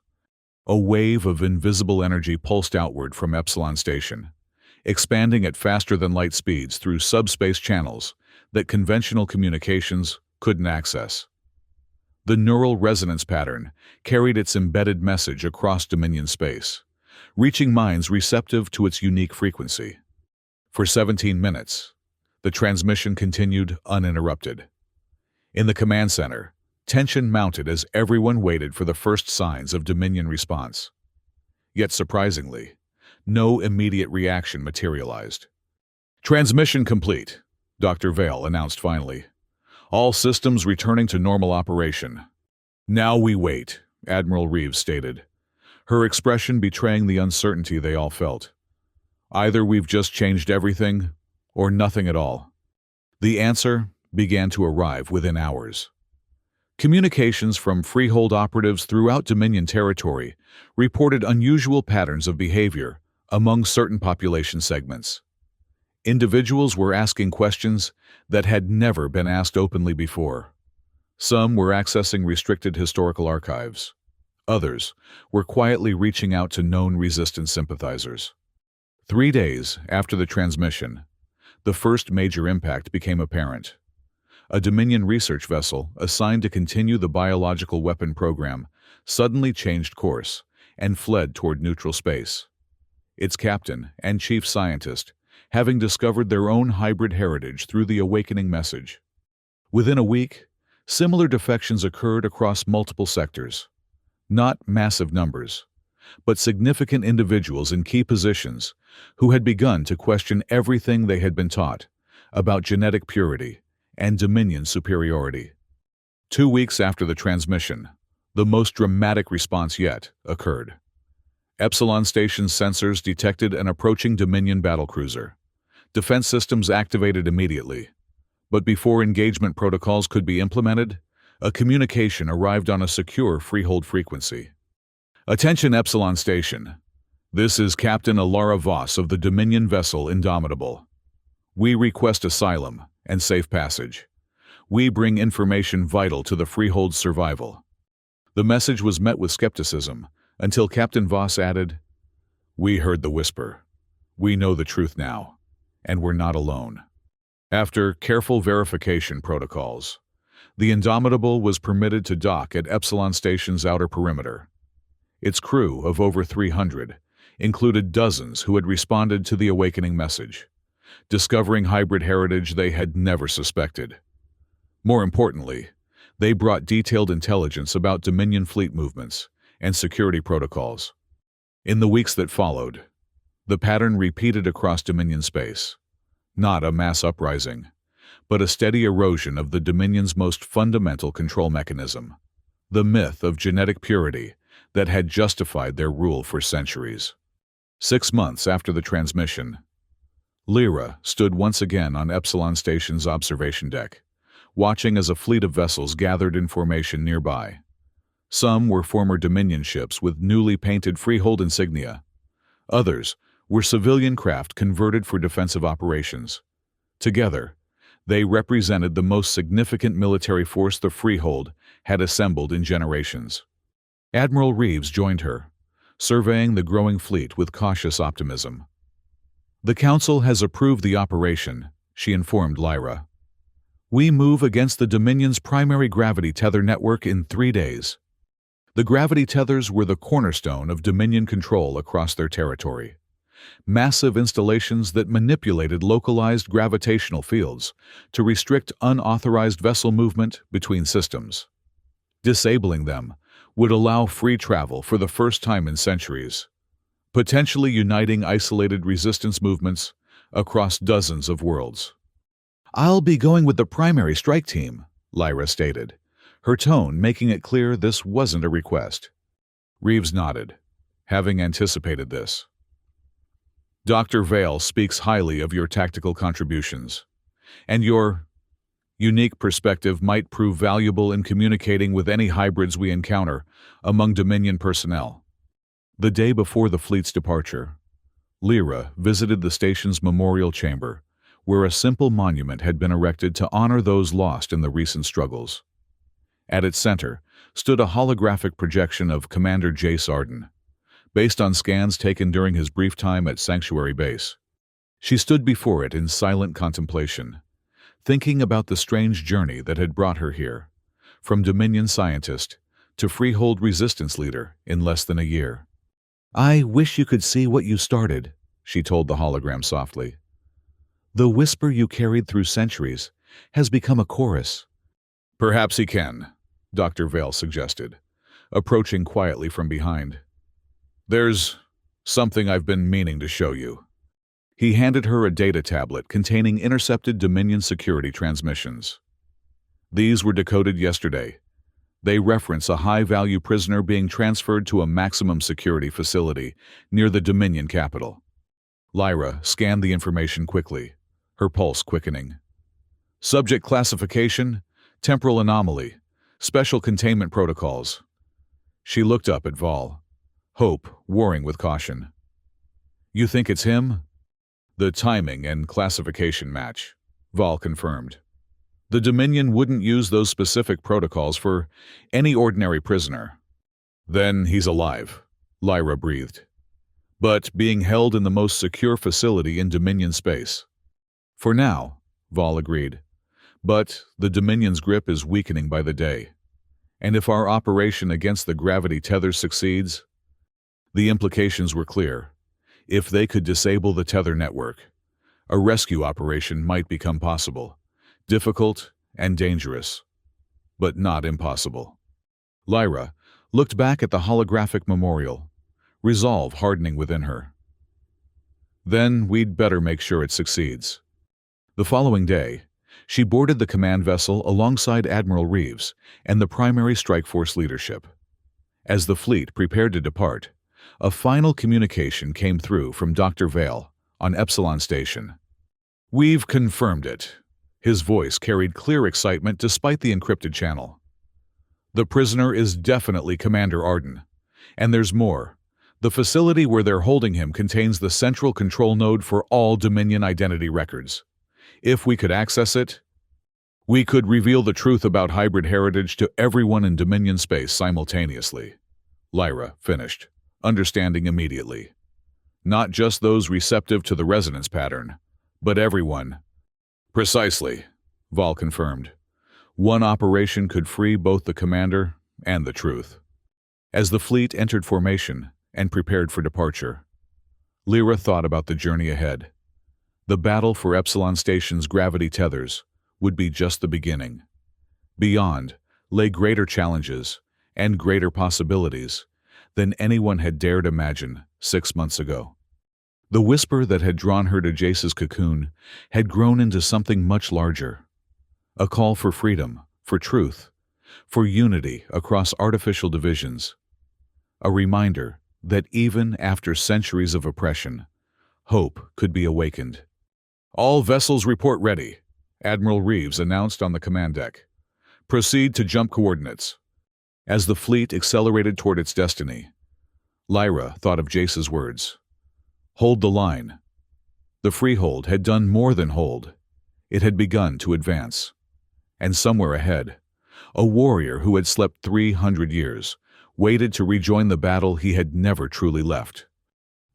A wave of invisible energy pulsed outward from Epsilon Station, expanding at faster-than-light speeds through subspace channels that conventional communications couldn't access. The neural resonance pattern carried its embedded message across Dominion space, reaching minds receptive to its unique frequency. For 17 minutes, the transmission continued uninterrupted. In the command center, tension mounted as everyone waited for the first signs of Dominion response. Yet surprisingly, no immediate reaction materialized. "Transmission complete," Dr. Vale announced finally. "All systems returning to normal operation." "Now we wait," Admiral Reeves stated, her expression betraying the uncertainty they all felt. "Either we've just changed everything, or nothing at all." The answer began to arrive within hours. Communications from Freehold operatives throughout Dominion territory reported unusual patterns of behavior among certain population segments. Individuals were asking questions that had never been asked openly before. Some were accessing restricted historical archives. Others were quietly reaching out to known resistance sympathizers. 3 days after the transmission, the first major impact became apparent. A Dominion research vessel assigned to continue the biological weapon program suddenly changed course and fled toward neutral space. Its captain and chief scientist having discovered their own hybrid heritage through the awakening message. Within a week, similar defections occurred across multiple sectors. Not massive numbers, but significant individuals in key positions who had begun to question everything they had been taught about genetic purity and Dominion superiority. 2 weeks after the transmission, the most dramatic response yet occurred. Epsilon Station's sensors detected an approaching Dominion battlecruiser. Defense systems activated immediately. But before engagement protocols could be implemented, a communication arrived on a secure Freehold frequency. "Attention Epsilon Station. This is Captain Alara Voss of the Dominion vessel Indomitable. We request asylum and safe passage. We bring information vital to the Freehold's survival." The message was met with skepticism until Captain Voss added, "We heard the whisper. We know the truth now, and we're not alone." After careful verification protocols, the Indomitable was permitted to dock at Epsilon Station's outer perimeter. Its crew of over 300 included dozens who had responded to the awakening message, discovering hybrid heritage they had never suspected. More importantly, they brought detailed intelligence about Dominion fleet movements and security protocols. In the weeks that followed, the pattern repeated across Dominion space. Not a mass uprising, but a steady erosion of the Dominion's most fundamental control mechanism, the myth of genetic purity that had justified their rule for centuries. 6 months after the transmission, Lyra stood once again on Epsilon Station's observation deck, watching as a fleet of vessels gathered in formation nearby. Some were former Dominion ships with newly painted Freehold insignia. Others were civilian craft converted for defensive operations. Together, they represented the most significant military force the Freehold had assembled in generations. Admiral Reeves joined her, surveying the growing fleet with cautious optimism. "The Council has approved the operation," she informed Lyra. "We move against the Dominion's primary gravity tether network in 3 days." The gravity tethers were the cornerstone of Dominion control across their territory. Massive installations that manipulated localized gravitational fields to restrict unauthorized vessel movement between systems. Disabling them would allow free travel for the first time in centuries, potentially uniting isolated resistance movements across dozens of worlds. "I'll be going with the primary strike team," Lyra stated, her tone making it clear this wasn't a request. Reeves nodded, having anticipated this. "Dr. Vale speaks highly of your tactical contributions, and your unique perspective might prove valuable in communicating with any hybrids we encounter among Dominion personnel." The day before the fleet's departure, Lyra visited the station's memorial chamber, where a simple monument had been erected to honor those lost in the recent struggles. At its center stood a holographic projection of Commander Jace Arden, based on scans taken during his brief time at Sanctuary Base. She stood before it in silent contemplation, thinking about the strange journey that had brought her here, from Dominion scientist to Freehold resistance leader in less than a year. "I wish you could see what you started," she told the hologram softly. "The whisper you carried through centuries has become a chorus." "Perhaps he can," Dr. Vale suggested, approaching quietly from behind. "There's something I've been meaning to show you." He handed her a data tablet containing intercepted Dominion security transmissions. These were decoded yesterday. They reference a high-value prisoner being transferred to a maximum security facility near the Dominion capital. Lyra scanned the information quickly, her pulse quickening. "Subject classification, temporal anomaly, special containment protocols." She looked up at Val, hope warring with caution. "You think it's him?" "The timing and classification match," Val confirmed. "The Dominion wouldn't use those specific protocols for any ordinary prisoner." "Then he's alive," Lyra breathed. "But being held in the most secure facility in Dominion space." "For now," Val agreed. "But the Dominion's grip is weakening by the day. And if our operation against the gravity tether succeeds..." The implications were clear. If they could disable the tether network, a rescue operation might become possible. Difficult and dangerous, but not impossible. Lyra looked back at the holographic memorial, resolve hardening within her. "Then we'd better make sure it succeeds." The following day, she boarded the command vessel alongside Admiral Reeves and the primary strike force leadership. As the fleet prepared to depart, a final communication came through from Dr. Vale on Epsilon Station. "We've confirmed it." His voice carried clear excitement despite the encrypted channel. "The prisoner is definitely Commander Arden. And there's more. The facility where they're holding him contains the central control node for all Dominion identity records. If we could access it, we could reveal the truth about hybrid heritage to everyone in Dominion space simultaneously." Lyra finished, understanding immediately. "Not just those receptive to the resonance pattern, but everyone." "Precisely," Val confirmed. "One operation could free both the commander and the truth." As the fleet entered formation and prepared for departure, Lyra thought about the journey ahead. The battle for Epsilon Station's gravity tethers would be just the beginning. Beyond lay greater challenges and greater possibilities than anyone had dared imagine 6 months ago. The whisper that had drawn her to Jace's cocoon had grown into something much larger. A call for freedom, for truth, for unity across artificial divisions. A reminder that even after centuries of oppression, hope could be awakened. "All vessels report ready," Admiral Reeves announced on the command deck. "Proceed to jump coordinates." As the fleet accelerated toward its destiny, Lyra thought of Jace's words. Hold the line. The Freehold had done more than hold. It had begun to advance. And somewhere ahead, a warrior who had slept 300 years waited to rejoin the battle he had never truly left.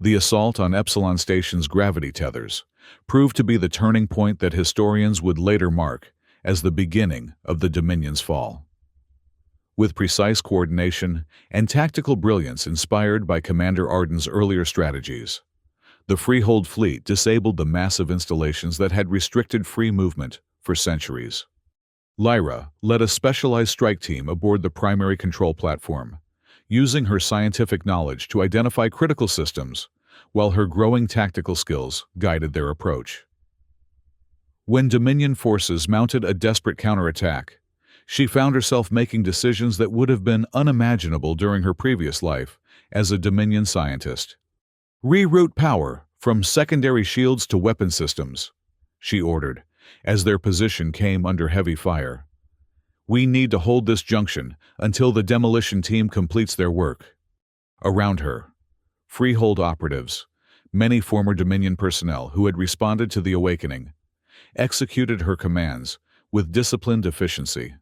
The assault on Epsilon Station's gravity tethers proved to be the turning point that historians would later mark as the beginning of the Dominion's fall. With precise coordination and tactical brilliance inspired by Commander Arden's earlier strategies, the Freehold fleet disabled the massive installations that had restricted free movement for centuries. Lyra led a specialized strike team aboard the primary control platform, using her scientific knowledge to identify critical systems, while her growing tactical skills guided their approach. When Dominion forces mounted a desperate counterattack, she found herself making decisions that would have been unimaginable during her previous life as a Dominion scientist. "Reroute power from secondary shields to weapon systems," she ordered, as their position came under heavy fire. "We need to hold this junction until the demolition team completes their work." Around her, Freehold operatives, many former Dominion personnel who had responded to the awakening, executed her commands with disciplined efficiency.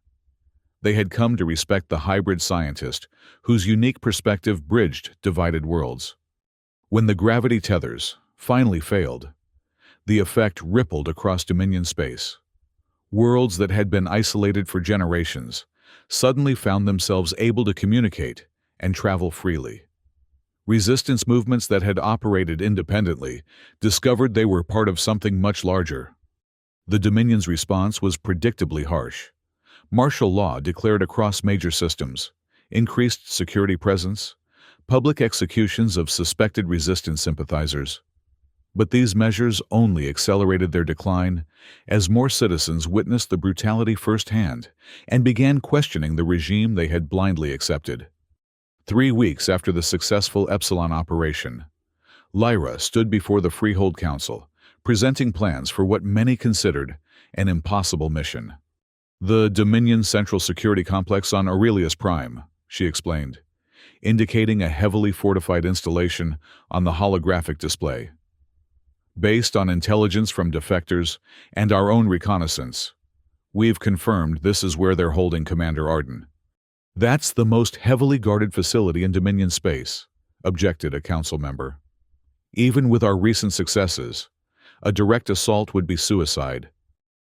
They had come to respect the hybrid scientist whose unique perspective bridged divided worlds. When the gravity tethers finally failed, the effect rippled across Dominion space. Worlds that had been isolated for generations suddenly found themselves able to communicate and travel freely. Resistance movements that had operated independently discovered they were part of something much larger. The Dominion's response was predictably harsh. Martial law declared across major systems, increased security presence, public executions of suspected resistance sympathizers. But these measures only accelerated their decline as more citizens witnessed the brutality firsthand and began questioning the regime they had blindly accepted. 3 weeks after the successful Epsilon operation, Lyra stood before the Freehold Council, presenting plans for what many considered an impossible mission. "The Dominion Central Security Complex on Aurelius Prime," she explained, indicating a heavily fortified installation on the holographic display. "Based on intelligence from defectors and our own reconnaissance, we've confirmed this is where they're holding Commander Arden." "That's the most heavily guarded facility in Dominion space," objected a council member. "Even with our recent successes, a direct assault would be suicide."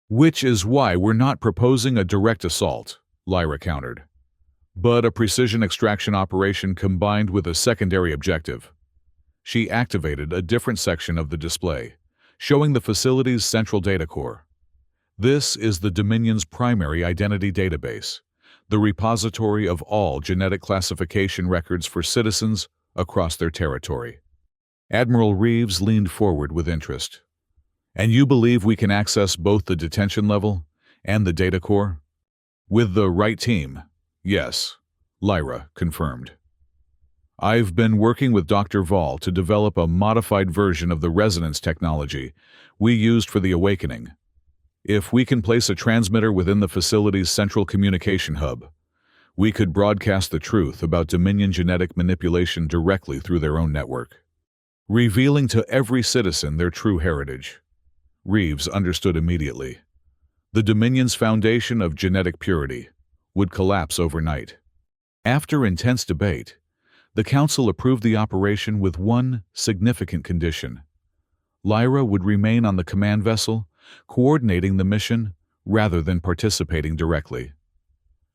"Which is why we're not proposing a direct assault," Lyra countered, "but a precision extraction operation combined with a secondary objective." She activated a different section of the display, showing the facility's central data core. "This is the Dominion's primary identity database, the repository of all genetic classification records for citizens across their territory." Admiral Reeves leaned forward with interest. "And you believe we can access both the detention level and the data core?" "With the right team, yes," Lyra confirmed. "I've been working with Dr. Vall to develop a modified version of the resonance technology we used for the awakening. If we can place a transmitter within the facility's central communication hub, we could broadcast the truth about Dominion genetic manipulation directly through their own network, revealing to every citizen their true heritage." Reeves understood immediately. The Dominion's foundation of genetic purity would collapse overnight. After intense debate, the Council approved the operation with one significant condition. Lyra would remain on the command vessel, coordinating the mission rather than participating directly.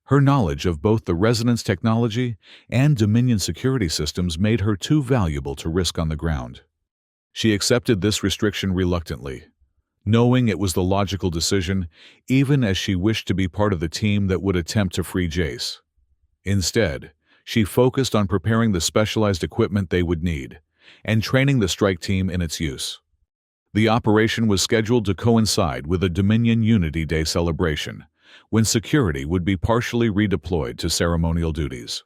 Her knowledge of both the resonance technology and Dominion security systems made her too valuable to risk on the ground. She accepted this restriction reluctantly, knowing it was the logical decision, even as she wished to be part of the team that would attempt to free Jace. Instead, she focused on preparing the specialized equipment they would need and training the strike team in its use. The operation was scheduled to coincide with a Dominion Unity Day celebration, when security would be partially redeployed to ceremonial duties.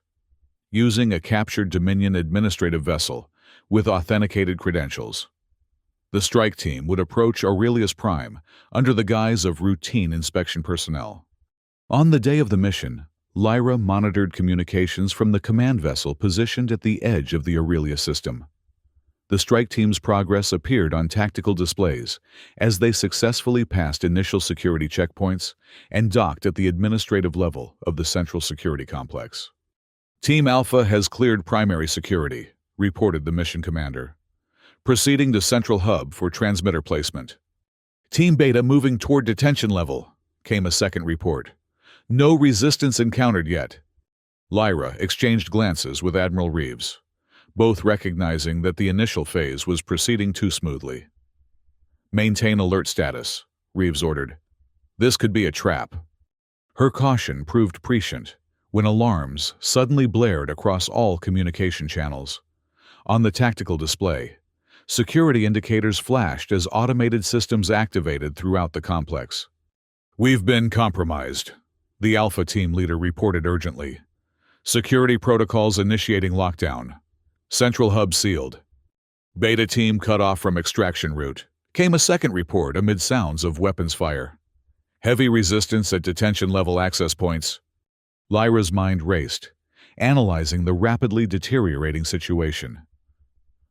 Using a captured Dominion administrative vessel with authenticated credentials, the strike team would approach Aurelius Prime under the guise of routine inspection personnel. On the day of the mission, Lyra monitored communications from the command vessel positioned at the edge of the Aurelius system. The strike team's progress appeared on tactical displays as they successfully passed initial security checkpoints and docked at the administrative level of the Central Security Complex. "Team Alpha has cleared primary security," reported the mission commander. "Proceeding to Central Hub for transmitter placement." "Team Beta moving toward detention level," came a second report. "No resistance encountered yet." Lyra exchanged glances with Admiral Reeves, both recognizing that the initial phase was proceeding too smoothly. "Maintain alert status," Reeves ordered. "This could be a trap." Her caution proved prescient when alarms suddenly blared across all communication channels. On the tactical display, Security indicators flashed as automated systems activated throughout the complex. "We've been compromised," the Alpha team leader reported urgently. "Security protocols initiating lockdown. Central hub sealed. Beta team cut off from extraction route," came a second report amid sounds of weapons fire. "Heavy resistance at detention-level access points." Lyra's mind raced, analyzing the rapidly deteriorating situation.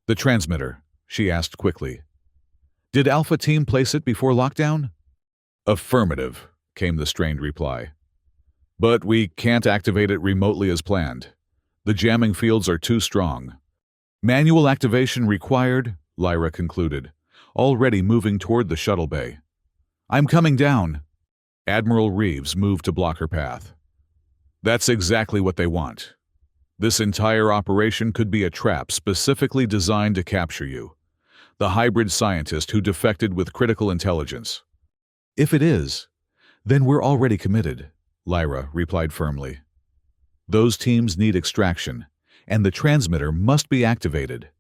"The transmitter," she asked quickly. "Did Alpha team place it before lockdown?" "Affirmative," came the strained reply. "But we can't activate it remotely as planned. The jamming fields are too strong." "Manual activation required," Lyra concluded, already moving toward the shuttle bay. "I'm coming down." Admiral Reeves moved to block her path. "That's exactly what they want. This entire operation could be a trap specifically designed to capture you, the hybrid scientist who defected with critical intelligence." "If it is, then we're already committed," Lyra replied firmly. "Those teams need extraction, and the transmitter must be activated.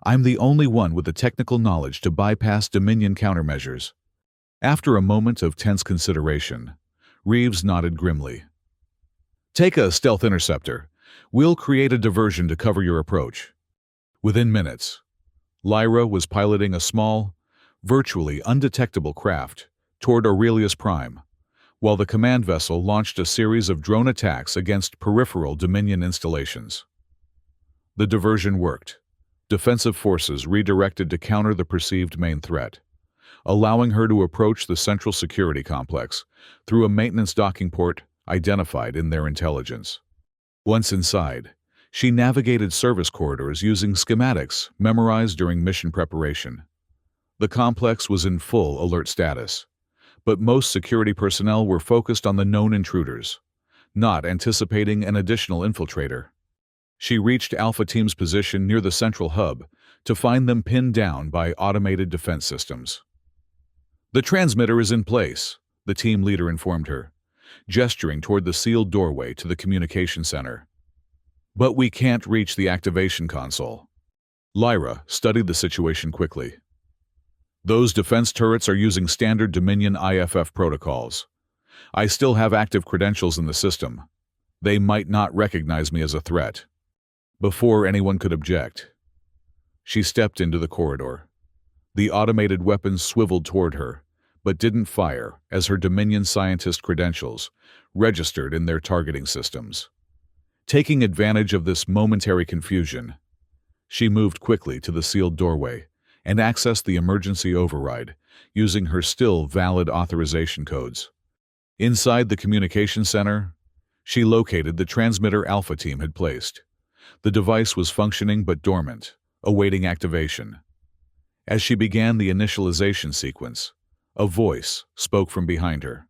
I'm the only one with the technical knowledge to bypass Dominion countermeasures." After a moment of tense consideration, Reeves nodded grimly. "Take a stealth interceptor. We'll create a diversion to cover your approach." Within minutes, Lyra was piloting a small, virtually undetectable craft toward Aurelius Prime, while the command vessel launched a series of drone attacks against peripheral Dominion installations. The diversion worked. Defensive forces redirected to counter the perceived main threat, allowing her to approach the central security complex through a maintenance docking port identified in their intelligence. Once inside, she navigated service corridors using schematics memorized during mission preparation. The complex was in full alert status, but most security personnel were focused on the known intruders, not anticipating an additional infiltrator. She reached Alpha Team's position near the central hub to find them pinned down by automated defense systems. "The transmitter is in place," the team leader informed her, gesturing toward the sealed doorway to the communication center. "But we can't reach the activation console." Lyra studied the situation quickly. "Those defense turrets are using standard Dominion IFF protocols. I still have active credentials in the system. They might not recognize me as a threat." Before anyone could object, she stepped into the corridor. The automated weapons swiveled toward her, but didn't fire as her Dominion scientist credentials registered in their targeting systems. Taking advantage of this momentary confusion, she moved quickly to the sealed doorway and accessed the emergency override using her still valid authorization codes. Inside the communication center, she located the transmitter Alpha Team had placed. The device was functioning but dormant, awaiting activation. As she began the initialization sequence, a voice spoke from behind her.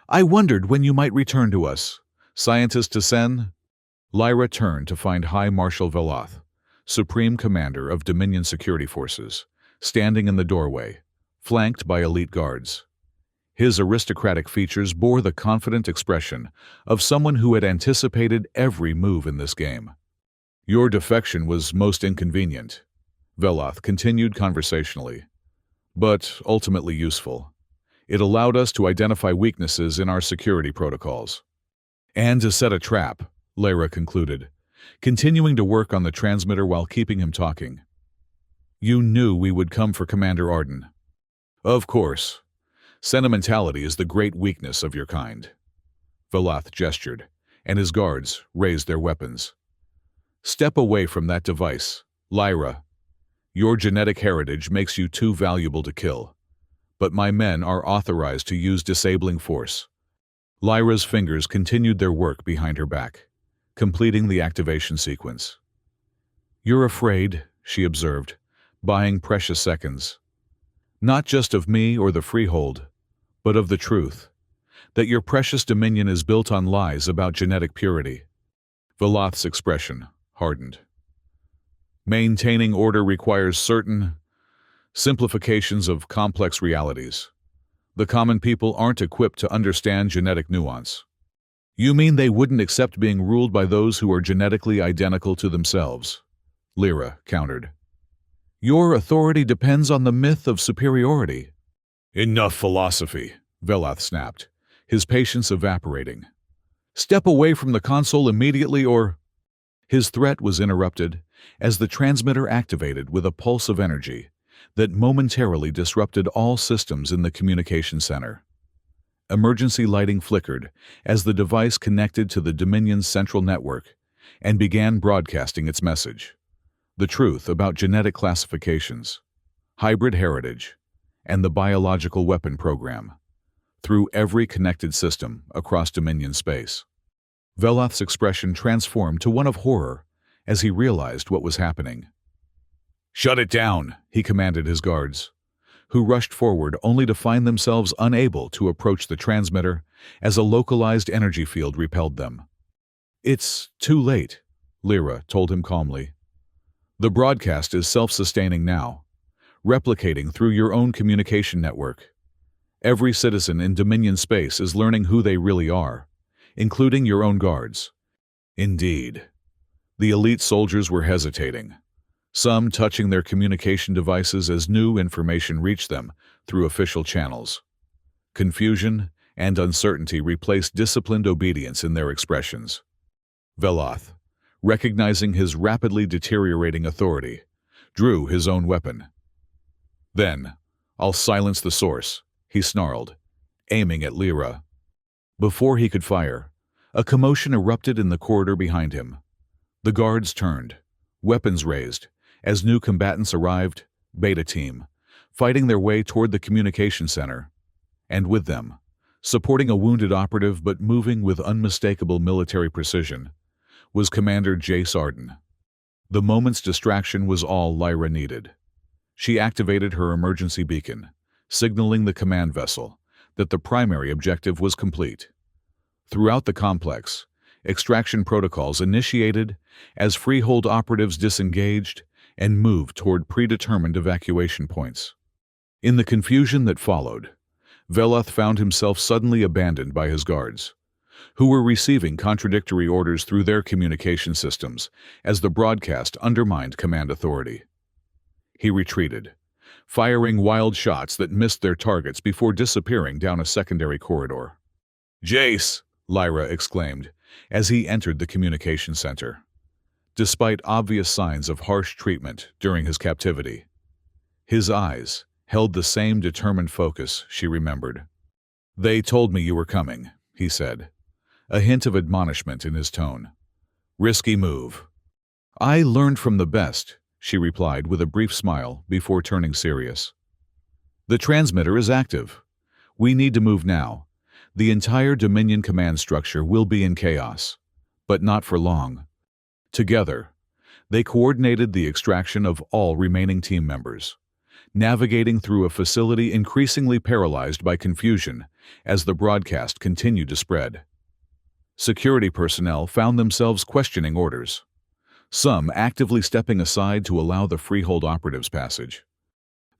"I wondered when you might return to us, Scientist Tassen." Lyra turned to find High Marshal Veloth, Supreme Commander of Dominion Security Forces, standing in the doorway, flanked by elite guards. His aristocratic features bore the confident expression of someone who had anticipated every move in this game. "Your defection was most inconvenient," Veloth continued conversationally, "but ultimately useful. It allowed us to identify weaknesses in our security protocols." "And to set a trap," Lyra concluded, continuing to work on the transmitter while keeping him talking. "You knew we would come for Commander Arden." "Of course. Sentimentality is the great weakness of your kind." Veloth gestured, and his guards raised their weapons. "Step away from that device, Lyra. Your genetic heritage makes you too valuable to kill, but my men are authorized to use disabling force." Lyra's fingers continued their work behind her back, completing the activation sequence. "You're afraid," she observed, buying precious seconds. "Not just of me or the Freehold, but of the truth, that your precious dominion is built on lies about genetic purity." Veloth's expression hardened. "Maintaining order requires certain simplifications of complex realities. The common people aren't equipped to understand genetic nuance." "You mean they wouldn't accept being ruled by those who are genetically identical to themselves?" Lyra countered. Your authority depends on the myth of superiority. Enough philosophy, Veloth snapped, his patience evaporating. Step away from the console immediately or... His threat was interrupted as the transmitter activated with a pulse of energy that momentarily disrupted all systems in the communication center. Emergency lighting flickered as the device connected to the Dominion's central network and began broadcasting its message. The truth about genetic classifications, hybrid heritage, and the biological weapon program, through every connected system across Dominion space. Veloth's expression transformed to one of horror as he realized what was happening. "Shut it down," he commanded his guards, who rushed forward only to find themselves unable to approach the transmitter as a localized energy field repelled them. "It's too late," Lyra told him calmly. "The broadcast is self-sustaining now, replicating through your own communication network. Every citizen in Dominion space is learning who they really are, including your own guards." Indeed. The elite soldiers were hesitating, some touching their communication devices as new information reached them through official channels. Confusion and uncertainty replaced disciplined obedience in their expressions. Veloth, recognizing his rapidly deteriorating authority, drew his own weapon. "Then, I'll silence the source," he snarled, aiming at Lyra. Before he could fire, a commotion erupted in the corridor behind him. The guards turned, weapons raised, as new combatants arrived, Beta Team, fighting their way toward the communication center. And with them, supporting a wounded operative but moving with unmistakable military precision, was Commander Jace Arden. The moment's distraction was all Lyra needed. She activated her emergency beacon, signaling the command vessel that the primary objective was complete. Throughout the complex, extraction protocols initiated as Freehold operatives disengaged and moved toward predetermined evacuation points. In the confusion that followed, Veloth found himself suddenly abandoned by his guards, who were receiving contradictory orders through their communication systems as the broadcast undermined command authority. He retreated, firing wild shots that missed their targets before disappearing down a secondary corridor. "Jace!" Lyra exclaimed as he entered the communication center. Despite obvious signs of harsh treatment during his captivity, his eyes held the same determined focus she remembered. "They told me you were coming," he said, a hint of admonishment in his tone. "Risky move." "I learned from the best," she replied with a brief smile before turning serious. "The transmitter is active. We need to move now. The entire Dominion command structure will be in chaos, but not for long." Together, they coordinated the extraction of all remaining team members, navigating through a facility increasingly paralyzed by confusion as the broadcast continued to spread. Security personnel found themselves questioning orders, some actively stepping aside to allow the Freehold operatives passage.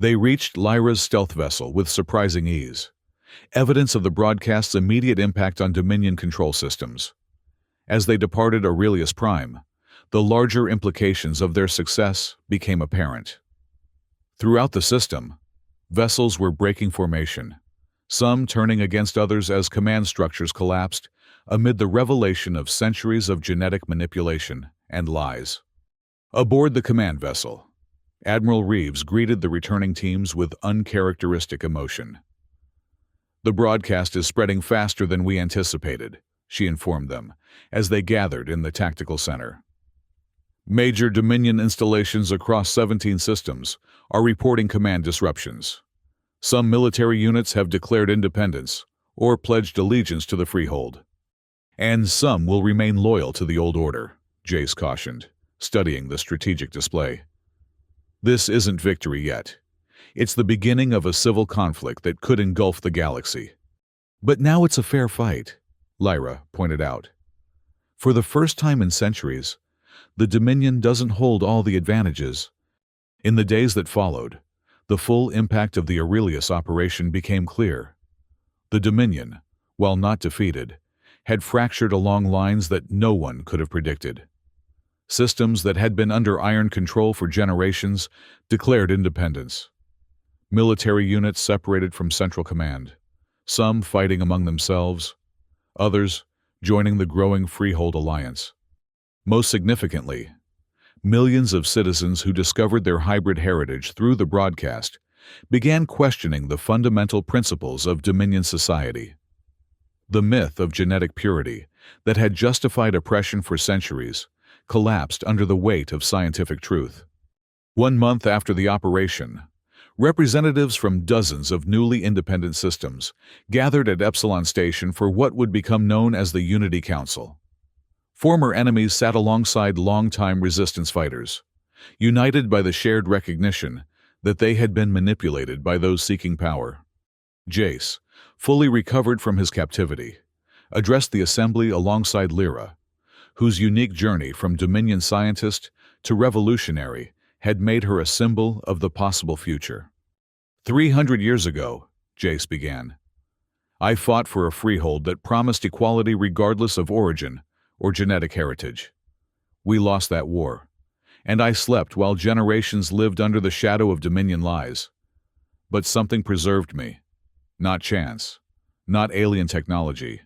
They reached Lyra's stealth vessel with surprising ease, evidence of the broadcast's immediate impact on Dominion control systems. As they departed Aurelius Prime, the larger implications of their success became apparent. Throughout the system, vessels were breaking formation, some turning against others as command structures collapsed amid the revelation of centuries of genetic manipulation and lies. Aboard the command vessel, Admiral Reeves greeted the returning teams with uncharacteristic emotion. "The broadcast is spreading faster than we anticipated," she informed them as they gathered in the tactical center. "Major Dominion installations across 17 systems are reporting command disruptions. Some military units have declared independence or pledged allegiance to the Freehold. And some will remain loyal to the old order," Jace cautioned, studying the strategic display. "This isn't victory yet. It's the beginning of a civil conflict that could engulf the galaxy." "But now it's a fair fight," Lyra pointed out. "For the first time in centuries, the Dominion doesn't hold all the advantages." In the days that followed, the full impact of the Aurelius operation became clear. The Dominion, while not defeated, had fractured along lines that no one could have predicted. Systems that had been under iron control for generations declared independence. Military units separated from central command, some fighting among themselves, others joining the growing Freehold Alliance. Most significantly, millions of citizens who discovered their hybrid heritage through the broadcast began questioning the fundamental principles of Dominion society. The myth of genetic purity that had justified oppression for centuries collapsed under the weight of scientific truth. 1 month after the operation, representatives from dozens of newly independent systems gathered at Epsilon Station for what would become known as the Unity Council. Former enemies sat alongside longtime resistance fighters, united by the shared recognition that they had been manipulated by those seeking power. Jace, fully recovered from his captivity, addressed the assembly alongside Lyra, whose unique journey from Dominion scientist to revolutionary had made her a symbol of the possible future. 300 years ago, Jace began, I fought for a freehold that promised equality regardless of origin or genetic heritage. We lost that war, and I slept while generations lived under the shadow of Dominion lies. But something preserved me. Not chance, not alien technology,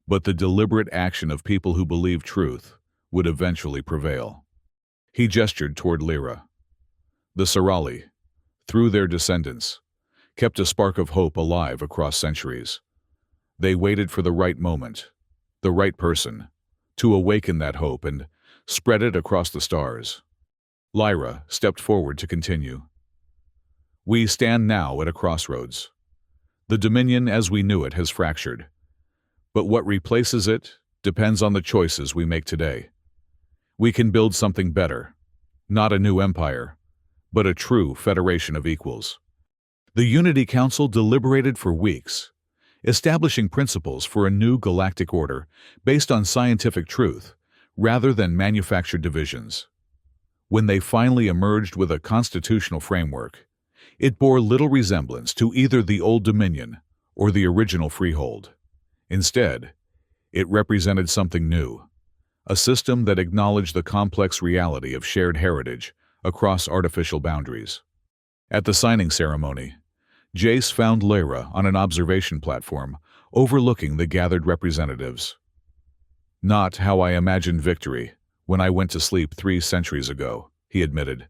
but the deliberate action of people who believed truth would eventually prevail. He gestured toward Lyra. The Sorali, through their descendants, kept a spark of hope alive across centuries. They waited for the right moment, the right person, to awaken that hope and spread it across the stars. Lyra stepped forward to continue. We stand now at a crossroads. The Dominion as we knew it has fractured, but what replaces it depends on the choices we make today. We can build something better, not a new empire, but a true federation of equals. The Unity Council deliberated for weeks, establishing principles for a new galactic order based on scientific truth rather than manufactured divisions. When they finally emerged with a constitutional framework, it bore little resemblance to either the old Dominion or the original Freehold. Instead, it represented something new, a system that acknowledged the complex reality of shared heritage across artificial boundaries. At the signing ceremony, Jace found Lyra on an observation platform overlooking the gathered representatives. Not how I imagined victory when I went to sleep 3 centuries ago, he admitted.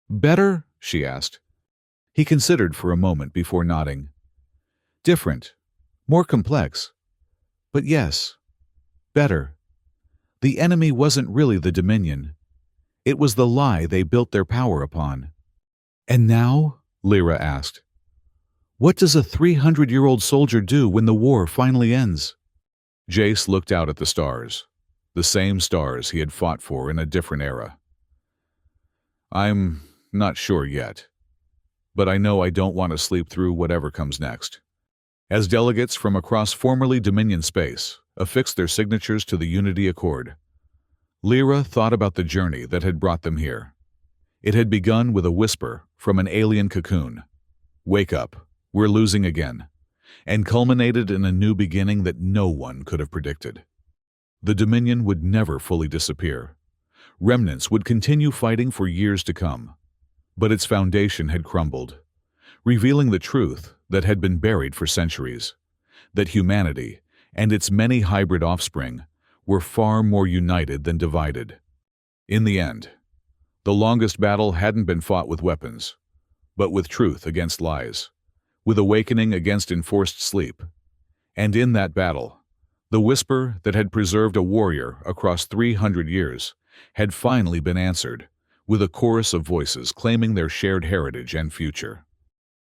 Better? She asked. He considered for a moment before nodding. Different, more complex. But yes, better. The enemy wasn't really the Dominion. It was the lie they built their power upon. And now? Lyra asked. What does a 300-year-old soldier do when the war finally ends? Jace looked out at the stars, the same stars he had fought for in a different era. I'm not sure yet, but I know I don't want to sleep through whatever comes next. As delegates from across formerly Dominion space affixed their signatures to the Unity Accord, Lyra thought about the journey that had brought them here. It had begun with a whisper from an alien cocoon. Wake up, we're losing again, and culminated in a new beginning that no one could have predicted. The Dominion would never fully disappear. Remnants would continue fighting for years to come. But its foundation had crumbled, revealing the truth that had been buried for centuries, that humanity and its many hybrid offspring were far more united than divided. In the end, the longest battle hadn't been fought with weapons, but with truth against lies, with awakening against enforced sleep. And in that battle, the whisper that had preserved a warrior across 300 years had finally been answered, with a chorus of voices claiming their shared heritage and future.